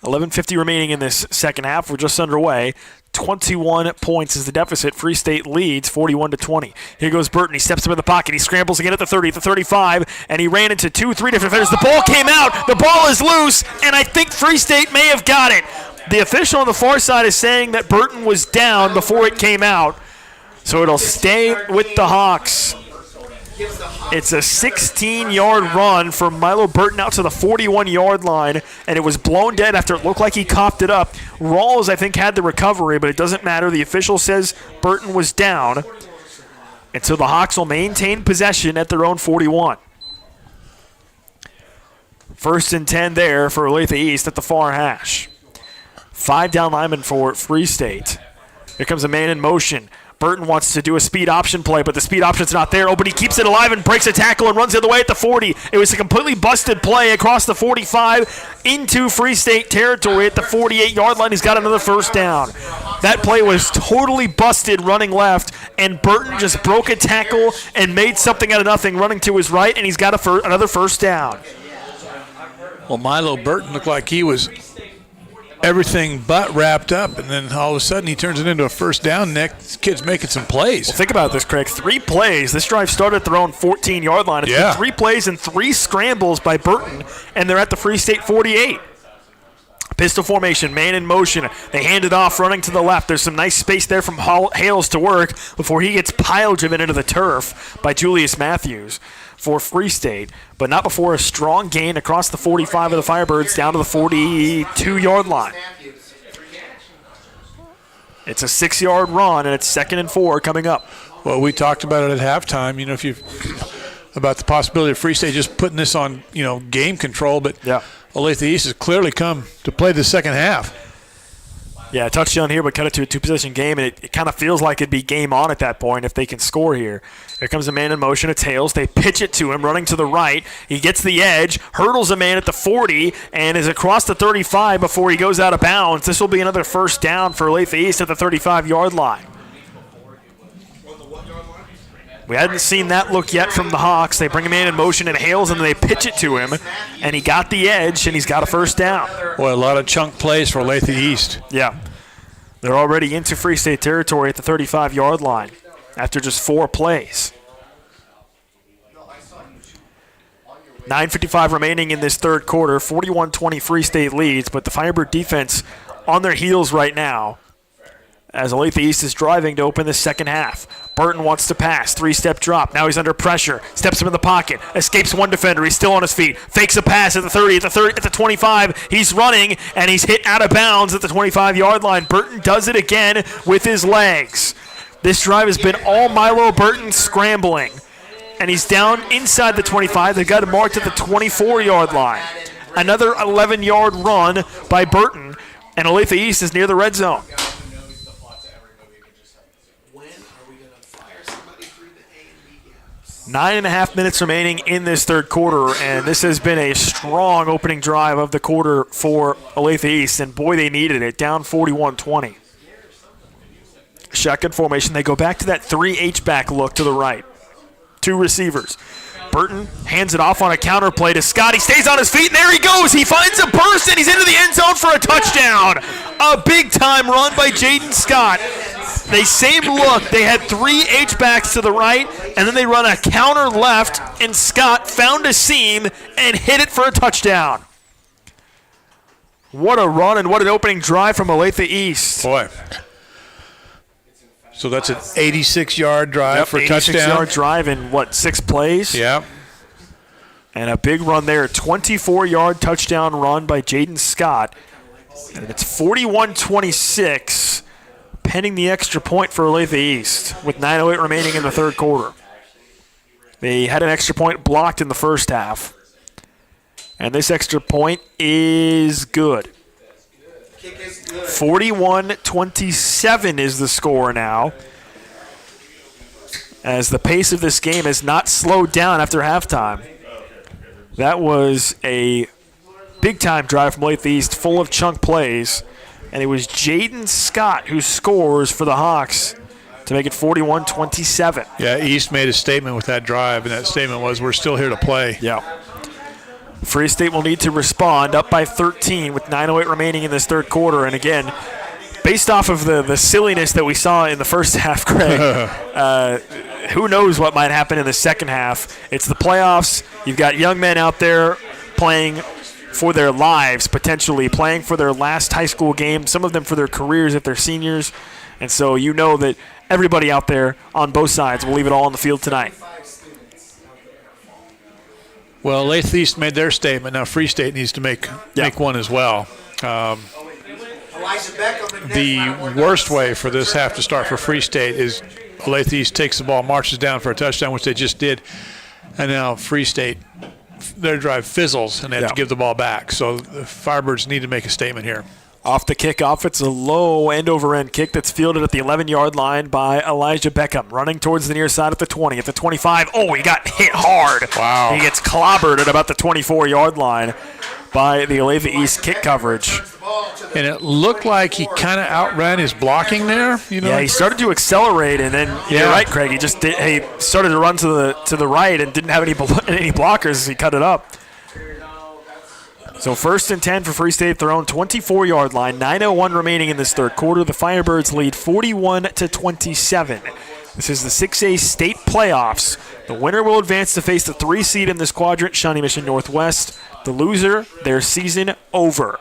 Speaker 3: 11:50 remaining in this second half. We're just underway. 21 points is the deficit. Free State leads 41-20. Here goes Burton. He steps up in the pocket. He scrambles again at the 30, at the 35, and he ran into 2-3 different defenders. The ball came out. The ball is loose, and I think Free State may have got it. The official on the far side is saying that Burton was down before it came out, so it'll stay with the Hawks. It's a 16-yard run for Milo Burton out to the 41-yard line, and it was blown dead after it looked like he coughed it up. Rawls, I think, had the recovery, but it doesn't matter. The official says Burton was down, and so the Hawks will maintain possession at their own 41. 1st and 10 there for Olathe East at the far hash. 5 down linemen for Free State. Here comes a man in motion. Burton wants to do a speed option play, but the speed option's not there. Oh, but he keeps it alive and breaks a tackle and runs the other way at the 40. It was a completely busted play across the 45 into Free State territory at the 48-yard line. He's got another first down. That play was totally busted running left, and Burton just broke a tackle and made something out of nothing running to his right, and he's got another first down.
Speaker 2: Well, Milo Burton looked like he was everything but wrapped up, and then all of a sudden he turns it into a first down. Nick, this kid's making some plays.
Speaker 3: Well, think about this, Craig. 3 plays. This drive started at their own 14-yard line. It's been 3 plays and 3 scrambles by Burton, and they're at the Free State 48. Pistol formation, man in motion. They hand it off, running to the left. There's some nice space there from Hales to work before he gets pile driven into the turf by Julius Matthews for Free State, but not before a strong gain across the 45 of the Firebirds down to the 42-yard line. It's a 6-yard run, and it's 2nd and 4 coming up.
Speaker 2: Well, we talked about it at halftime, about the possibility of Free State just putting this on, game control, but Olathe East has clearly come to play the second half.
Speaker 3: Yeah, a touchdown here, but cut it to a 2-possession game, and it kind of feels like it'd be game on at that point if they can score here. Here comes a man in motion. It's Hales. They pitch it to him, running to the right. He gets the edge, hurdles a man at the 40, and is across the 35 before he goes out of bounds. This will be another first down for Olathe East at the 35-yard line. We hadn't seen that look yet from the Hawks. They bring a man in motion and Hales, and then they pitch it to him, and he got the edge, and he's got a first down.
Speaker 2: Boy, a lot of chunk plays for Olathe East.
Speaker 3: Yeah. They're already into Free State territory at the 35-yard line after just 4 plays. 9:55 remaining in this third quarter. 41-20 Free State leads, but the Firebird defense on their heels right now as Olathe East is driving to open the second half. Burton wants to pass. 3-step drop. Now he's under pressure. Steps up in the pocket. Escapes one defender. He's still on his feet. Fakes a pass at the 30, at the 25. He's running, and he's hit out of bounds at the 25-yard line. Burton does it again with his legs. This drive has been all Milo Burton scrambling. And he's down inside the 25. They've got him marked at the 24-yard line. Another 11-yard run by Burton, and Olathe East is near the red zone. 9.5 minutes remaining in this third quarter, and this has been a strong opening drive of the quarter for Olathe East, and boy, they needed it, down 41-20. Shotgun formation, they go back to that 3 H-back look to the right. 2 receivers. Burton hands it off on a counter play to Scott. He stays on his feet, and there he goes. He finds a burst, and he's into the end zone for a touchdown. A big-time run by Jaden Scott. They same look. They had 3 H-backs to the right, and then they run a counter left, and Scott found a seam and hit it for a touchdown. What a run and what an opening drive from Olathe East.
Speaker 2: Boy. So that's an 86-yard drive for a touchdown.
Speaker 3: 86-yard drive in, 6 plays?
Speaker 2: Yeah.
Speaker 3: And a big run there. 24-yard touchdown run by Jaden Scott. And it's 41-26, pending the extra point for Olathe East with 9:08 remaining in the third quarter. They had an extra point blocked in the first half. And this extra point is good. 41-27 is the score now, as the pace of this game has not slowed down after halftime. That was a big-time drive from Olathe East, full of chunk plays, and it was Jaden Scott who scores for the Hawks to make it 41-27.
Speaker 2: Yeah, East made a statement with that drive, and that statement was, we're still here to play.
Speaker 3: Yeah. Free State will need to respond, up by 13 with 9:08 remaining in this third quarter. And again, based off of the silliness that we saw in the first half, Craig, who knows what might happen in the second half. It's the playoffs. You've got young men out there playing for their lives, potentially playing for their last high school game, some of them for their careers if they're seniors. And so you know that everybody out there on both sides will leave it all on the field tonight.
Speaker 2: Well, Olathe East made their statement. Now Free State needs to make one as well. The worst way for this half to start for Free State is Olathe East takes the ball, marches down for a touchdown, which they just did, and now Free State, their drive fizzles, and they have to give the ball back. So the Firebirds need to make a statement here.
Speaker 3: Off the kickoff, it's a low end-over-end kick that's fielded at the 11-yard line by Elijah Beckham, running towards the near side at the 20, at the 25. Oh, he got hit hard.
Speaker 2: Wow.
Speaker 3: He gets clobbered at about the 24-yard line by the Olathe East kick coverage.
Speaker 2: And it looked like he kind of outran his blocking there.
Speaker 3: Yeah, he started to accelerate, and then you're right, Craig. He started to run to the right and didn't have any blockers as he cut it up. So 1st and 10 for Free State at their own 24-yard line. 9:01 remaining in this third quarter. The Firebirds lead 41-27. This is the 6A state playoffs. The winner will advance to face the 3 seed in this quadrant, Shawnee Mission Northwest. The loser, their season over.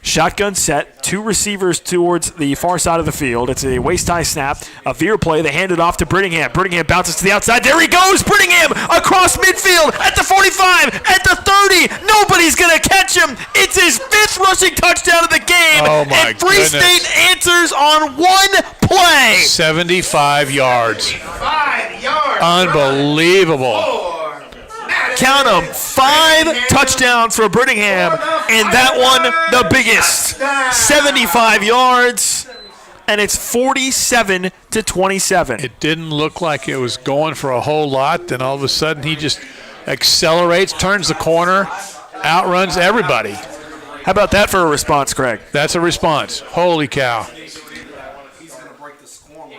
Speaker 3: Shotgun set, 2 receivers towards the far side of the field. It's a waist-high snap, a veer play. They hand it off to Brittingham. Brittingham bounces to the outside. There he goes, Brittingham, across midfield, at the 45, at the 30. Nobody's going to catch him. It's his 5th rushing touchdown of the game.
Speaker 2: Oh, my
Speaker 3: and Free State answers on 1 play.
Speaker 2: 75 yards.
Speaker 4: 5 yards.
Speaker 2: Unbelievable.
Speaker 3: Count them, 5 touchdowns for Brittingham, and that one the biggest. 75 yards, and it's 47-27.
Speaker 2: It didn't look like it was going for a whole lot. Then all of a sudden he just accelerates, turns the corner, outruns everybody.
Speaker 3: How about that for a response, Craig?
Speaker 2: That's a response. Holy cow.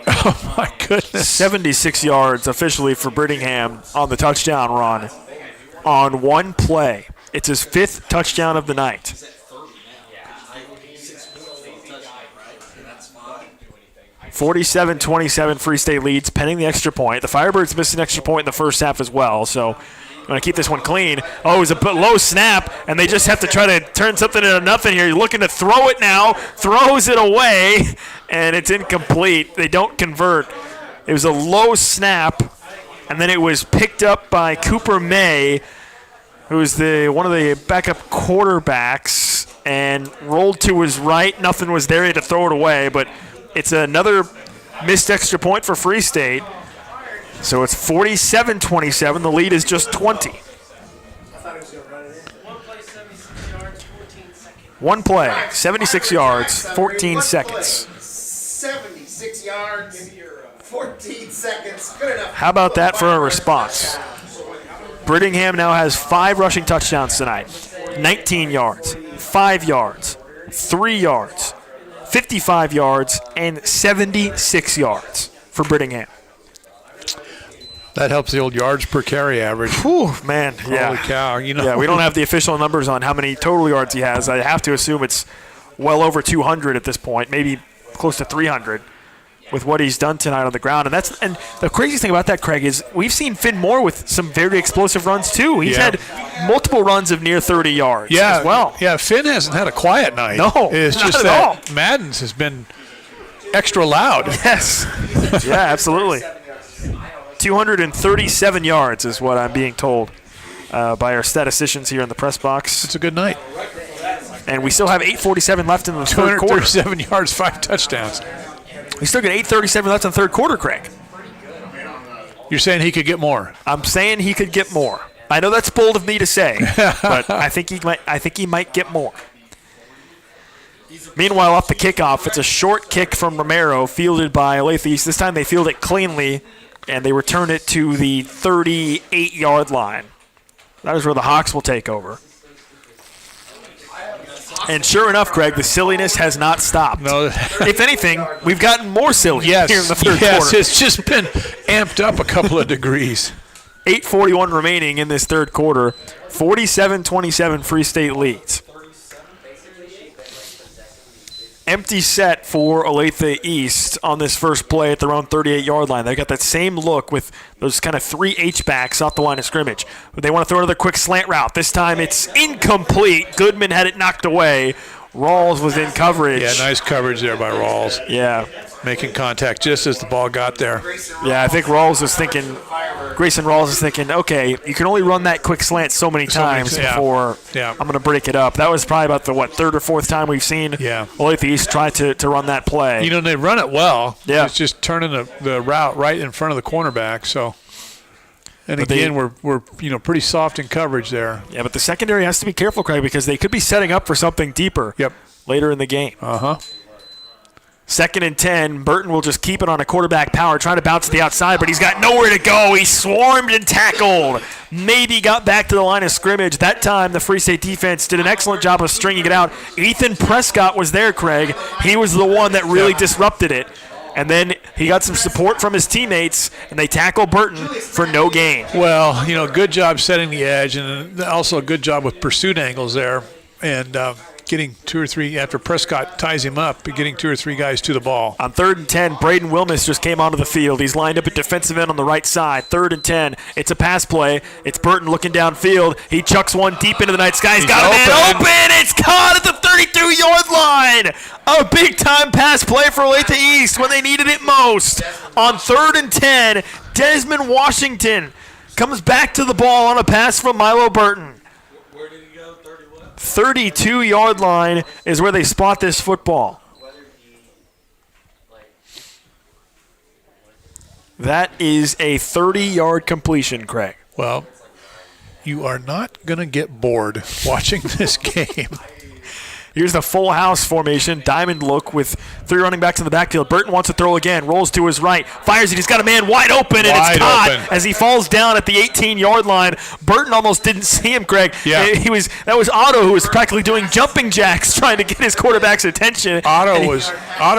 Speaker 2: Oh, my goodness.
Speaker 3: 76 yards officially for Brittingham on the touchdown run on 1 play. It's his 5th touchdown of the night. (47-27) Free State leads, pending the extra point. The Firebirds missed an extra point in the first half as well, so I'm going to keep this one clean. Oh, it was a low snap, and they just have to try to turn something into nothing here. You're looking to throw it now, throws it away, and it's incomplete. They don't convert. It was a low snap, and then it was picked up by Cooper May, who is one of the backup quarterbacks, and rolled to his right. Nothing was there. He had to throw it away, but it's another missed extra point for Free State. So it's 47-27. The lead is just 20. 1 play, 76 yards, 14 seconds.
Speaker 4: 76 yards, 14 seconds. Good enough.
Speaker 3: How about that for a response? Brittingham now has 5 rushing touchdowns tonight. 19 yards, 5 yards, 3 yards, 55 yards, and 76 yards for Brittingham.
Speaker 2: That helps the old yards per carry average.
Speaker 3: Whew, man, yeah.
Speaker 2: Holy cow.
Speaker 3: Yeah, we don't have the official numbers on how many total yards he has. I have to assume it's well over 200 at this point, maybe close to 300 with what he's done tonight on the ground. And the craziest thing about that, Craig, is we've seen Finn Moore with some very explosive runs too. He's had multiple runs of near 30 yards as well.
Speaker 2: Yeah, Finn hasn't had a quiet night.
Speaker 3: No,
Speaker 2: it's
Speaker 3: not
Speaker 2: just
Speaker 3: at
Speaker 2: that
Speaker 3: all.
Speaker 2: Madden's has been extra loud.
Speaker 3: Yes. Yeah, absolutely. 237 yards is what I'm being told by our statisticians here in the press box.
Speaker 2: It's a good night.
Speaker 3: And we still have 8:47 left in the third quarter.
Speaker 2: 237 yards, 5 touchdowns.
Speaker 3: We still got 8:37 left in the third quarter, Craig.
Speaker 2: You're saying he could get more?
Speaker 3: I'm saying he could get more. I know that's bold of me to say, but I think he might get more. Meanwhile, off the kickoff, it's a short kick from Romero, fielded by Olathe East. This time they field it cleanly, and they return it to the 38-yard line. That is where the Hawks will take over. And sure enough, Greg, the silliness has not stopped.
Speaker 2: No.
Speaker 3: If anything, we've gotten more silly here in the third quarter.
Speaker 2: It's just been amped up a couple of degrees.
Speaker 3: 8:41 remaining in this third quarter. 47-27 Free State leads. empty set for Olathe East on this first play at their own 38-yard line. They got that same look with those kind of 3 H-backs off the line of scrimmage. They want to throw another quick slant route. This time it's incomplete. Goodman had it knocked away. Rawls was in coverage.
Speaker 2: Yeah, nice coverage there by Rawls.
Speaker 3: Yeah.
Speaker 2: Making contact just as the ball got there.
Speaker 3: Yeah, I think Grayson Rawls is thinking, okay, you can only run that quick slant so many times before I'm going to break it up. That was probably about the, 3rd or 4th time we've seen Olathe East try to run that play.
Speaker 2: They run it well.
Speaker 3: Yeah.
Speaker 2: It's just turning the route right in front of the cornerback, so. And but again, we're pretty soft in coverage there.
Speaker 3: Yeah, but the secondary has to be careful, Craig, because they could be setting up for something deeper later in the game. 2nd and 10. Burton will just keep it on a quarterback power, trying to bounce to the outside, but he's got nowhere to go. He's swarmed and tackled. Maybe got back to the line of scrimmage. That time, the Free State defense did an excellent job of stringing it out. Ethan Prescott was there, Craig. He was the one that really disrupted it. And then he got some support from his teammates, and they tackle Burton for no gain.
Speaker 2: Well, good job setting the edge, and also a good job with pursuit angles there, and getting 2 or 3 after Prescott ties him up, getting 2 or 3 guys to the ball.
Speaker 3: On 3rd and 10, Braden Wilmus just came onto the field. He's lined up at defensive end on the right side. 3rd and 10. It's a pass play. It's Burton looking downfield. He chucks one deep into the night sky. He's got a man open. It's caught at the 32-yard line. A big-time pass play for Olathe East when they needed it most. On 3rd and 10, Desmond Washington comes back to the ball on a pass from Milo Burton. 32-yard line is where they spot this football. That is a 30-yard completion, Craig.
Speaker 2: Well, you are not going to get bored watching this game.
Speaker 3: Here's the full house formation, diamond look with 3 running backs in the backfield. Burton wants to throw again, rolls to his right, fires it. He's got a man wide open, and it's caught as he falls down at the 18-yard line. Burton almost didn't see him, Greg.
Speaker 2: Yeah.
Speaker 3: That was Otto who was practically doing jumping jacks trying to get his quarterback's attention.
Speaker 2: Otto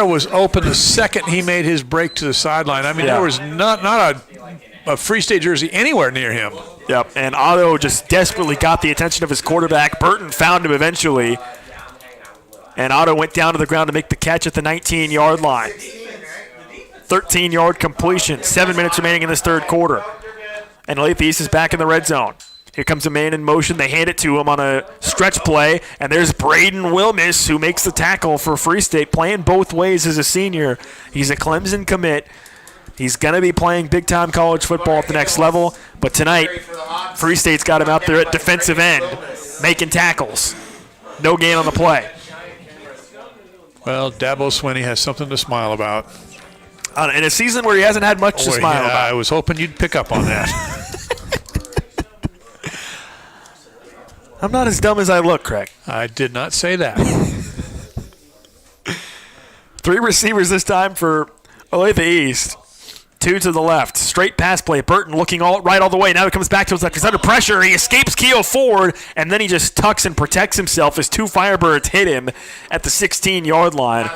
Speaker 2: was open the second he made his break to the sideline. I mean, there was not a Free State jersey anywhere near him.
Speaker 3: Yep, and Otto just desperately got the attention of his quarterback. Burton found him eventually. And Otto went down to the ground to make the catch at the 19-yard line. 13-yard completion. 7 minutes remaining in this third quarter. And Olathe East is back in the red zone. Here comes a man in motion. They hand it to him on a stretch play. And there's Braden Wilmus who makes the tackle for Free State, playing both ways as a senior. He's a Clemson commit. He's going to be playing big-time college football at the next level. But tonight, Free State's got him out there at defensive end, making tackles. No gain on the play.
Speaker 2: Well, Dabo Swinney has something to smile about.
Speaker 3: In a season where he hasn't had much to smile about.
Speaker 2: I was hoping you'd pick up on that.
Speaker 3: I'm not as dumb as I look, Craig.
Speaker 2: I did not say that.
Speaker 3: 3 receivers this time for Olathe East. 2 to the left. Straight pass play. Burton looking all the way. Now he comes back to his left. He's under pressure. He escapes Keo forward, and then he just tucks and protects himself as 2 Firebirds hit him at the 16-yard line.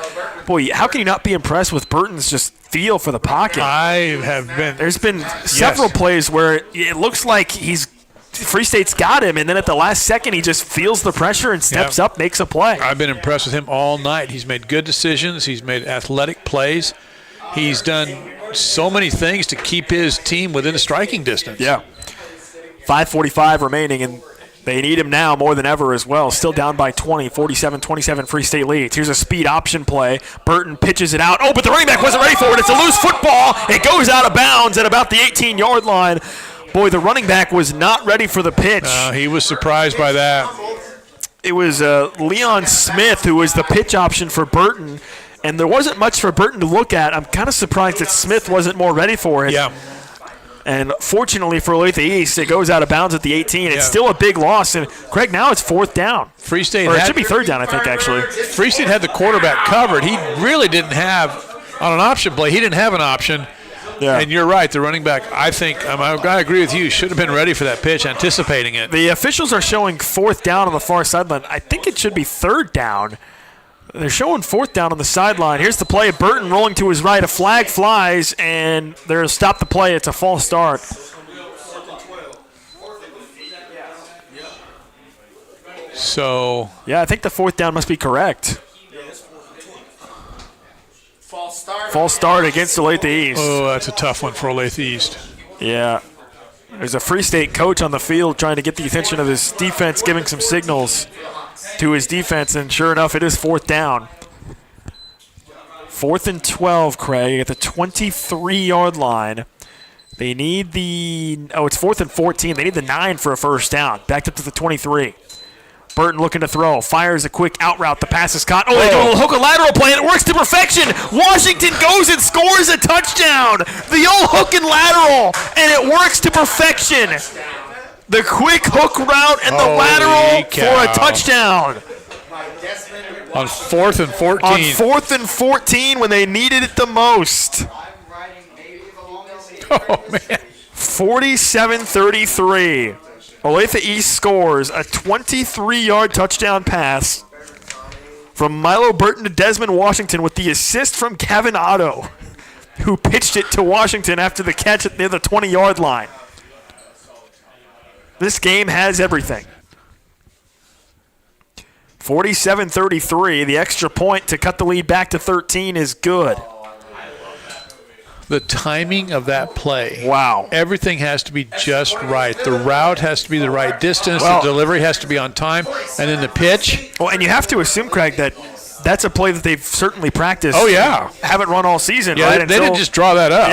Speaker 3: Boy, how can you not be impressed with Burton's just feel for the pocket?
Speaker 2: I have been.
Speaker 3: There's been several plays where it looks like Free State's got him, and then at the last second he just feels the pressure and steps up, makes a play.
Speaker 2: I've been impressed with him all night. He's made good decisions. He's made athletic plays. He's done so many things to keep his team within a striking distance.
Speaker 3: Yeah. 5:45 remaining, and they need him now more than ever as well. Still down by 20, 47-27 Free State leads. Here's a speed option play. Burton pitches it out. Oh, but the running back wasn't ready for it. It's a loose football. It goes out of bounds at about the 18-yard line. Boy, the running back was not ready for the pitch.
Speaker 2: He was surprised by that.
Speaker 3: It was Leon Smith who was the pitch option for Burton. And there wasn't much for Burton to look at. I'm kind of surprised that Smith wasn't more ready for it.
Speaker 2: Yeah.
Speaker 3: And fortunately for Olathe East, it goes out of bounds at the 18. It's still a big loss. And, Craig, now it's 4th down.
Speaker 2: Free State
Speaker 3: it should be 3rd down, I think, actually.
Speaker 2: Free State had the quarterback covered. He really didn't have, on an option play, he didn't have an option.
Speaker 3: Yeah.
Speaker 2: And you're right, the running back, I think, I agree with you, should have been ready for that pitch, anticipating it.
Speaker 3: The officials are showing 4th down on the far sideline. I think it should be 3rd down. They're showing 4th down on the sideline. Here's the play. Burton rolling to his right. A flag flies, and they're to stop the play. It's a false start.
Speaker 2: So.
Speaker 3: Yeah, I think the 4th down must be correct. False start against Olathe East.
Speaker 2: Oh, that's a tough one for Olathe East.
Speaker 3: Yeah. There's a Free State coach on the field trying to get the attention of his defense, giving some signals to his defense, and sure enough, it is 4th down. 4th and 12, Craig, at the 23-yard line. They need it's 4th and 14. They need the 9 for a first down. Backed up to the 23. Burton looking to throw. Fires a quick out route. The pass is caught. Oh, they do a hook and lateral play, and it works to perfection. Washington goes and scores a touchdown. The old hook and lateral, and it works to perfection. The quick hook route and the lateral for a touchdown.
Speaker 2: On 4th and 14.
Speaker 3: On 4th and 14 when they needed it the most.
Speaker 2: Oh, man.
Speaker 3: 47-33. Olathe East scores a 23-yard touchdown pass from Milo Burton to Desmond Washington with the assist from Kevin Otto, who pitched it to Washington after the catch near the 20-yard line. This game has everything. 47-33. The extra point to cut the lead back to 13 is good.
Speaker 2: The timing of that play.
Speaker 3: Wow.
Speaker 2: Everything has to be just right. The route has to be the right distance. The delivery has to be on time. And then the pitch.
Speaker 3: Well, and you have to assume, Craig, that that's a play that they've certainly practiced.
Speaker 2: Oh, yeah.
Speaker 3: Haven't run all season,
Speaker 2: yeah,
Speaker 3: right?
Speaker 2: They didn't just draw that up.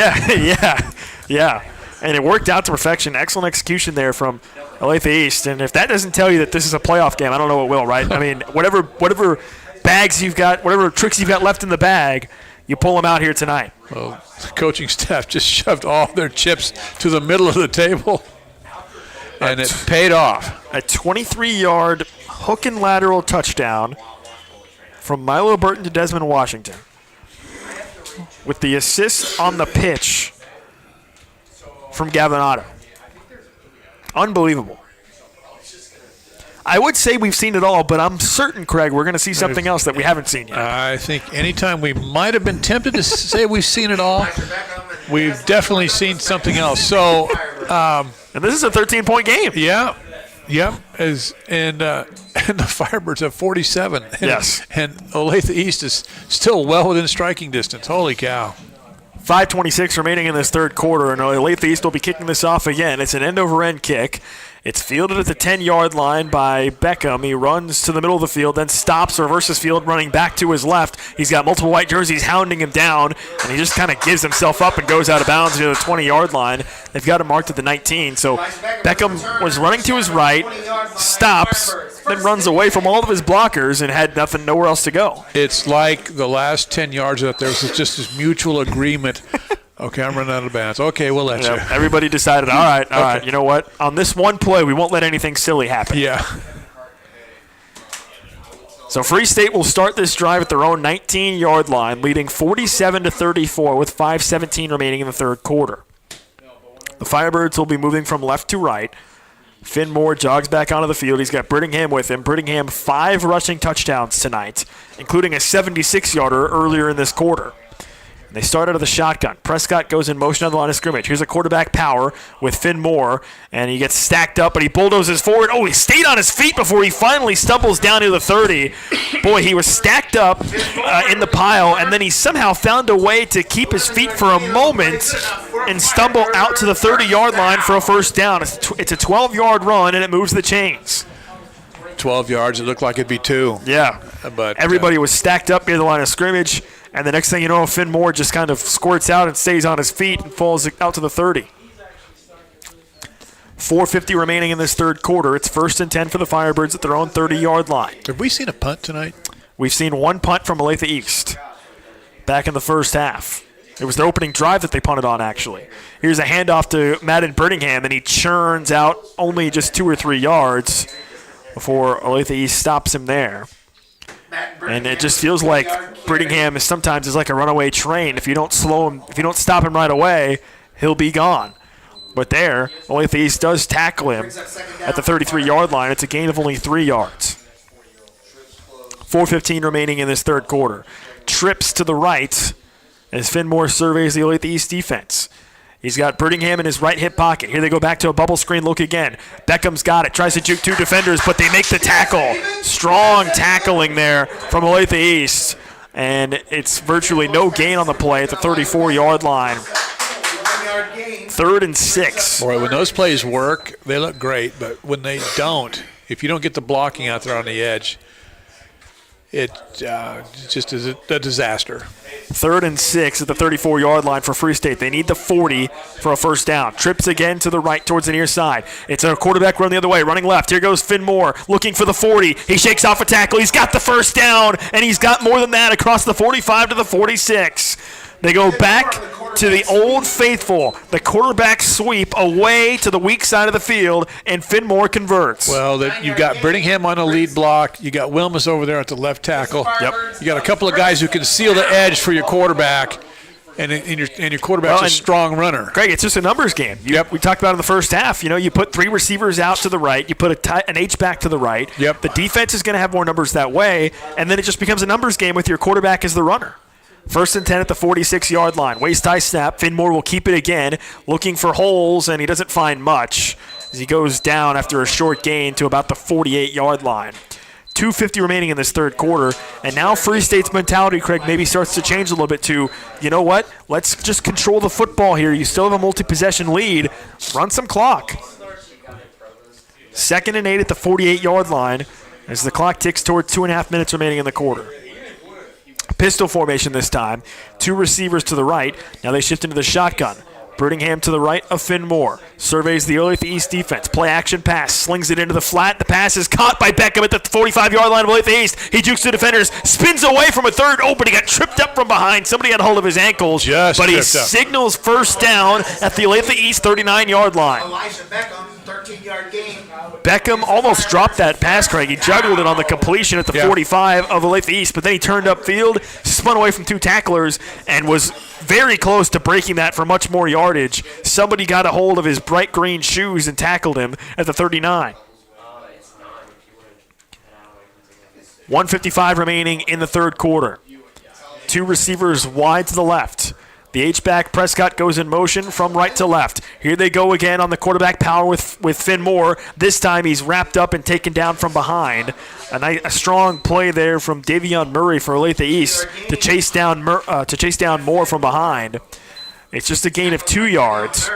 Speaker 3: Yeah. And it worked out to perfection. Excellent execution there from Olathe East. And if that doesn't tell you that this is a playoff game, I don't know what will, right? I mean, whatever bags you've got, whatever tricks you've got left in the bag, you pull them out here tonight.
Speaker 2: Well, the coaching staff just shoved all their chips to the middle of the table, and it paid off.
Speaker 3: A 23-yard hook and lateral touchdown from Milo Burton to Desmond Washington, with the assist on the pitch from Gavin Otto. Unbelievable. I would say we've seen it all, but I'm certain, Craig, we're going to see something else that we haven't seen yet.
Speaker 2: I think anytime we might have been tempted to say we've seen it all, we've definitely seen something else. So,
Speaker 3: and this is a 13-point game.
Speaker 2: Yeah. And the Firebirds have 47.
Speaker 3: Yes.
Speaker 2: And Olathe East is still well within striking distance. Holy cow.
Speaker 3: 5:26 remaining in this third quarter, and Olathe East will be kicking this off again. It's an end-over-end kick. It's fielded at the 10-yard line by Beckham. He runs to the middle of the field, then stops, reverses field, running back to his left. He's got multiple white jerseys hounding him down, and he just kind of gives himself up and goes out of bounds near the 20-yard line. They've got him marked at the 19. So Beckham was running to his right, stops, then runs away from all of his blockers and had nowhere else to go.
Speaker 2: It's like the last 10 yards out there was just this mutual agreement. Okay, I'm running out of bounds. Okay, we'll let you.
Speaker 3: Everybody decided, all right, you know what? On this one play, we won't let anything silly happen.
Speaker 2: Yeah.
Speaker 3: So Free State will start this drive at their own 19-yard line, leading 47-34 with 5:17 remaining in the third quarter. The Firebirds will be moving from left to right. Finn Moore jogs back onto the field. He's got Brittingham with him. Brittingham 5 rushing touchdowns tonight, including a 76-yarder earlier in this quarter. They start out of the shotgun. Prescott goes in motion on the line of scrimmage. Here's a quarterback power with Finn Moore, and he gets stacked up, but he bulldozes forward. Oh, he stayed on his feet before he finally stumbles down to the 30. Boy, he was stacked up in the pile, and then he somehow found a way to keep his feet for a moment and stumble out to the 30-yard line for a first down. It's a 12-yard run, and it moves the chains.
Speaker 2: 12 yards. It looked like it'd be 2.
Speaker 3: Yeah.
Speaker 2: But
Speaker 3: everybody was stacked up near the line of scrimmage. And the next thing you know, Finn Moore just kind of squirts out and stays on his feet and falls out to the 30. 4:50 remaining in this third quarter. It's 1st and 10 for the Firebirds at their own 30-yard line.
Speaker 2: Have we seen a punt tonight?
Speaker 3: We've seen one punt from Olathe East back in the first half. It was their opening drive that they punted on, actually. Here's a handoff to Madden Brittingham, and he churns out only just 2 or 3 yards before Olathe East stops him there. And it just feels like Brittingham sometimes is like a runaway train. If you don't slow him, if you don't stop him right away, he'll be gone. But there, Olathe East does tackle him at the 33-yard line. It's a gain of only 3 yards. 4:15 remaining in this third quarter. Trips to the right as Finn Moore surveys the Olathe East defense. He's got Brittingham in his right hip pocket. Here they go back to a bubble screen look again. Beckham's got it. Tries to juke 2 defenders, but they make the tackle. Strong tackling there from Olathe East. and it's virtually no gain on the play at the 34-yard line. 3rd and 6.
Speaker 2: Boy, when those plays work, they look great, but when they don't, if you don't get the blocking out there on the edge, it just is a disaster.
Speaker 3: 3rd and 6 at the 34-yard line for Free State. They need the 40 for a first down. Trips again to the right towards the near side. It's a quarterback run the other way, running left. Here goes Finn Moore looking for the 40. He shakes off a tackle. He's got the first down, and he's got more than that across the 45 to the 46. They go back to the old faithful, the quarterback sweep away to the weak side of the field, and Finn Moore converts.
Speaker 2: Well, you've got Brittingham on the lead block. You got Wilmus over there at the left tackle.
Speaker 3: Yep.
Speaker 2: You got a couple of guys who can seal the edge for your quarterback, and your quarterback's a strong runner.
Speaker 3: Greg, it's just a numbers game. We talked about it in the first half. You put 3 receivers out to the right. You put an H-back to the right.
Speaker 2: Yep.
Speaker 3: The defense is going to have more numbers that way, and then it just becomes a numbers game with your quarterback as the runner. 1st and 10 at the 46-yard line. Waist-high snap. Finn Moore will keep it again, looking for holes, and he doesn't find much as he goes down after a short gain to about the 48-yard line. 2:50 remaining in this third quarter, and now Free State's mentality, Craig, maybe starts to change a little bit to, you know what, let's just control the football here. You still have a multi-possession lead. Run some clock. 2nd and 8 at the 48-yard line as the clock ticks toward 2.5 minutes remaining in the quarter. Pistol formation this time. 2 receivers to the right. Now they shift into the shotgun. Brittingham to the right of Finn Moore. Surveys the Olathe East defense. Play action pass. Slings it into the flat. The pass is caught by Beckham at the 45-yard line of Olathe East. He jukes the defenders. Spins away from a third. Oh, but he got tripped up from behind. Somebody got a hold of his ankles. But he signals first down at the Olathe East 39-yard line.
Speaker 4: Elijah Beckham, 13-yard gain.
Speaker 3: Beckham almost dropped that pass, Craig. He juggled it on the completion at the 45 of Olathe East, but then he turned upfield, spun away from 2 tacklers, and was very close to breaking that for much more yardage. Somebody got a hold of his bright green shoes and tackled him at the 39. 1:55 remaining in the third quarter. 2 receivers wide to the left. The H-back Prescott goes in motion from right to left. Here they go again on the quarterback power with Finn Moore. This time he's wrapped up and taken down from behind. A strong play there from Davion Murray for Olathe East to chase down Moore from behind. It's just a gain of 2 yards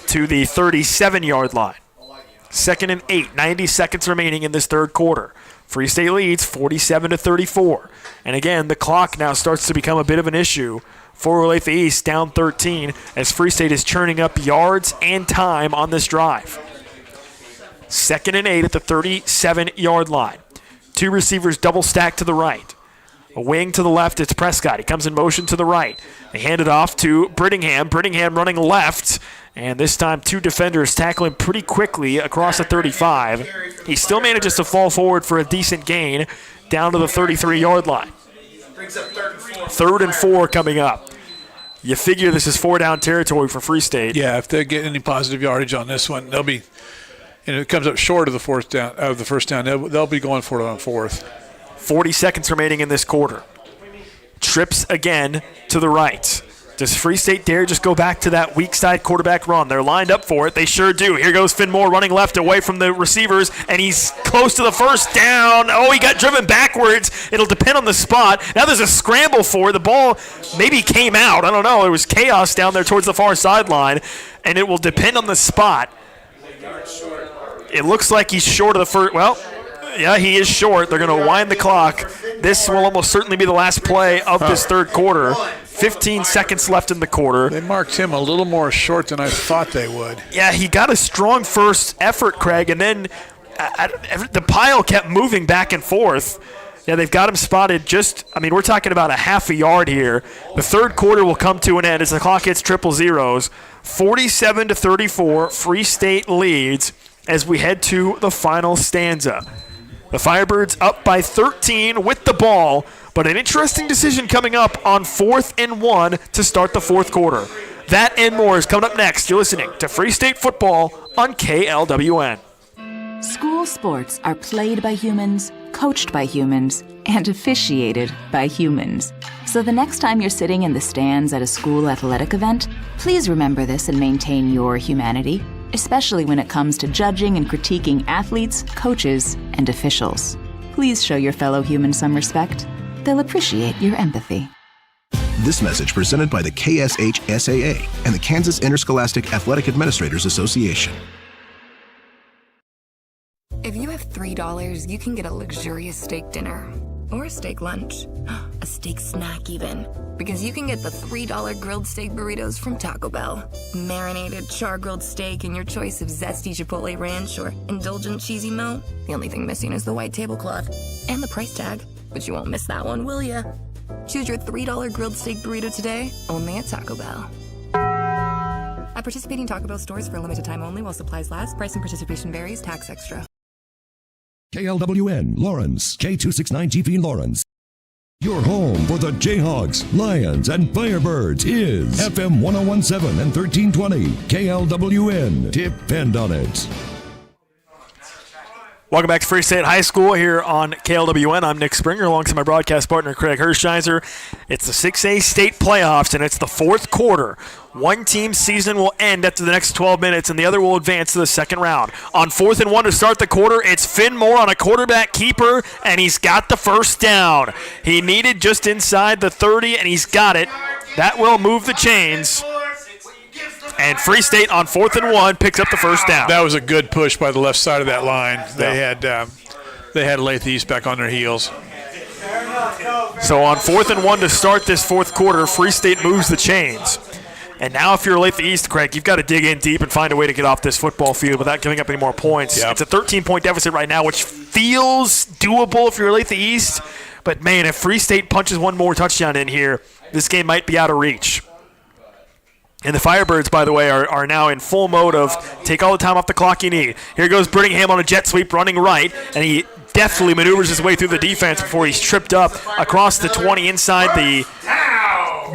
Speaker 3: to the 37-yard line. 2nd and 8, 90 seconds remaining in this third quarter. Free State leads 47-34. And again, the clock now starts to become a bit of an issue for Olathe East, down 13, as Free State is churning up yards and time on this drive. 2nd and 8 at the 37-yard line. 2 receivers double stacked to the right. A wing to the left, it's Prescott. He comes in motion to the right. They hand it off to Brittingham. Brittingham running left, and this time 2 defenders tackle him pretty quickly across the 35. He still manages to fall forward for a decent gain down to the 33-yard line. 3rd and 4 coming up. You figure this is 4-down territory for Free State.
Speaker 2: Yeah, if they get any positive yardage on this one, they'll be, and it comes up short of the first down, they'll be going for it on 4th.
Speaker 3: 40 seconds remaining in this quarter. Trips again to the right. Does Free State dare just go back to that weak side quarterback run? They're lined up for it. They sure do. Here goes Finn Moore running left away from the receivers, and he's close to the first down. Oh, he got driven backwards. It'll depend on the spot. Now there's a scramble for it. The ball maybe came out. I don't know. It was chaos down there towards the far sideline, and it will depend on the spot. It looks like he's short of the first. Well, yeah, he is short. They're going to wind the clock. This will almost certainly be the last play of this third quarter. 15 seconds left in the quarter.
Speaker 2: They marked him a little more short than I thought they would.
Speaker 3: Yeah, he got a strong first effort, Craig, and then the pile kept moving back and forth. Yeah, they've got him spotted we're talking about a half a yard here. The third quarter will come to an end as the clock hits triple zeros. 47-34, Free State leads as we head to the final stanza. The Firebirds up by 13 with the ball, but an interesting decision coming up on 4th and 1 to start the fourth quarter. That and more is coming up next. You're listening to Free State Football on KLWN.
Speaker 20: School sports are played by humans, coached by humans, and officiated by humans. So the next time you're sitting in the stands at a school athletic event, please remember this and maintain your humanity, especially when it comes to judging and critiquing athletes, coaches, and officials. Please show your fellow humans some respect. they'll appreciate your empathy.
Speaker 21: This message presented by the KSHSAA and the Kansas Interscholastic Athletic Administrators Association.
Speaker 11: If you have $3, you can get a luxurious steak dinner or a steak lunch, a steak snack even, because you can get the $3 grilled steak burritos from Taco Bell. Marinated char-grilled steak and your choice of zesty Chipotle ranch or indulgent cheesy melt. The only thing missing is the white tablecloth and the price tag, but you won't miss that one, will ya? Choose your $3 grilled steak burrito today, only at Taco Bell. At participating Taco Bell stores for a limited time only while supplies last. Price and participation varies. Tax extra.
Speaker 1: KLWN Lawrence, K269GV Lawrence. Your home for the Jayhawks, Lions, and Firebirds is FM 1017 and 1320. KLWN. Depend on it.
Speaker 3: Welcome back to Free State High School here on KLWN. I'm Nick Springer alongside my broadcast partner Craig Hershiser. It's the 6A state playoffs, and it's the fourth quarter. One team's season will end after the next 12 minutes, and the other will advance to the second round. On 4th and 1 to start the quarter, it's Finn Moore on a quarterback keeper, and he's got the first down. He needed just inside the 30, and he's got it. That will move the chains. And Free State on 4th and 1 picks up the first down.
Speaker 2: That was a good push by the left side of that line. They had Olathe East back on their heels.
Speaker 3: So on 4th and 1 to start this fourth quarter, Free State moves the chains. And now if you're Olathe East, Craig, you've got to dig in deep and find a way to get off this football field without giving up any more points. Yep. It's a 13-point deficit right now, which feels doable if you're Olathe East. But, man, if Free State punches one more touchdown in here, this game might be out of reach. And the Firebirds, by the way, are now in full mode of take all the time off the clock you need. Here goes Brittingham on a jet sweep running right, and he deftly maneuvers his way through the defense before he's tripped up across the 20 inside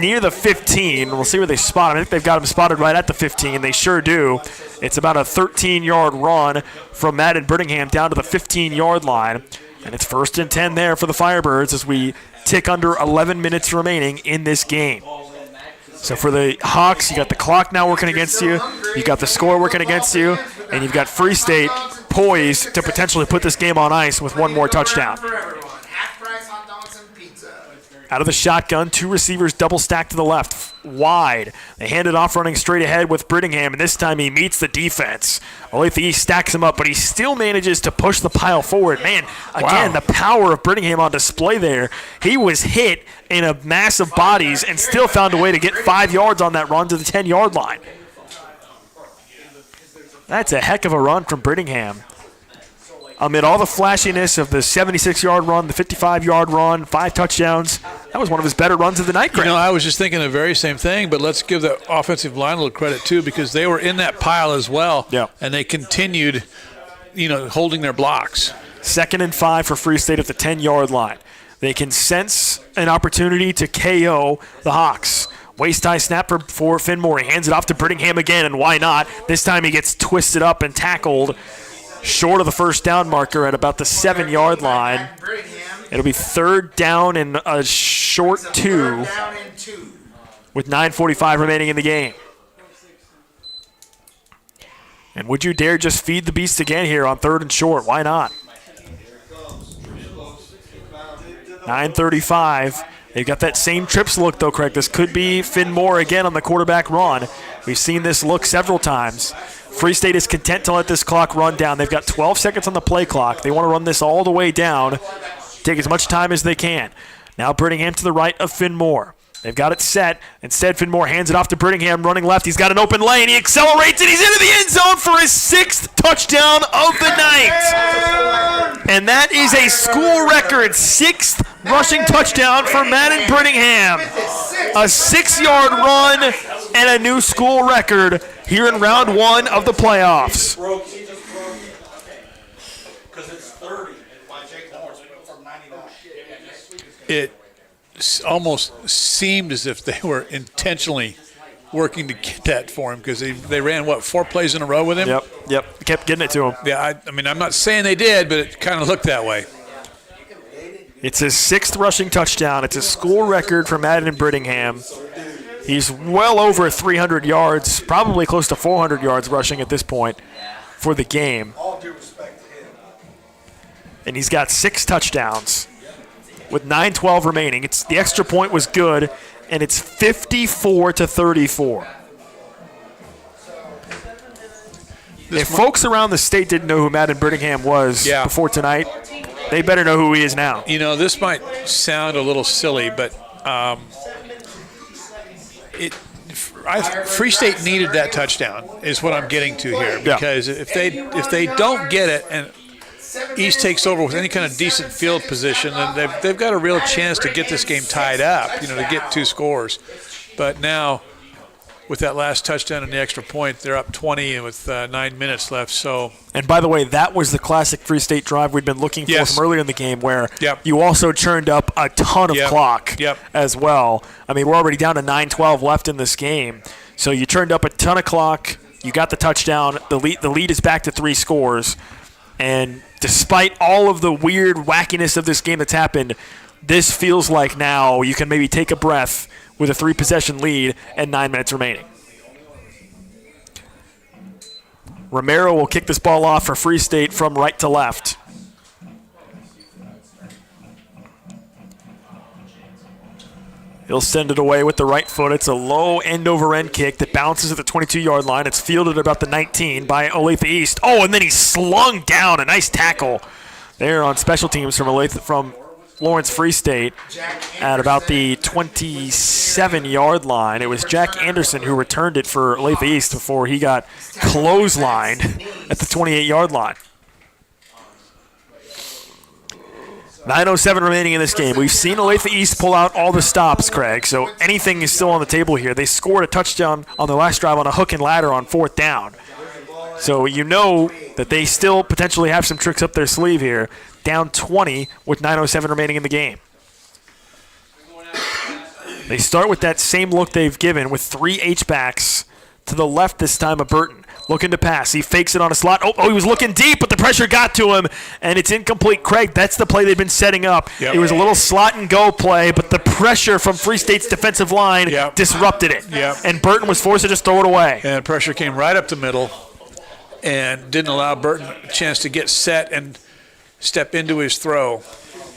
Speaker 3: near the 15. We'll see where they spot him. I think they've got him spotted right at the 15. They sure do. It's about a 13-yard run from Madden Brittingham down to the 15-yard line. And it's 1st and 10 there for the Firebirds as we tick under 11 minutes remaining in this game. So for the Hawks, you got the clock now working against you, you got the score working against you, and you've got Free State poised to potentially put this game on ice with one more touchdown. Out of the shotgun, 2 receivers double stacked to the left, wide. They hand it off running straight ahead with Brittingham, and this time he meets the defense. Olathe East stacks him up, but he still manages to push the pile forward. Man, again, the power of Brittingham on display there. He was hit in a mass of bodies and still found a way to get 5 yards on that run to the 10-yard line. That's a heck of a run from Brittingham. Amid all the flashiness of the 76-yard run, the 55-yard run, 5 touchdowns, that was one of his better runs of the night, Greg.
Speaker 2: You know, I was just thinking the very same thing, but let's give the offensive line a little credit, too, because they were in that pile as well, and they continued, holding their blocks.
Speaker 3: 2nd and 5 for Free State at the 10-yard line. They can sense an opportunity to KO the Hawks. Waist-high snap for Finn Moore. He hands it off to Brittingham again, and why not? This time he gets twisted up and tackled short of the first down marker at about the 7-yard line. It'll be 3rd down and a short 2 with 9:45 remaining in the game. And would you dare just feed the beast again here on 3rd and short? Why not? 9:35. They've got that same trips look, though, Craig. This could be Finn Moore again on the quarterback run. We've seen this look several times. Free State is content to let this clock run down. They've got 12 seconds on the play clock. They want to run this all the way down, take as much time as they can. Now Brittingham to the right of Finn Moore. They've got it set. Instead, Finn Moore hands it off to Brittingham, running left. He's got an open lane. He accelerates, and he's into the end zone for his 6th touchdown of the night. And that is a school record 6th rushing touchdown for Madden Brittingham. A 6-yard run and a new school record here in round 1 of the playoffs.
Speaker 2: It almost seemed as if they were intentionally working to get that for him because they ran, 4 plays in a row with him?
Speaker 3: Yep. Kept getting it to him.
Speaker 2: Yeah, I mean, I'm not saying they did, but it kind of looked that way.
Speaker 3: It's his 6th rushing touchdown. It's a school record for Madden Brittingham. He's well over 300 yards, probably close to 400 yards rushing at this point for the game. And he's got 6 touchdowns. with 9:12 remaining. The extra point was good, and it's 54-34. If folks around the state didn't know who Madden Brittingham was before tonight, they better know who he is now.
Speaker 2: This might sound a little silly, but Free State needed that touchdown is what I'm getting to here, because if they don't get it and East takes over with any kind of decent field position, then they've got a real chance to get this game tied up, to get 2 scores. But now, with that last touchdown and the extra point, they're up 20 and with 9 minutes left.
Speaker 3: And by the way, that was the classic Free State drive we'd been looking for from earlier in the game, where you also churned up a ton of clock as well. I mean, we're already down to 9:12 left in this game. So you churned up a ton of clock. You got the touchdown. The lead is back to 3 scores. And despite all of the weird wackiness of this game that's happened, this feels like now you can maybe take a breath with a 3-possession lead and 9 minutes remaining. Romero will kick this ball off for Free State from right to left. He'll send it away with the right foot. It's a low end-over-end kick that bounces at the 22-yard line. It's fielded at about the 19 by Olathe East. Oh, and then he's slung down. A nice tackle there on special teams from Lawrence Free State at about the 27-yard line. It was Jack Anderson who returned it for Olathe East before he got clotheslined at the 28-yard line. 9:07 remaining in this game. We've seen Olathe East pull out all the stops, Craig, so anything is still on the table here. They scored a touchdown on their last drive on a hook and ladder on 4th down. So you know that they still potentially have some tricks up their sleeve here. Down 20 with 9:07 remaining in the game. They start with that same look they've given with 3 H-backs to the left this time of Burton. Looking to pass. He fakes it on a slot. Oh, he was looking deep, but the pressure got to him, and it's incomplete. Craig, that's the play they've been setting up. It was a little slot-and-go play, but the pressure from Free State's defensive line disrupted it. And Burton was forced to just throw it away.
Speaker 2: And pressure came right up the middle and didn't allow Burton a chance to get set and step into his throw.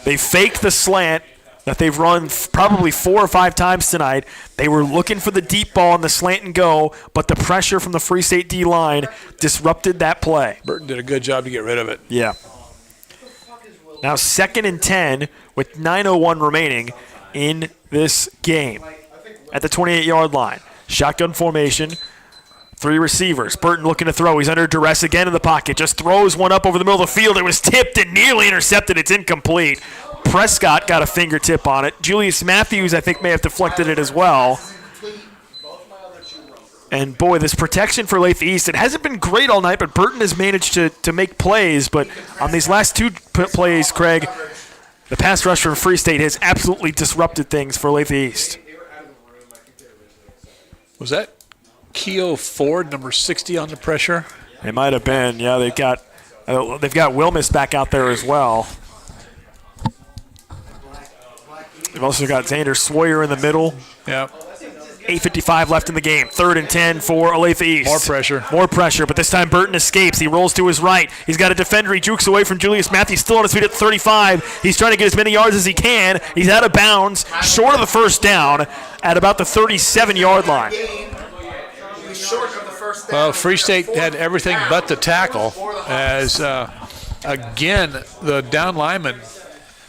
Speaker 3: They faked the slant that they've run probably 4 or 5 times tonight. They were looking for the deep ball on the slant and go, but the pressure from the Free State D-line disrupted that play.
Speaker 2: Burton did a good job to get rid of it.
Speaker 3: Yeah. Now 2nd and 10 with 9:01 remaining in this game at the 28-yard line. Shotgun formation. 3 receivers. Burton looking to throw. He's under duress again in the pocket. Just throws one up over the middle of the field. It was tipped and nearly intercepted. It's incomplete. Prescott got a fingertip on it. Julius Matthews, I think, may have deflected it as well. And, boy, this protection for Olathe East, it hasn't been great all night, but Burton has managed to make plays. But on these last 2 plays, Craig, the pass rush from Free State has absolutely disrupted things for Olathe East.
Speaker 2: Was that Keo Ford, number 60, on the pressure?
Speaker 3: It might have been. Yeah, they've got Wilmus back out there as well. They've also got Xander Sawyer in the middle.
Speaker 2: Yeah.
Speaker 3: 8:55 left in the game. 3rd and 10 for Olathe East. More pressure, but this time Burton escapes. He rolls to his right. He's got a defender. He jukes away from Julius Matthews, still on his feet at 35. He's trying to get as many yards as he can. He's out of bounds, short of the 1st down at about the 37-yard line.
Speaker 2: Well, Free State had everything but the tackle as, again, the down lineman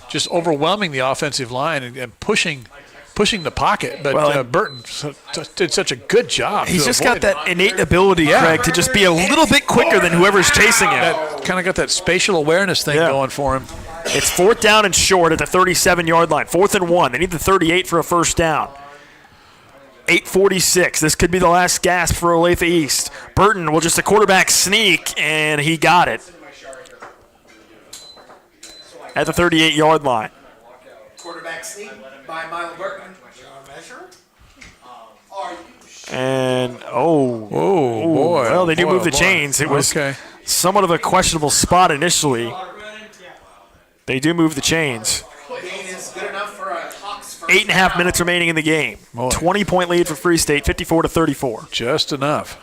Speaker 2: just overwhelming the offensive line and pushing the pocket. But Burton did such a good job.
Speaker 3: He's just got that innate ability, Craig, to just be a little bit quicker than whoever's chasing him.
Speaker 2: Kind of got that spatial awareness thing going for him.
Speaker 3: It's 4th down and short at the 37-yard line. 4th and 1. They need the 38 for a 1st down. 8:46. This could be the last gasp for Olathe East. Burton will just a quarterback sneak, and he got it at the 38-yard line.
Speaker 4: Quarterback sneak by Milo Burton.
Speaker 3: And, boy. Well, they do move the chains. It was somewhat of a questionable spot initially. They do move the chains. 8.5 minutes remaining in the game. 20-point lead for Free State, 54-34.
Speaker 2: Just enough.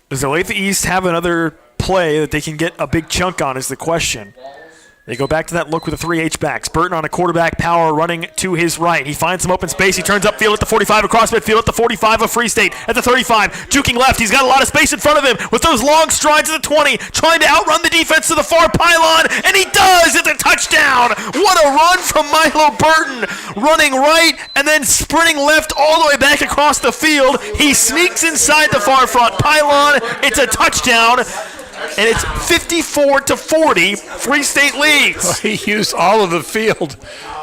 Speaker 3: Does Olathe East have another play that they can get a big chunk on is the question. They go back to that look with the 3 H-backs. Burton on a quarterback power running to his right. He finds some open space. He turns upfield at the 45, across midfield at the 45 of Free State. At the 35, juking left. He's got a lot of space in front of him with those long strides at the 20, trying to outrun the defense to the far pylon, and he does! It's a touchdown! What a run from Milo Burton! Running right and then sprinting left all the way back across the field. He sneaks inside the far front pylon. It's a touchdown. And it's 54-40. Free State leads.
Speaker 2: He used all of the field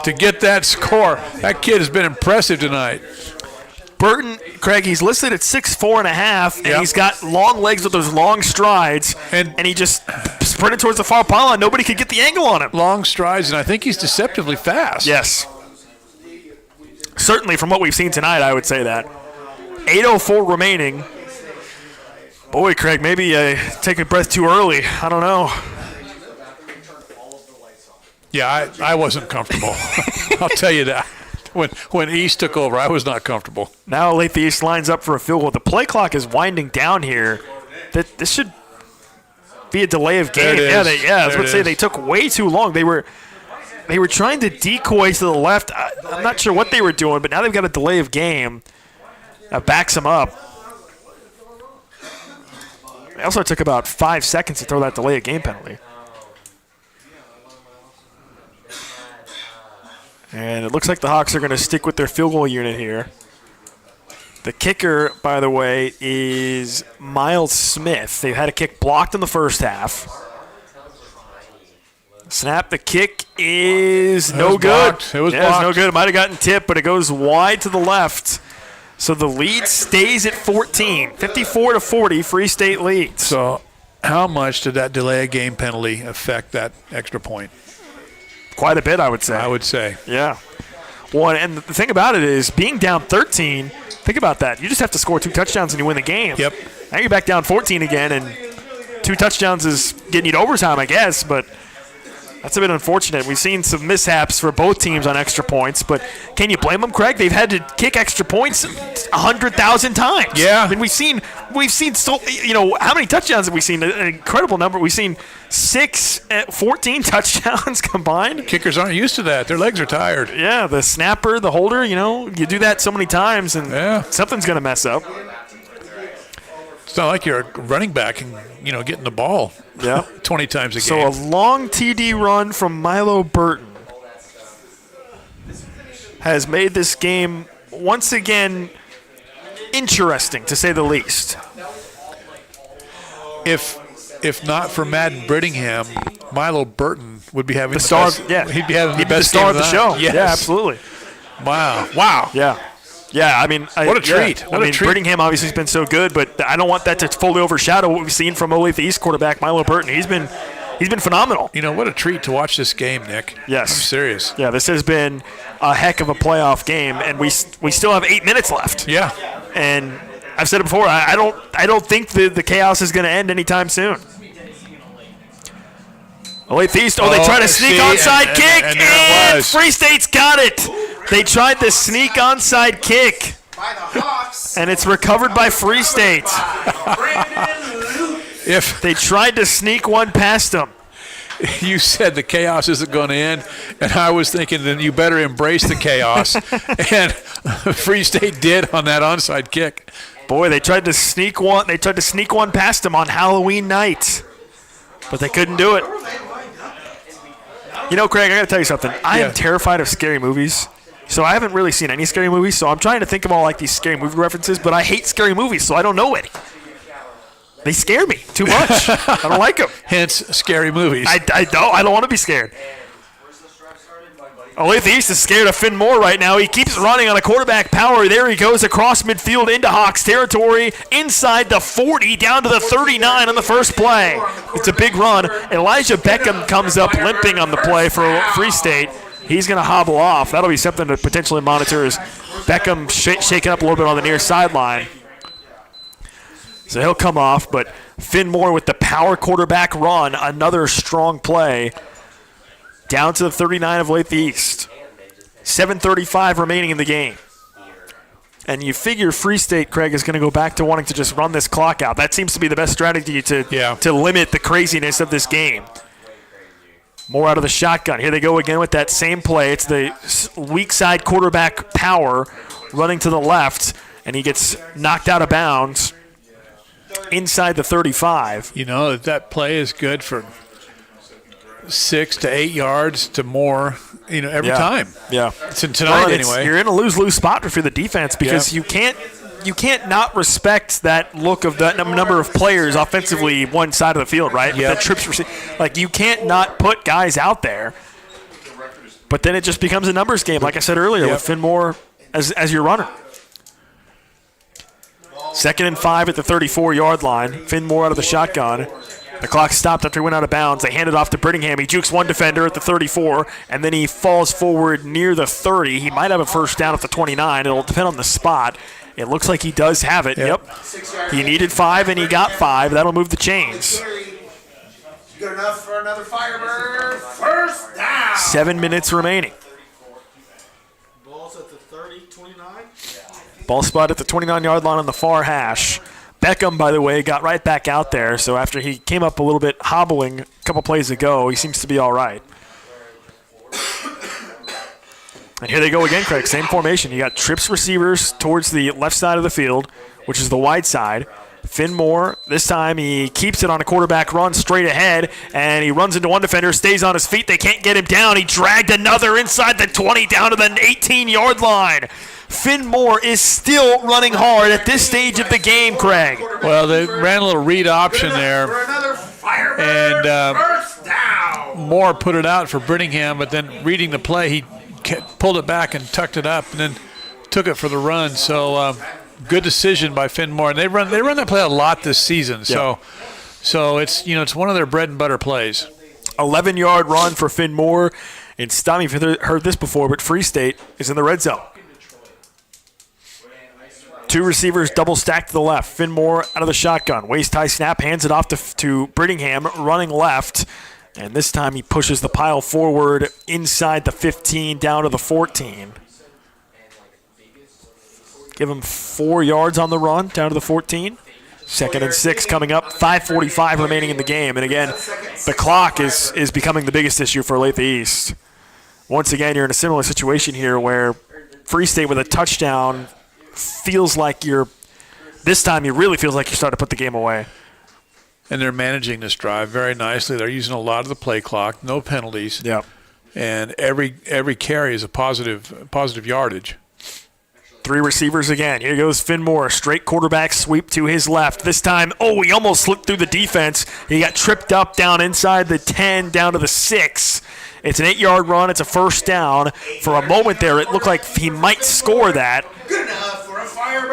Speaker 2: to get that score. That kid has been impressive tonight.
Speaker 3: Burton, Craig, he's listed at 6'4.5", and he's got long legs with those long strides, and he just sprinted towards the far pylon. Nobody could get the angle on him.
Speaker 2: Long strides, and I think he's deceptively fast.
Speaker 3: Yes. Certainly from what we've seen tonight, I would say that. 8:04 remaining. Boy, Craig, maybe take a breath too early. I don't know.
Speaker 2: Yeah, I wasn't comfortable. I'll tell you that. When East took over, I was not comfortable.
Speaker 3: Now Olathe East lines up for a field goal. The play clock is winding down here. This should be a delay of game. I was going to say they took way too long. They were trying to decoy to the left. I'm not sure what they were doing, but now they've got a delay of game that backs them up. It also took about 5 seconds to throw that delay of game penalty. And it looks like the Hawks are going to stick with their field goal unit here. The kicker, by the way, is Miles Smith. They've had a kick blocked in the first half. Snap, the kick is no good.
Speaker 2: It was blocked.
Speaker 3: It's no good. It might have gotten tipped, but it goes wide to the left. So the lead stays at 14. 54-40, Free State leads.
Speaker 2: So how much did that delay of game penalty affect that extra point?
Speaker 3: Quite a bit, I would say.
Speaker 2: I would say.
Speaker 3: Yeah. Well, and the thing about it is being down 13, think about that. You just have to score 2 touchdowns and you win the game.
Speaker 2: Yep.
Speaker 3: Now you're back down 14 again, and 2 touchdowns is getting you to overtime, I guess, but that's a bit unfortunate. We've seen some mishaps for both teams on extra points, but can you blame them, Craig? They've had to kick extra points 100,000 times.
Speaker 2: Yeah.
Speaker 3: I mean, we've seen so, how many touchdowns have we seen? An incredible number. We've seen 14 touchdowns combined.
Speaker 2: Kickers aren't used to that. Their legs are tired.
Speaker 3: Yeah, the snapper, the holder, you do that so many times and something's going to mess up.
Speaker 2: It's not like you're a running back and, getting the ball 20 times a game.
Speaker 3: So a long TD run from Milo Burton has made this game once again interesting, to say the least.
Speaker 2: If not for Madden Brittingham, Milo Burton would be having
Speaker 3: the star.
Speaker 2: He'd be having the best
Speaker 3: star of
Speaker 2: game
Speaker 3: the show.
Speaker 2: Yes.
Speaker 3: Yeah, absolutely.
Speaker 2: Wow.
Speaker 3: Yeah, I mean,
Speaker 2: what a treat. What a treat.
Speaker 3: Brittingham obviously has been so good, but I don't want that to fully overshadow what we've seen from Olathe East quarterback Milo Burton. He's been phenomenal.
Speaker 2: What a treat to watch this game, Nick.
Speaker 3: Yes.
Speaker 2: I'm serious.
Speaker 3: Yeah, this has been a heck of a playoff game, and we still have 8 minutes left.
Speaker 2: Yeah.
Speaker 3: And I've said it before, I don't think the chaos is going to end anytime soon. Olathe East, they try to sneak onside kick, and Free State's got it. They tried the sneak onside kick, and it's recovered by Free State.
Speaker 2: If
Speaker 3: they tried to sneak one past them.
Speaker 2: You said the chaos isn't going to end, and I was thinking then you better embrace the chaos, and Free State did on that onside kick.
Speaker 3: Boy, they tried to sneak one. They tried to sneak one past them on Halloween night, but they couldn't do it. Craig, I got to tell you something. I am terrified of scary movies. So I haven't really seen any scary movies, so I'm trying to think of all these scary movie references, but I hate scary movies, so I don't know any. They scare me too much. I don't like them.
Speaker 2: Hence, scary movies.
Speaker 3: I don't want to be scared. Olathe East is scared of Finn Moore right now. He keeps running on a quarterback power. There he goes across midfield into Hawks territory, inside the 40, down to the 39 on the first play. It's a big run. Elijah Beckham comes up limping on the play for Free State. He's going to hobble off. That'll be something to potentially monitor as Beckham shaking up a little bit on the near sideline. So he'll come off, but Finn Moore with the power quarterback run, another strong play. Down to the 39 of Olathe East. 7:35 remaining in the game. And you figure Free State, Craig, is going to go back to wanting to just run this clock out. That seems to be the best strategy to limit the craziness of this game. Moore out of the shotgun. Here they go again with that same play. It's the weak side quarterback Power running to the left, and he gets knocked out of bounds inside the 35.
Speaker 2: You know, that play is good for 6 to 8 yards to more, every time.
Speaker 3: Yeah.
Speaker 2: Tonight, anyway.
Speaker 3: You're in a lose-lose spot for the defense because you can't not respect that look of that number of players offensively one side of the field, right?
Speaker 2: Yep.
Speaker 3: That trips, you can't not put guys out there. But then it just becomes a numbers game, like I said earlier, with Finn Moore as your runner. 2nd and 5 at the 34-yard line. Finn Moore out of the shotgun. The clock stopped after he went out of bounds. They hand it off to Brittingham. He jukes one defender at the 34, and then he falls forward near the 30. He might have a first down at the 29. It'll depend on the spot. It looks like he does have it. Yep. He needed 5, and he got 5. That'll move the chains.
Speaker 4: Good enough for another Firebird. First down.
Speaker 3: 7 minutes remaining.
Speaker 4: Ball's at the 30, 29.
Speaker 3: Ball spot at the 29-yard line on the far hash. Beckham, by the way, got right back out there. So after he came up a little bit hobbling a couple plays ago, he seems to be all right. And here they go again, Craig. Same formation. You got trips receivers towards the left side of the field, which is the wide side. Finn Moore, this time he keeps it on a quarterback run straight ahead, and he runs into one defender, stays on his feet. They can't get him down. He dragged another inside the 20 down to the 18-yard line. Finn Moore is still running hard at this stage of the game, Craig.
Speaker 2: Well, they ran a little read option there, and Moore put it out for Brittingham, but then reading the play, he pulled it back and tucked it up and then took it for the run. So good decision by Finn Moore. And they run that play a lot this season. So it's it's one of their bread and butter plays.
Speaker 3: 11-yard run for Finn Moore. And stop me if you've heard this before, but Free State is in the red zone. 2 receivers double stacked to the left. Finn Moore out of the shotgun. Waist high snap, hands it off to Brittingham, running left. And this time he pushes the pile forward inside the 15 down to the 14. Give him 4 yards on the run down to the 14. 2nd and 6 coming up. 5:45 remaining in the game. And again, the clock is becoming the biggest issue for Olathe East. Once again, you're in a similar situation here where Free State with a touchdown feels like this time it really feels like you're starting to put the game away.
Speaker 2: And they're managing this drive very nicely. They're using a lot of the play clock, no penalties.
Speaker 3: Yeah.
Speaker 2: And every carry is a positive yardage.
Speaker 3: 3 receivers again. Here goes Finn Moore. Straight quarterback sweep to his left. This time, he almost slipped through the defense. He got tripped up down inside the 10, down to the 6. It's an 8-yard run. It's a first down. For a moment there, it looked like he might score that.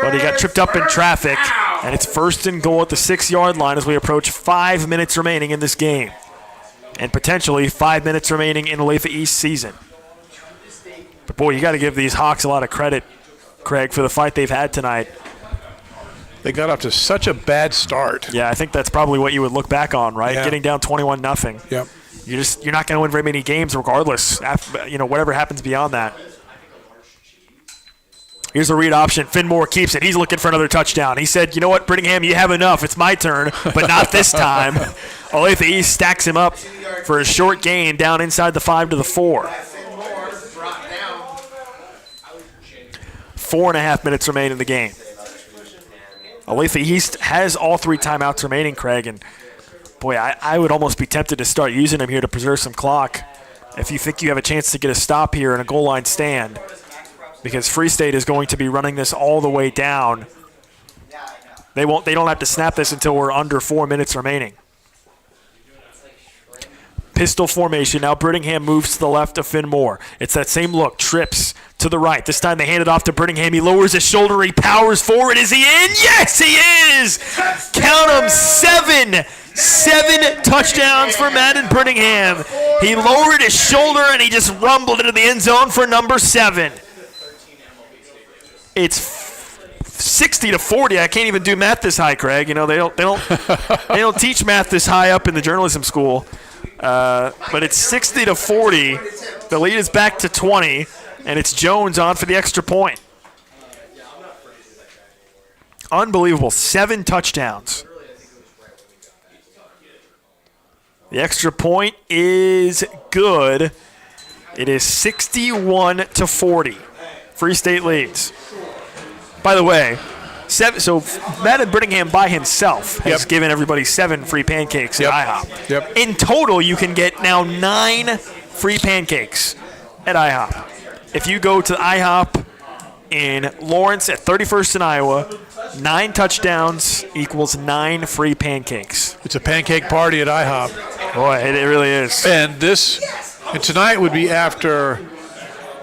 Speaker 3: But he got tripped up in traffic. And it's 1st and goal at the 6-yard line as we approach 5 minutes remaining in this game. And potentially 5 minutes remaining in Olathe East season. But, boy, you got to give these Hawks a lot of credit, Craig, for the fight they've had tonight.
Speaker 2: They got off to such a bad start.
Speaker 3: Yeah, I think that's probably what you would look back on, right?
Speaker 2: Yeah.
Speaker 3: Getting down 21-0.
Speaker 2: Yep.
Speaker 3: You're not going to win very many games regardless, whatever happens beyond that. Here's a read option. Finn Moore keeps it. He's looking for another touchdown. He said, you know what, Brittingham, you have enough. It's my turn, but not this time. Olathe East stacks him up for a short gain down inside the 5 to the 4. 4.5 minutes remain in the game. Olathe East has all 3 timeouts remaining, Craig, and boy, I would almost be tempted to start using them here to preserve some clock if you think you have a chance to get a stop here in a goal line stand, because Free State is going to be running this all the way down. They don't have to snap this until we're under 4 minutes remaining. Pistol formation. Now Brittingham moves to the left of Finn Moore. It's that same look. Trips to the right. This time they hand it off to Brittingham. He lowers his shoulder. He powers forward. Is he in? Yes, he is! Count them, 7. 7 touchdowns for Madden Brittingham. He lowered his shoulder and he just rumbled into the end zone for number 7. It's 60-40. I can't even do math this high, Craig. They don't teach math this high up in the journalism school. But it's 60-40. The lead is back to 20, and it's Jones on for the extra point. Unbelievable. 7 touchdowns. The extra point is good. It is 61-40. Free State leads. By the way, so Matt Brittingham by himself has given everybody 7 free pancakes at IHOP.
Speaker 2: Yep.
Speaker 3: In total, you can get now 9 free pancakes at IHOP. If you go to IHOP in Lawrence at 31st and Iowa, 9 touchdowns equals 9 free pancakes.
Speaker 2: It's a pancake party at IHOP.
Speaker 3: Boy, it really is.
Speaker 2: And tonight would be after,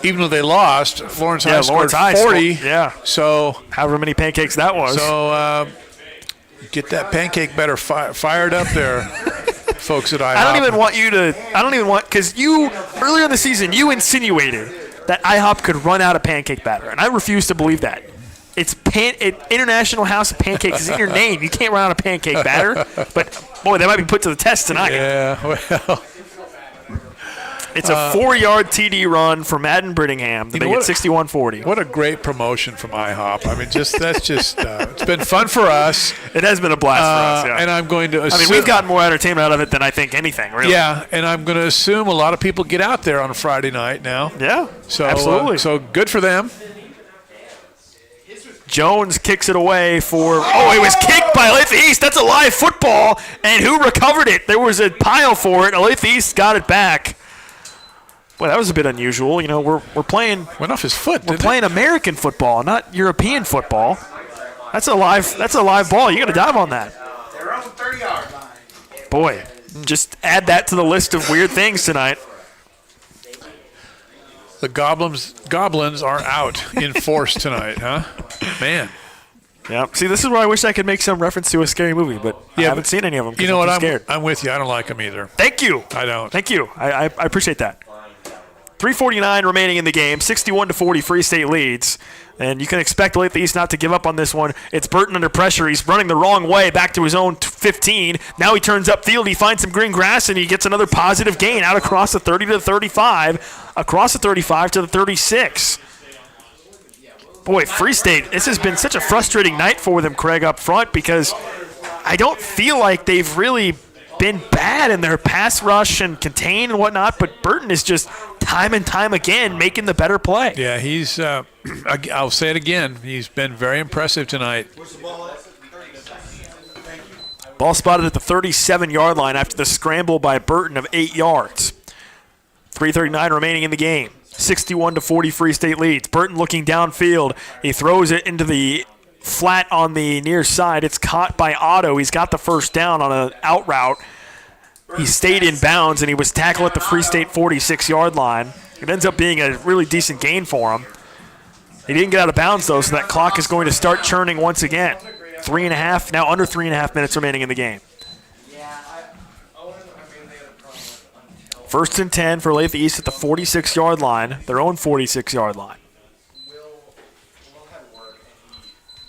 Speaker 2: even though they lost, Lawrence High scored 40. So
Speaker 3: however many pancakes that was.
Speaker 2: So get that pancake batter fired up there, folks at IHOP.
Speaker 3: I don't even want because you earlier in the season you insinuated that IHOP could run out of pancake batter, and I refuse to believe that. It's International House of Pancakes is in your name. You can't run out of pancake batter. But boy, that might be put to the test tonight.
Speaker 2: Yeah, well.
Speaker 3: It's a 4-yard TD run for Madden Brittingham to make it 61-40.
Speaker 2: What a great promotion from IHOP. I mean, it's been fun for us.
Speaker 3: It has been a blast for us, yeah.
Speaker 2: And I'm going to assume,
Speaker 3: we've gotten more entertainment out of it than I think anything, really.
Speaker 2: Yeah, and I'm going to assume a lot of people get out there on a Friday night now.
Speaker 3: Yeah,
Speaker 2: so,
Speaker 3: absolutely.
Speaker 2: So good for them.
Speaker 3: Jones kicks it away for. Oh, it was kicked by Olathe East. That's a live football. And who recovered it? There was a pile for it. Olathe East got it back. Boy, that was a bit unusual. You know, we're playing.
Speaker 2: Went off his foot.
Speaker 3: We're playing American football, not European football. That's a live ball. You got to dive on that.
Speaker 4: Their own 30-yard line.
Speaker 3: Boy, just add that to the list of weird things tonight.
Speaker 2: The goblins are out in force tonight, huh? Man.
Speaker 3: Yeah. See, this is where I wish I could make some reference to a scary movie, but I haven't seen any of them.
Speaker 2: You know what?
Speaker 3: I'm scared.
Speaker 2: I'm with you. I don't like them either.
Speaker 3: Thank you.
Speaker 2: I don't.
Speaker 3: Thank you. I appreciate that. 3:49 remaining in the game. 61-40 Free State leads. And you can expect Olathe East not to give up on this one. It's Burton under pressure. He's running the wrong way back to his own 15. Now he turns upfield. He finds some green grass, and he gets another positive gain out across the 30 to the 35, across the 35 to the 36. Boy, Free State, this has been such a frustrating night for them, Craig, up front, because I don't feel like they've really been bad in their pass rush and contain and whatnot, but Burton is just time and time again making the better play.
Speaker 2: Yeah, he's, I'll say it again, he's been very impressive tonight.
Speaker 3: Ball spotted at the 37-yard line after the scramble by Burton of 8 yards. 3:39 remaining in the game. 61-40 Free State leads. Burton looking downfield. He throws it into the flat on the near side. It's caught by Otto. He's got the first down on an out route. He stayed in bounds, and he was tackled at the Free State 46-yard line. It ends up being a really decent gain for him. He didn't get out of bounds, though, so that clock is going to start churning once again. Now under 3.5 minutes remaining in the game. First and 10 for Olathe East at the 46-yard line, their own 46-yard line.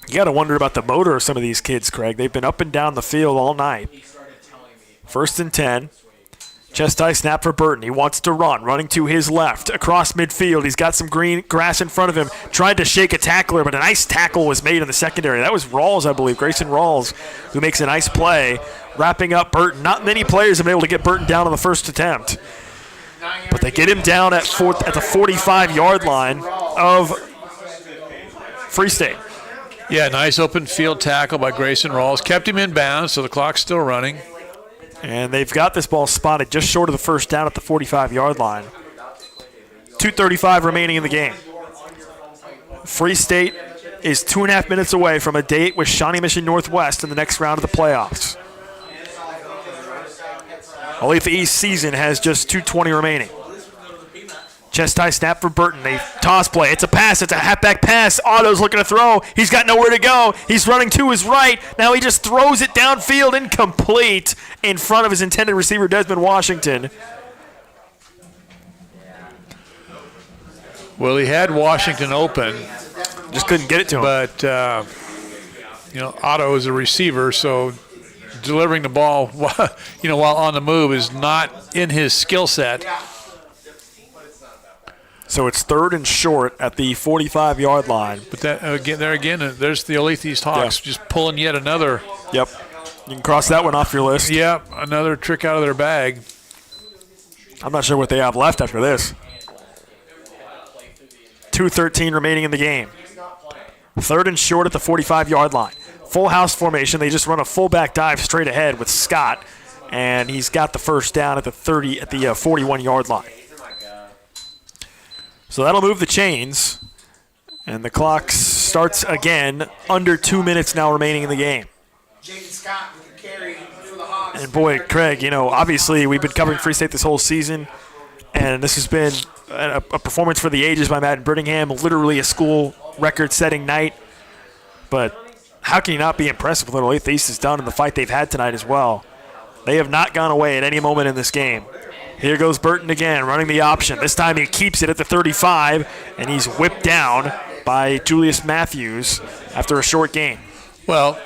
Speaker 3: You got to wonder about the motor of some of these kids, Craig. They've been up and down the field all night. First and 10. Chest high snap for Burton. He wants to run. Running to his left. Across midfield. He's got some green grass in front of him. Tried to shake a tackler, but a nice tackle was made in the secondary. That was Rawls, I believe. Grayson Rawls, who makes a nice play. Wrapping up Burton. Not many players have been able to get Burton down on the first attempt. But they get him down at the 45-yard line of Free State.
Speaker 2: Yeah, nice open field tackle by Grayson Rawls. Kept him in bounds, so the clock's still running.
Speaker 3: And they've got this ball spotted just short of the first down at the 45-yard line. 2:35 remaining in the game. Free State is 2.5 minutes away from a date with Shawnee Mission Northwest in the next round of the playoffs. Olathe East season has just 2:20 remaining. Chest high snap for Burton. They toss play. It's a pass. It's a halfback pass. Otto's looking to throw. He's got nowhere to go. He's running to his right. Now he just throws it downfield, incomplete, in front of his intended receiver, Desmond Washington.
Speaker 2: Well, he had Washington open.
Speaker 3: Just couldn't get it to him.
Speaker 2: But, Otto is a receiver, so delivering the ball, while on the move is not in his skill set.
Speaker 3: So it's third and short at the 45-yard line.
Speaker 2: But there's the Olathe East Hawks just pulling yet another
Speaker 3: You can cross that one off your list.
Speaker 2: Yep, another trick out of their bag.
Speaker 3: I'm not sure what they have left after this. 2:13 remaining in the game. 3rd and short at the 45-yard line. Full house formation. They just run a fullback dive straight ahead with Scott, and he's got the first down at the 41-yard line. So that'll move the chains, and the clock starts again. Under 2 minutes now remaining in the game. And boy, Craig, obviously we've been covering Free State this whole season, and this has been a performance for the ages by Madden Brittingham, literally a school record-setting night. But how can you not be impressed with what Olathe East has done in the fight they've had tonight as well? They have not gone away at any moment in this game. Here goes Burton again, running the option. This time he keeps it at the 35, and he's whipped down by Julius Matthews after a short gain.
Speaker 2: Well,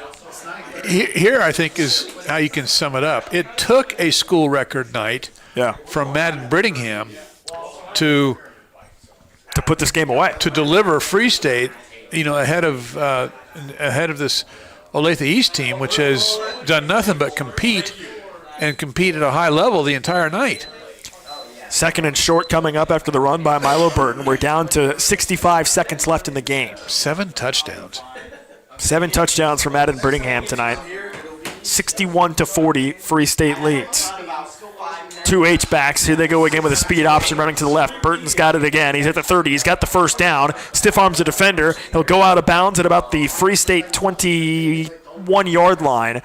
Speaker 2: here I think is how you can sum it up. It took a school record night from Madden Brittingham to
Speaker 3: put this game away,
Speaker 2: to deliver Free State, ahead of this Olathe East team, which has done nothing but compete at a high level the entire night.
Speaker 3: 2nd and short coming up after the run by Milo Burton. We're down to 65 seconds left in the game.
Speaker 2: 7 touchdowns.
Speaker 3: 7 touchdowns for Madden Brittingham tonight. 61-40, Free State leads. 2 H-backs. Here they go again with a speed option running to the left. Burton's got it again. He's at the 30. He's got the first down. Stiff arms the defender. He'll go out of bounds at about the Free State 21-yard line.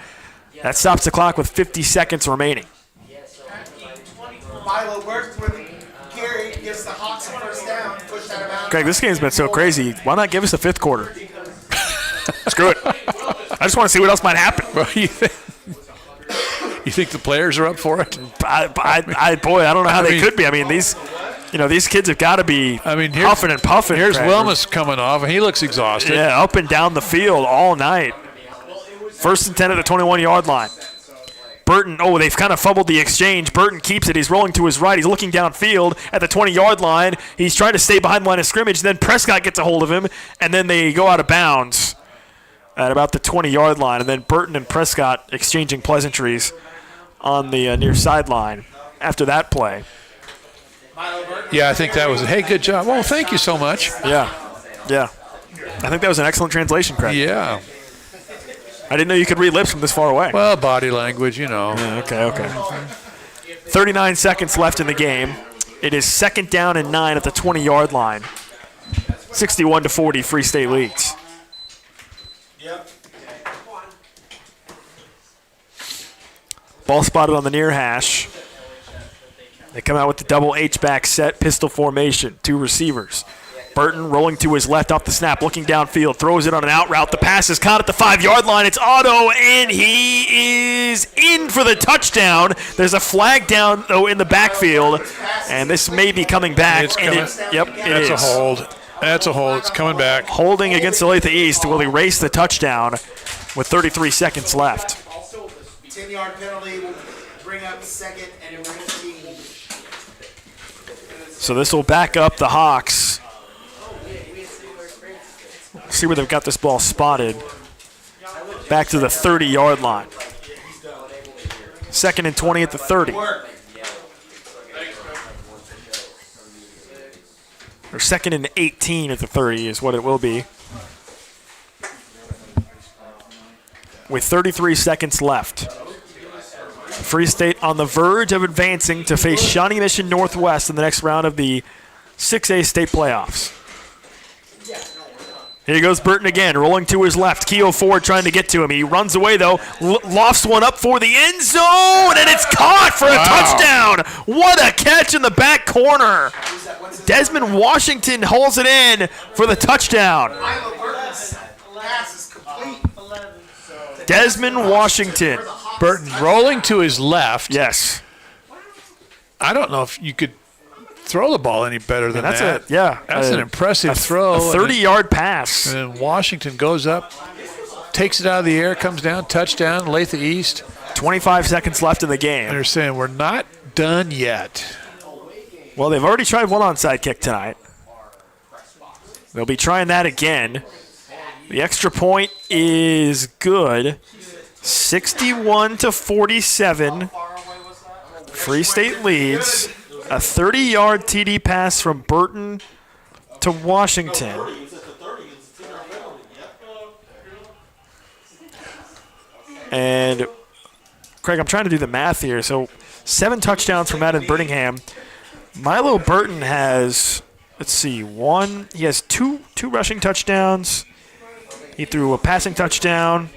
Speaker 3: That stops the clock with 50 seconds remaining.
Speaker 4: Milo works with Gary, gives the Hawks a first down, push that about.
Speaker 3: Craig, this game's been so crazy. Why not give us a 5th quarter? Screw it. I just want to see what else might happen.
Speaker 2: Well, you think the players are up for it?
Speaker 3: I don't know how they could be. I mean, these kids have got to be huffing and puffing.
Speaker 2: Here's Wilmus coming off, and he looks exhausted.
Speaker 3: Yeah, up and down the field all night. 1st and 10 at the 21-yard line. Burton, they've kind of fumbled the exchange. Burton keeps it. He's rolling to his right. He's looking downfield at the 20-yard line. He's trying to stay behind the line of scrimmage. Then Prescott gets a hold of him, and then they go out of bounds at about the 20-yard line. And then Burton and Prescott exchanging pleasantries on the near sideline after that play.
Speaker 2: Yeah, I think that was hey, good job. Well, thank you so much.
Speaker 3: Yeah. I think that was an excellent translation, Craig.
Speaker 2: Yeah.
Speaker 3: I didn't know you could read lips from this far away.
Speaker 2: Well, body language,
Speaker 3: Yeah, okay. 39 seconds left in the game. It is 2nd down and 9 at the 20-yard line. 61-40, Free State leads.
Speaker 4: Yep.
Speaker 3: Ball spotted on the near hash. They come out with the double H-back set, pistol formation, 2 receivers. Burton rolling to his left off the snap, looking downfield, throws it on an out route. The pass is caught at the 5-yard line. It's Otto, and he is in for the touchdown. There's a flag down, though, in the backfield, and this may be coming back.
Speaker 2: It's coming.
Speaker 3: That's
Speaker 2: a hold. That's a hold. It's coming back.
Speaker 3: Holding against Olathe East will erase the touchdown with 33 seconds left.
Speaker 4: 10-yard penalty will bring up 2nd and 19.
Speaker 3: So this will back up the Hawks. See where they've got this ball spotted. Back to the 30-yard line. 2nd and 20 at the 30. Or 2nd and 18 at the 30 is what it will be. With 33 seconds left. Free State on the verge of advancing to face Shawnee Mission Northwest in the next round of the 6A state playoffs. Here goes Burton again, rolling to his left. Keo Ford trying to get to him. He runs away, though. Lofts one up for the end zone, and it's caught for a touchdown. What a catch in the back corner. Desmond Washington holds it in for the touchdown. Desmond Washington.
Speaker 2: Burton rolling to his left.
Speaker 3: Yes.
Speaker 2: I don't know if you could throw the ball any better than that. That's an impressive throw.
Speaker 3: A 30-yard pass.
Speaker 2: And then Washington goes up, takes it out of the air, comes down, touchdown, Olathe East.
Speaker 3: 25 seconds left in the game.
Speaker 2: And they're saying we're not done yet.
Speaker 3: Well, they've already tried one onside kick tonight. They'll be trying that again. The extra point is good. 61-47. Free State leads. A 30-yard TD pass from Burton to Washington. And, Craig, I'm trying to do the math here. So 7 touchdowns from Madden Birmingham. Milo Burton has, let's see, he has two rushing touchdowns. He threw a passing touchdown.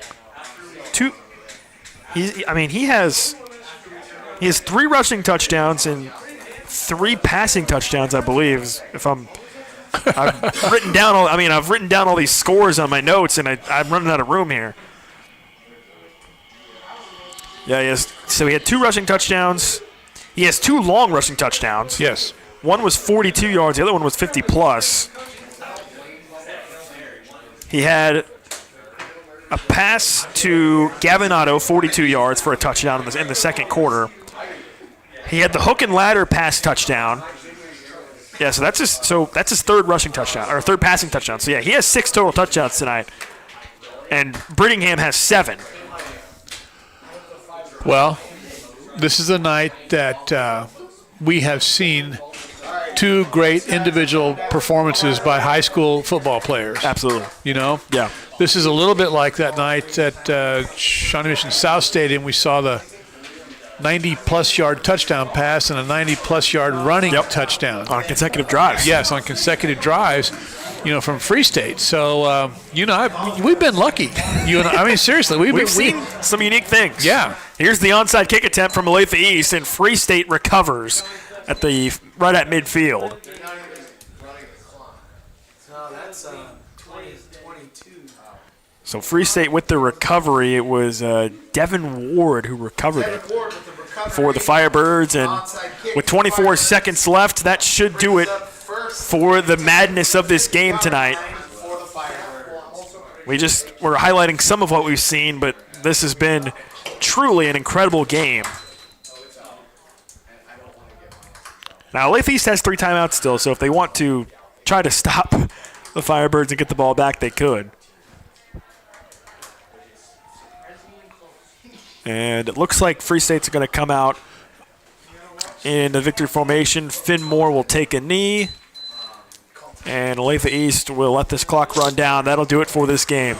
Speaker 3: He has 3 rushing touchdowns and 3 passing touchdowns, I believe. I've written down all these scores on my notes, and I'm running out of room here. Yeah, he has. So he had 2 rushing touchdowns. He has 2 long rushing touchdowns.
Speaker 2: Yes.
Speaker 3: One was 42 yards. The other one was 50-plus. He had a pass to Gavinato, 42 yards for a touchdown in the second quarter. He had the hook and ladder pass touchdown. Yeah, so that's his third rushing touchdown, or third passing touchdown. So, yeah, he has 6 total touchdowns tonight. And Birmingham has 7.
Speaker 2: Well, this is a night that we have seen 2 great individual performances by high school football players.
Speaker 3: Absolutely.
Speaker 2: You know?
Speaker 3: Yeah.
Speaker 2: This is a little bit like that night at Shawnee Mission South Stadium. We saw the 90-plus yard touchdown pass and a 90-plus yard running touchdown.
Speaker 3: On consecutive drives.
Speaker 2: Yes, on consecutive drives, from Free State. So, we've been lucky. Seriously.
Speaker 3: We've seen some unique things.
Speaker 2: Yeah.
Speaker 3: Here's the onside kick attempt from Olathe East, and Free State recovers right at midfield. So Free State with the recovery, it was Devin Ward who recovered it for the Firebirds. And with 24 seconds left, that should do it for the madness of this game tonight. We're highlighting some of what we've seen, but this has been truly an incredible game. Now, Olathe East has 3 timeouts still, so if they want to try to stop the Firebirds and get the ball back, they could. And it looks like Free State's going to come out in the victory formation. Finn Moore will take a knee. And Olathe East will let this clock run down. That'll do it for this game.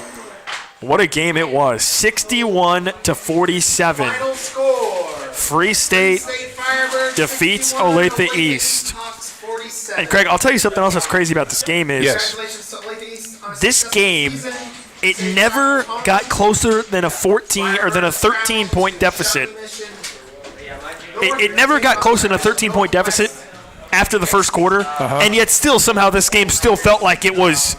Speaker 3: What a game it was. 61-47.
Speaker 4: Final score.
Speaker 3: Free State defeats Olathe East. And Craig, I'll tell you something else that's crazy about this game is this game, it never got closer than a 13-point deficit. It never got closer than a 13-point deficit after the first quarter, and yet still somehow this game still felt like it was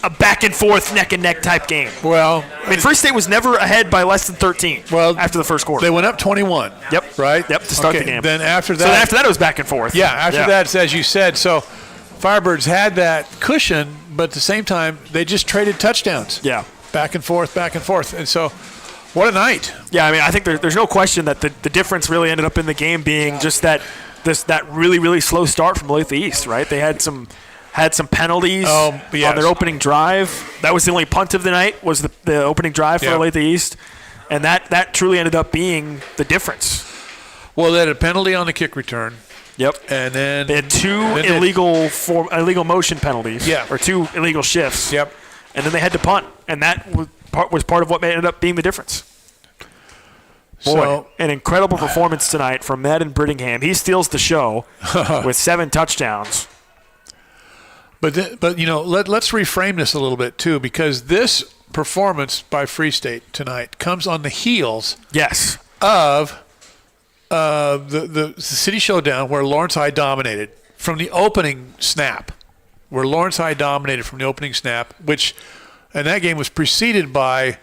Speaker 3: a back-and-forth, neck-and-neck type game.
Speaker 2: Well,
Speaker 3: Free State was never ahead by less than 13 after the first quarter.
Speaker 2: They went up 21.
Speaker 3: Yep.
Speaker 2: Right?
Speaker 3: Yep, to start the game.
Speaker 2: Then after that
Speaker 3: it was back and forth.
Speaker 2: Yeah, after that, as you said. So Firebirds had that cushion, but at the same time, they just traded touchdowns.
Speaker 3: Yeah.
Speaker 2: Back and forth. And so what a night.
Speaker 3: Yeah, I think there's no question that the difference really ended up in the game being just that really, really slow start from Olathe East, right? They had some penalties on their opening drive. That was the only punt of the night, was the opening drive for Olathe East. And that truly ended up being the difference.
Speaker 2: Well, they had a penalty on the kick return.
Speaker 3: Yep.
Speaker 2: And then
Speaker 3: they had 2 illegal motion penalties.
Speaker 2: Yeah.
Speaker 3: Or 2 illegal shifts.
Speaker 2: Yep.
Speaker 3: And then they had to punt. And that was part of what ended up being the difference. Boy, an incredible performance tonight from Madden Birmingham. He steals the show with 7 touchdowns.
Speaker 2: But let's reframe this a little bit too, because this performance by Free State tonight comes on the heels of the City Showdown, where Lawrence High dominated from the opening snap. And that game was preceded by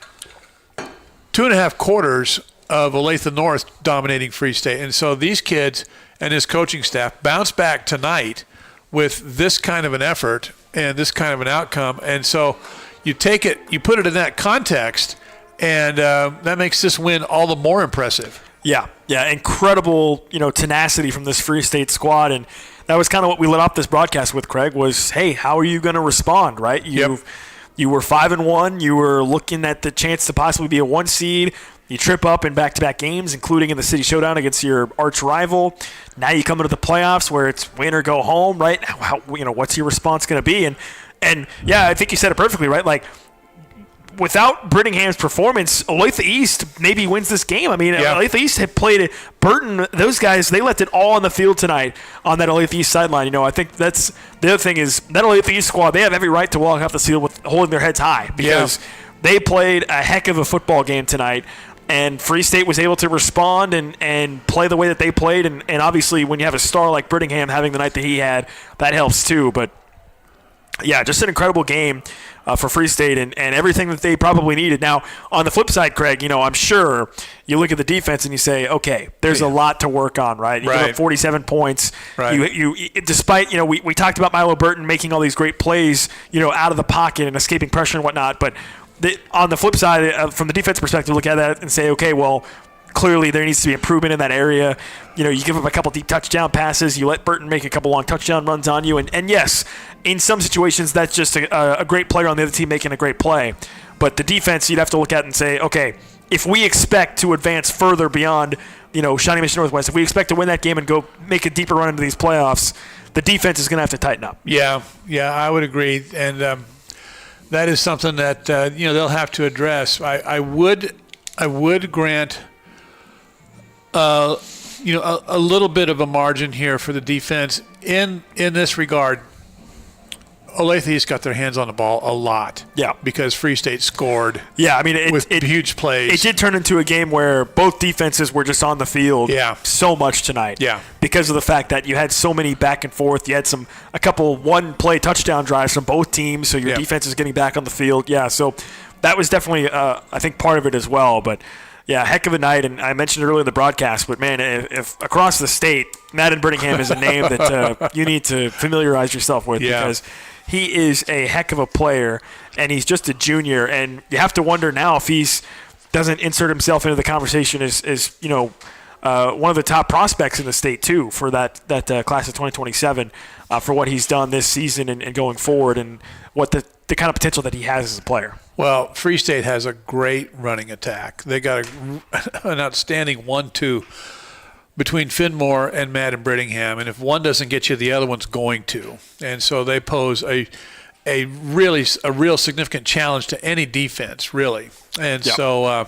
Speaker 2: 2.5 quarters of Olathe North dominating Free State. And so these kids and his coaching staff bounce back tonight with this kind of an effort and this kind of an outcome. And so you take it, you put it in that context, and that makes this win all the more impressive.
Speaker 3: Yeah, incredible, tenacity from this Free State squad. And that was kind of what we lit up this broadcast with, Craig, was, hey, how are you going to respond, right? You were 5-1. You were looking at the chance to possibly be a 1 seed. You trip up in back-to-back games, including in the city showdown against your arch rival. Now you come into the playoffs where it's win or go home, right? What's your response going to be? And yeah, I think you said it perfectly, right? Like, without Brittingham's performance, Olathe East maybe wins this game. I mean, Olathe East had played it. Burton, those guys, they left it all on the field tonight on that Olathe East sideline. I think that's the other thing is that Olathe East squad, they have every right to walk off the field with holding their heads high because they played a heck of a football game tonight. And Free State was able to respond and play the way that they played. And obviously, when you have a star like Brittingham having the night that he had, that helps too. But, yeah, just an incredible game for Free State and everything that they probably needed. Now, on the flip side, Craig, I'm sure you look at the defense and you say, okay, there's a lot to work on, right? You give up 47 points. Right. You despite, we talked about Milo Burton making all these great plays, out of the pocket and escaping pressure and whatnot, but on the flip side, from the defense perspective, look at that and say, okay, well, clearly there needs to be improvement in that area. You give up a couple deep touchdown passes. You let Burton make a couple long touchdown runs on you. And yes, in some situations, that's just a great player on the other team making a great play. But the defense, you'd have to look at and say, okay, if we expect to advance further beyond, Shawnee Mission Northwest, if we expect to win that game and go make a deeper run into these playoffs, the defense is going to have to tighten up. Yeah, I would agree. And that is something that, they'll have to address. I would grant a little bit of a margin here for the defense in this regard. Olathe East got their hands on the ball a lot. Yeah. Because Free State scored. Yeah, I mean, with huge plays. It did turn into a game where both defenses were just on the field so much tonight. Yeah. Because of the fact that you had so many back and forth. You had a couple one-play touchdown drives from both teams, so your defense is getting back on the field. Yeah, so that was definitely, I think, part of it as well. But, yeah, heck of a night. And I mentioned earlier in the broadcast, but, man, if across the state, Madden Brittingham is a name that you need to familiarize yourself with because – he is a heck of a player, and he's just a junior. And you have to wonder now if he doesn't insert himself into the conversation as one of the top prospects in the state, too, for that class of 2027, for what he's done this season and going forward and what the kind of potential that he has as a player. Well, Free State has a great running attack. They got an outstanding 1-2 between Finmore and Madden Brittingham, and if one doesn't get you, the other one's going to. And so they pose a real significant challenge to any defense, really. And so, and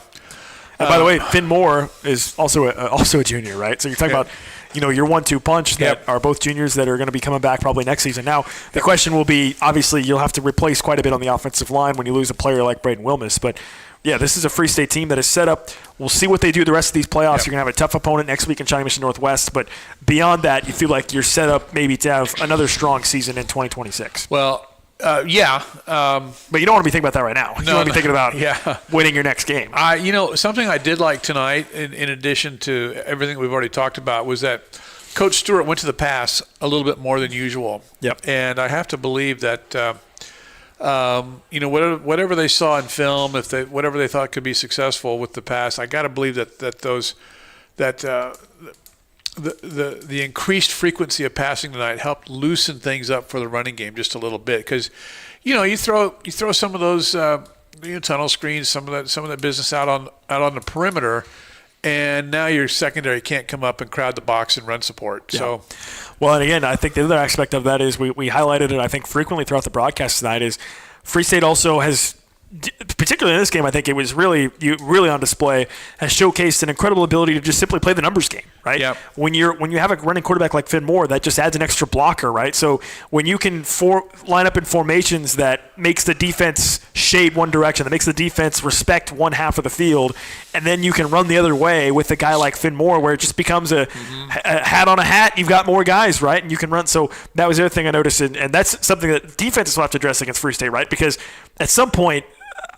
Speaker 3: by the way, Finmore is also a junior, right? So you're talking about your 1-2 punch that are both juniors that are going to be coming back probably next season. Now the question will be, obviously, you'll have to replace quite a bit on the offensive line when you lose a player like Braden Wilmus, but. Yeah, this is a Free State team that is set up. We'll see what they do the rest of these playoffs. You're going to have a tough opponent next week in Shawnee Mission Northwest, but beyond that, you feel like you're set up maybe to have another strong season in 2026. Well, but you don't want to be thinking about that right now. You want to be thinking about winning your next game. Something I did like tonight, in addition to everything we've already talked about, was that Coach Stewart went to the pass a little bit more than usual. Yep. And I have to believe that whatever they saw in film, whatever they thought could be successful with the pass, I got to believe that the increased frequency of passing tonight helped loosen things up for the running game just a little bit. Because you throw some of those tunnel screens, some of that business out on the perimeter, and now your secondary can't come up and crowd the box and run support. Yeah. So. Well, and again, I think the other aspect of that is we highlighted it, I think, frequently throughout the broadcast tonight is Free State also has, particularly in this game, I think it was really on display, has showcased an incredible ability to just simply play the numbers game, right? Yep. When you have a running quarterback like Finn Moore, that just adds an extra blocker, right? So when you can line up in formations that makes the defense shade one direction, that makes the defense respect one half of the field, and then you can run the other way with a guy like Finn Moore, where it just becomes a hat on a hat. You've got more guys, right? And you can run. So that was the other thing I noticed, and that's something that defenses will have to address against Free State, right? Because at some point,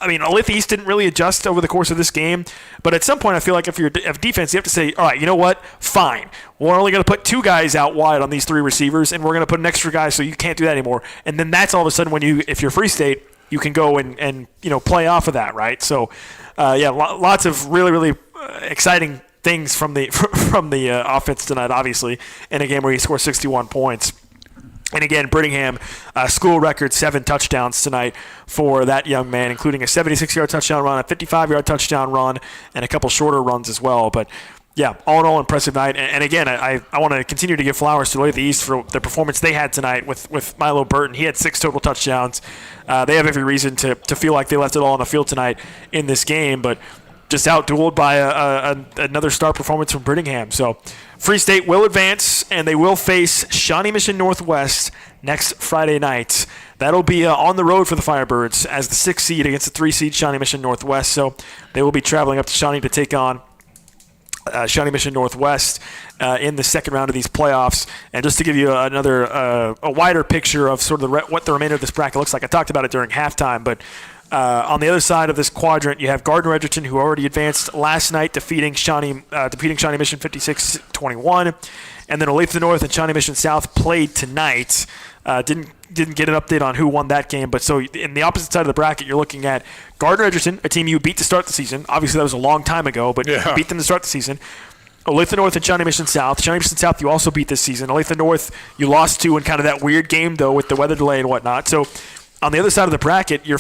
Speaker 3: I mean, Olathe East didn't really adjust over the course of this game, but at some point I feel like if you're defense, you have to say, all right, you know what? Fine. We're only going to put 2 guys out wide on these 3 receivers, and we're going to put an extra guy so you can't do that anymore. And then that's all of a sudden if you're Free State, you can go and play off of that, right? So, lots of really, really exciting things from the offense tonight, obviously, in a game where he scored 61 points. And again, Brittingham, school record 7 touchdowns tonight for that young man, including a 76-yard touchdown run, a 55-yard touchdown run, and a couple shorter runs as well. But yeah, all in all, impressive night. And again, I want to continue to give flowers to Olathe East for the performance they had tonight with Milo Burton. He had 6 total touchdowns. They have every reason to feel like they left it all on the field tonight in this game, but just outdueled by another star performance from Brittingham. So Free State will advance, and they will face Shawnee Mission Northwest next Friday night. That'll be on the road for the Firebirds as the 6th seed against the 3 seed Shawnee Mission Northwest. So they will be traveling up to Shawnee to take on Shawnee Mission Northwest in the second round of these playoffs. And just to give you another a wider picture of sort of what the remainder of this bracket looks like, I talked about it during halftime, but on the other side of this quadrant, you have Gardner Edgerton, who already advanced last night, defeating Shawnee Mission 56-21. And then Olathe North and Shawnee Mission South played tonight. Didn't get an update on who won that game. But so in the opposite side of the bracket, you're looking at Gardner Edgerton, a team you beat to start the season. Obviously, that was a long time ago, but you beat them to start the season. Olathe North and Shawnee Mission South. Shawnee Mission South you also beat this season. Olathe North you lost to in kind of that weird game, though, with the weather delay and whatnot. So on the other side of the bracket, you're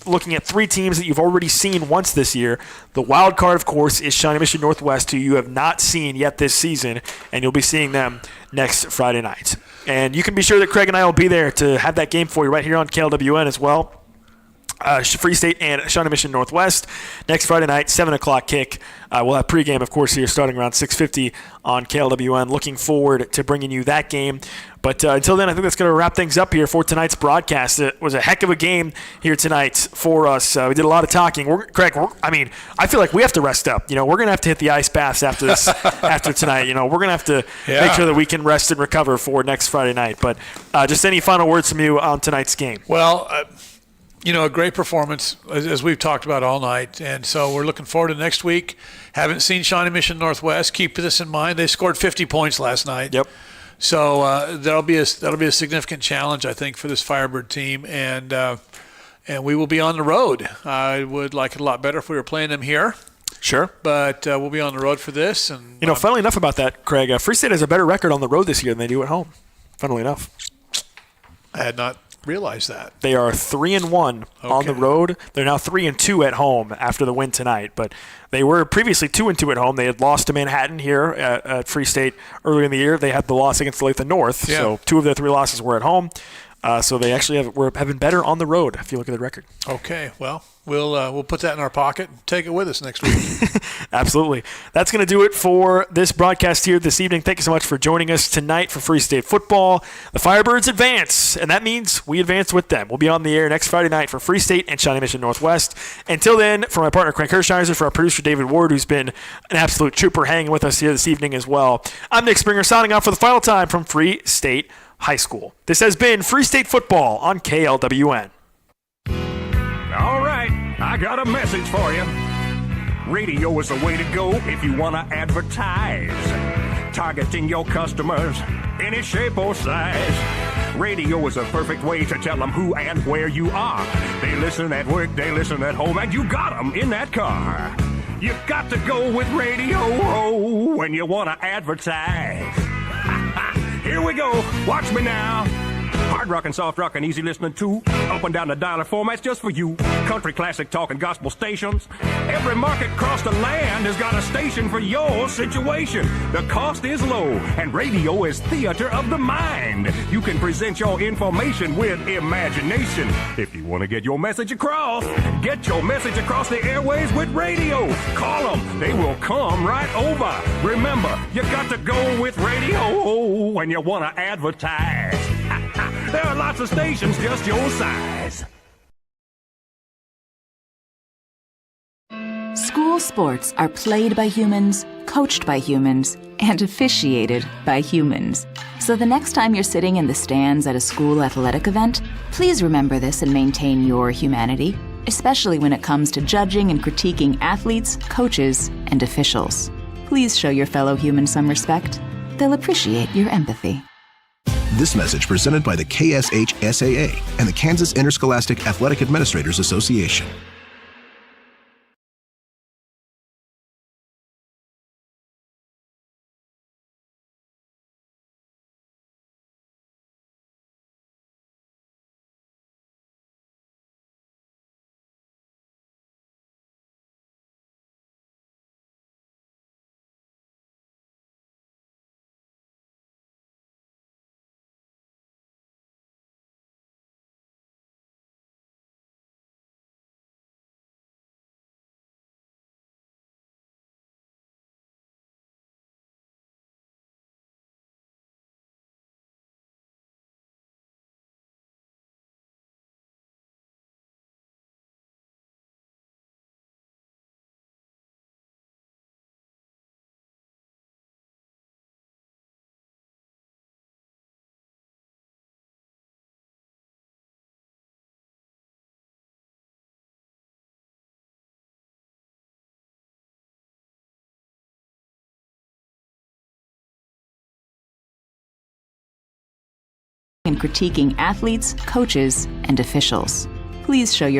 Speaker 3: looking at 3 teams that you've already seen once this year. The wild card, of course, is Shawnee Mission Northwest, who you have not seen yet this season, and you'll be seeing them next Friday night. And you can be sure that Craig and I will be there to have that game for you right here on KLWN as well. Free State and Shawnee Mission Northwest next Friday night, 7 o'clock kick. We'll have pregame, of course, here starting around 6:50 on KLWN. Looking forward to bringing you that game. But until then, I think that's going to wrap things up here for tonight's broadcast. It was a heck of a game here tonight for us. We did a lot of talking. Craig, I feel like we have to rest up. We're going to have to hit the ice baths after this, after tonight. We're going to have to make sure that we can rest and recover for next Friday night. But just any final words from you on tonight's game?
Speaker 2: Well, a great performance, as we've talked about all night. And so we're looking forward to next week. Haven't seen Shawnee Mission Northwest. Keep this in mind. They scored 50 points last night.
Speaker 3: Yep.
Speaker 2: So that'll be a significant challenge, I think, for this Firebird team. And we will be on the road. I would like it a lot better if we were playing them here.
Speaker 3: Sure.
Speaker 2: But we'll be on the road for this. And
Speaker 3: funnily enough about that, Craig, Free State has a better record on the road this year than they do at home. Funnily enough.
Speaker 2: I had not realize that.
Speaker 3: They are 3-1 on the road. They're now 3-2 at home after the win tonight, but they were previously 2-2 at home. They had lost to Manhattan here at Free State earlier in the year. They had the loss against Olathe North, so 2 of their 3 losses were at home. So they actually have been better on the road if you look at the record.
Speaker 2: Okay, well, we'll put that in our pocket and take it with us next week.
Speaker 3: Absolutely. That's going to do it for this broadcast here this evening. Thank you so much for joining us tonight for Free State football. The Firebirds advance, and that means we advance with them. We'll be on the air next Friday night for Free State and Shawnee Mission Northwest. Until then, for my partner Craig Hirschheiser, for our producer David Ward, who's been an absolute trooper hanging with us here this evening as well, I'm Nick Springer signing off for the final time from Free State High School. This has been Free State Football on KLWN.
Speaker 16: All right, I got a message for you. Radio is the way to go if you want to advertise. Targeting your customers, any shape or size. Radio is a perfect way to tell them who and where you are. They listen at work, they listen at home, and you got them in that car. You got to go with radio when you want to advertise. Here we go. Watch me now. Hard rockin', soft rockin', easy listening too. Up and down the dialer formats just for you. Country, classic, talk, and gospel stations. Every market across the land has got a station for your situation. The cost is low, and radio is theater of the mind. You can present your information with imagination. If you want to get your message across the airways with radio. Call them. They will come right over. Remember, you got to go with radio when you want to advertise. There are lots of stations just your size.
Speaker 20: School sports are played by humans, coached by humans, and officiated by humans. So the next time you're sitting in the stands at a school athletic event, please remember this and maintain your humanity, especially when it comes to judging and critiquing athletes, coaches, and officials. Please show your fellow humans some respect. They'll appreciate your empathy.
Speaker 21: This message presented by the KSHSAA and the Kansas Interscholastic Athletic Administrators Association.
Speaker 20: and critiquing athletes, coaches, and officials. Please show your